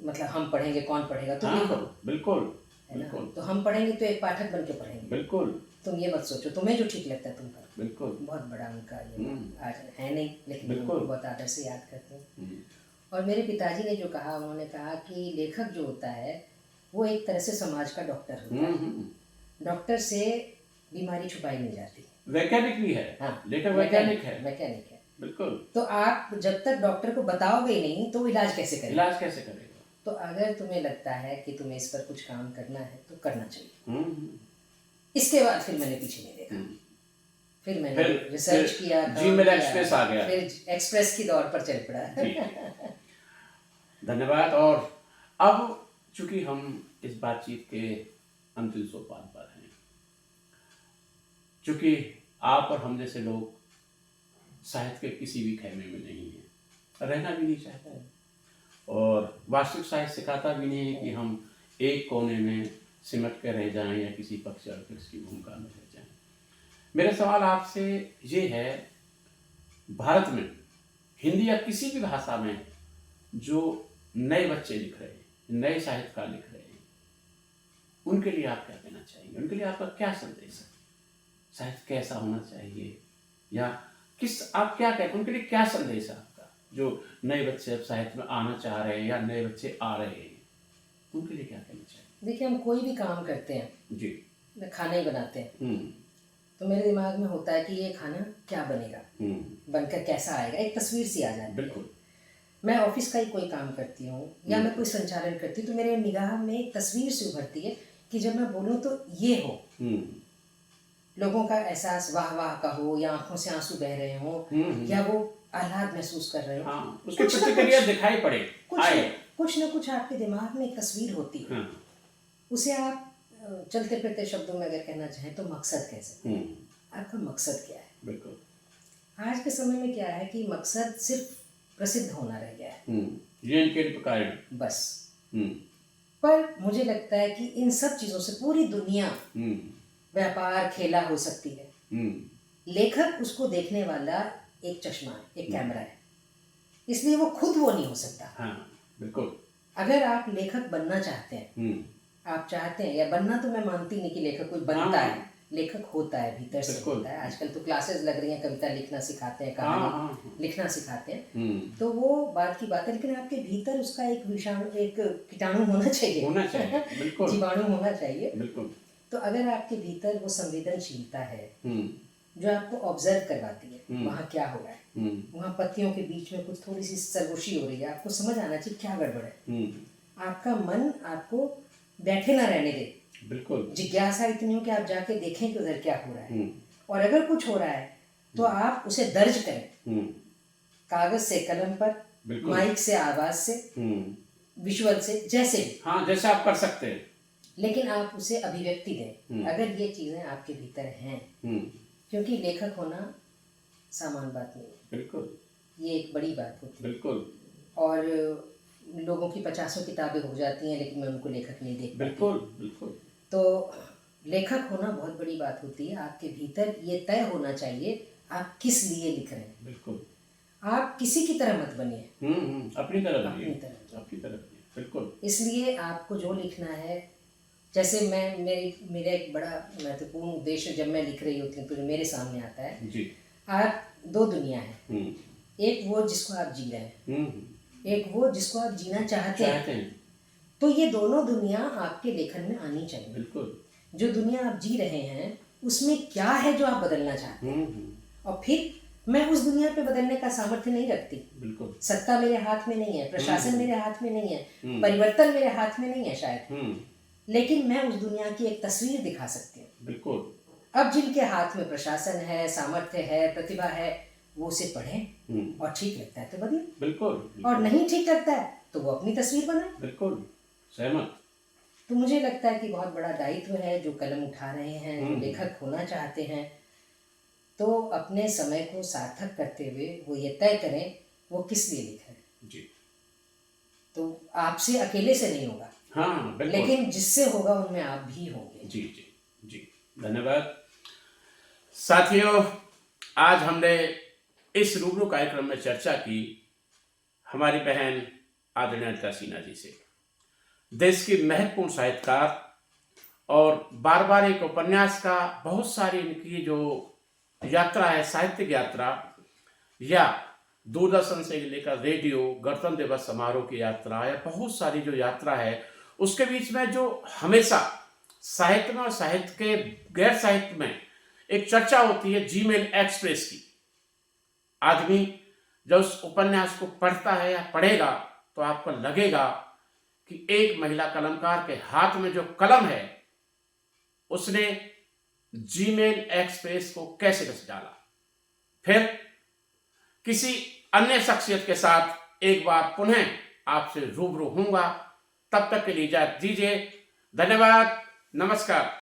मतलब हम पढ़ेंगे, कौन पढ़ेगा, तुम लिखो, हाँ बिल्कुल है ना। बिल्कुल तो हम पढ़ेंगे तो एक पाठक बन के पढ़ेंगे, बिल्कुल तुम ये मत सोचो, तुम्हें जो ठीक लगता है तुम करो। बिल्कुल बहुत बड़ा उनका ये आज है नहीं, लेकिन मैं बिल्कुल। उनको बहुत आदर से याद करती हूँ। और मेरे पिताजी ने जो कहा, उन्होंने कहा कि लेखक जो होता है वो एक तरह से समाज का डॉक्टर होता है। डॉक्टर से बीमारी छुपाई नहीं जाती। वैज्ञानिक भी है। हाँ, लेखक वैज्ञानिक है। वैज्ञानिक है। बिल्कुल। तो आप जब तक डॉक्टर को बताओगे ही नहीं तो इलाज कैसे करेंगे? इलाज कैसे करेगा? तो अगर तुम्हें लगता है कि तुम्हें इस पर कुछ काम करना है तो करना चाहिए। इसके बाद फिर मैंने पीछे नहीं देखा। फिर मैंने रिसर्च किया, जीमेल एक्सप्रेस आ गया, फिर एक्सप्रेस की दौड़ पर चल पड़ा। धन्यवाद। और अब चूंकि हम इस बातचीत के अंतिम सोपान पर हैं, चूंकि आप और हम जैसे लोग साहित्य के किसी भी खेमे में नहीं है, रहना भी नहीं चाहता है, और वास्तविक साहित्य सिखाता भी नहीं है कि हम एक कोने में सिमट कर रह जाएं या किसी पक्ष और पक्ष की भूमिका में रह जाएं। मेरा सवाल आपसे ये है, भारत में हिंदी या किसी भी भाषा में जो नए बच्चे लिख रहे हैं, नए साहित्यकार लिख रहे हैं, उनके लिए आप क्या कहना चाहेंगे? उनके लिए आपका क्या संदेश है? साहित्य कैसा होना चाहिए, या किस आप क्या कहते हैं, उनके लिए क्या संदेश है आपका, जो नए बच्चे अब साहित्य में आना चाह रहे हैं या नए बच्चे आ रहे हैं, उनके लिए क्या कहना चाहिए? देखिए, हम कोई भी काम करते हैं जी, खाना ही बनाते हैं, तो मेरे दिमाग में होता है कि ये खाना क्या बनेगा, बनकर कैसा आएगा, एक तस्वीर सी आ जाती है। बिल्कुल। मैं ऑफिस का ही कोई काम करती हूँ या मैं कोई संचालन करती हूँ तो मेरे निगाह में एक तस्वीर से उभरती है कि जब मैं बोलूँ तो ये हो, लोगों का एहसास वाह वाह का हो, या आंखों से आंसू बह रहे हो, या वो आह्लाद महसूस कर रहे हो, हाँ, उसकी प्रतिक्रिया दिखाई पड़े, कुछ ना कुछ आपके दिमाग में एक तस्वीर होती है। उसे आप चलते फिरते शब्दों में अगर कहना चाहें तो मकसद कह सकते हैं। आपका मकसद क्या है? बिल्कुल। आज के समय में क्या है कि मकसद सिर्फ प्रसिद्ध होना रह गया है, बस। पर मुझे लगता है कि इन सब चीजों से पूरी दुनिया व्यापार खेला हो सकती है। लेखक उसको देखने वाला एक चश्मा है, एक कैमरा है, इसलिए वो खुद वो नहीं हो सकता। हाँ, बिल्कुल। अगर आप लेखक बनना चाहते हैं, आप चाहते हैं, या बनना तो मैं मानती नहीं कि लेखक कोई बनता है, लेखक होता है, भीतर से होता है। आजकल तो क्लासेस लग रही हैं, कविता लिखना सिखाते हैं, कहानी लिखना सिखाते हैं, तो वो बात की बात है, लेकिन आपके भीतर उसका एक विषाणु, एक कीटाणु होना चाहिए, बिल्कुल। जीवाणु होना चाहिए। बिल्कुल। तो अगर आपके भीतर वो संवेदनशीलता है जो आपको ऑब्जर्व करवाती है वहाँ क्या हो रहा है, वहाँ पत्तियों के बीच में कुछ थोड़ी सी सरगोशी हो रही है, आपको समझ आना चाहिए क्या गड़बड़ है। आपका मन आपको बैठे ना रहने दे, बिल्कुल। जिज्ञासा इतनी हो कि आप जाके देखें कि उधर क्या हो रहा है, और अगर कुछ हो रहा है तो आप उसे दर्ज करें, कागज से, कलम पर, माइक से, आवाज से, विजुअल से, जैसे भी, हाँ, जैसे आप कर सकते हैं, लेकिन आप उसे अभिव्यक्ति दें। अगर ये चीजें आपके भीतर हैं, क्योंकि लेखक होना सामान्य बात नहीं है, बिल्कुल, ये एक बड़ी बात होती है। बिल्कुल। और लोगों की 50 किताबें हो जाती हैं, लेकिन मैं उनको लेखक नहीं देख पाती। बिल्कुल, बिल्कुल। तो लेखक होना बहुत बड़ी बात होती है। आपके भीतर ये तय होना चाहिए आप किस लिए लिख रहे हैं। बिल्कुल। आप किसी की तरह मत बनिए, अपनी तरह बनिए, अपनी तरह, अपनी तरह बनिए, बिल्कुल। इसलिए आपको जो लिखना है, जैसे मेरा एक बड़ा महत्वपूर्ण उद्देश्य जब मैं लिख रही होती हूँ तो जो मेरे सामने आता है जी, आप दो दुनिया है, एक वो जिसको आप जी रहे हैं, एक वो जिसको आप जीना चाहते हैं। तो ये दोनों दुनिया आपके लेखन में आनी चाहिए। बिल्कुल। जो दुनिया आप जी रहे हैं उसमें क्या है जो आप बदलना चाहते हैं, और फिर मैं उस दुनिया पे बदलने का सामर्थ्य नहीं रखती। बिल्कुल। सत्ता मेरे हाथ में नहीं है, प्रशासन मेरे हाथ में नहीं है, परिवर्तन मेरे हाथ में नहीं है शायद, लेकिन मैं उस दुनिया की एक तस्वीर दिखा सकती हूँ। बिल्कुल। अब जिनके हाथ में प्रशासन है, सामर्थ्य है, प्रतिभा है, वो उसे पढ़ें और ठीक लगता है तो बदलें, बिल्कुल। और नहीं ठीक लगता है तो वो अपनी तस्वीर बनाए। बिल्कुल सहमत। तो मुझे लगता है कि बहुत बड़ा दायित्व है जो कलम उठा रहे हैं, जो लेखक होना चाहते हैं, तो अपने समय को सार्थक करते हुए वो ये तय करें वो किस लिए लिख रहे हैं। जी। तो आपसे अकेले से नहीं होगा, हाँ, बिल्कुल, लेकिन जिससे होगा उनमें आप भी होंगे। जी जी जी, धन्यवाद साथियों। आज हमने इस रूबरू कार्यक्रम में चर्चा की हमारी बहन आदरणीय अनिता सिन्हा जी से। देश की महत्वपूर्ण साहित्यकार और बार बार एक उपन्यास का बहुत सारी इनकी जो यात्रा है, साहित्यिक यात्रा, या दूरदर्शन से लेकर रेडियो, गणतंत्र दिवस समारोह की यात्रा, या बहुत सारी जो यात्रा है, उसके बीच में जो हमेशा साहित्य में और साहित्य के गैर साहित्य में एक चर्चा होती है जीमेल एक्सप्रेस की। आदमी जब उस उपन्यास को पढ़ता है या पढ़ेगा तो आपको लगेगा कि एक महिला कलमकार के हाथ में जो कलम है उसने जीमेल एक्सप्रेस को कैसे रच डाला। फिर किसी अन्य शख्सियत के साथ एक बार पुनः आपसे रूबरू होऊंगा। तब तक के लिए इजाजत दीजिए। धन्यवाद, नमस्कार।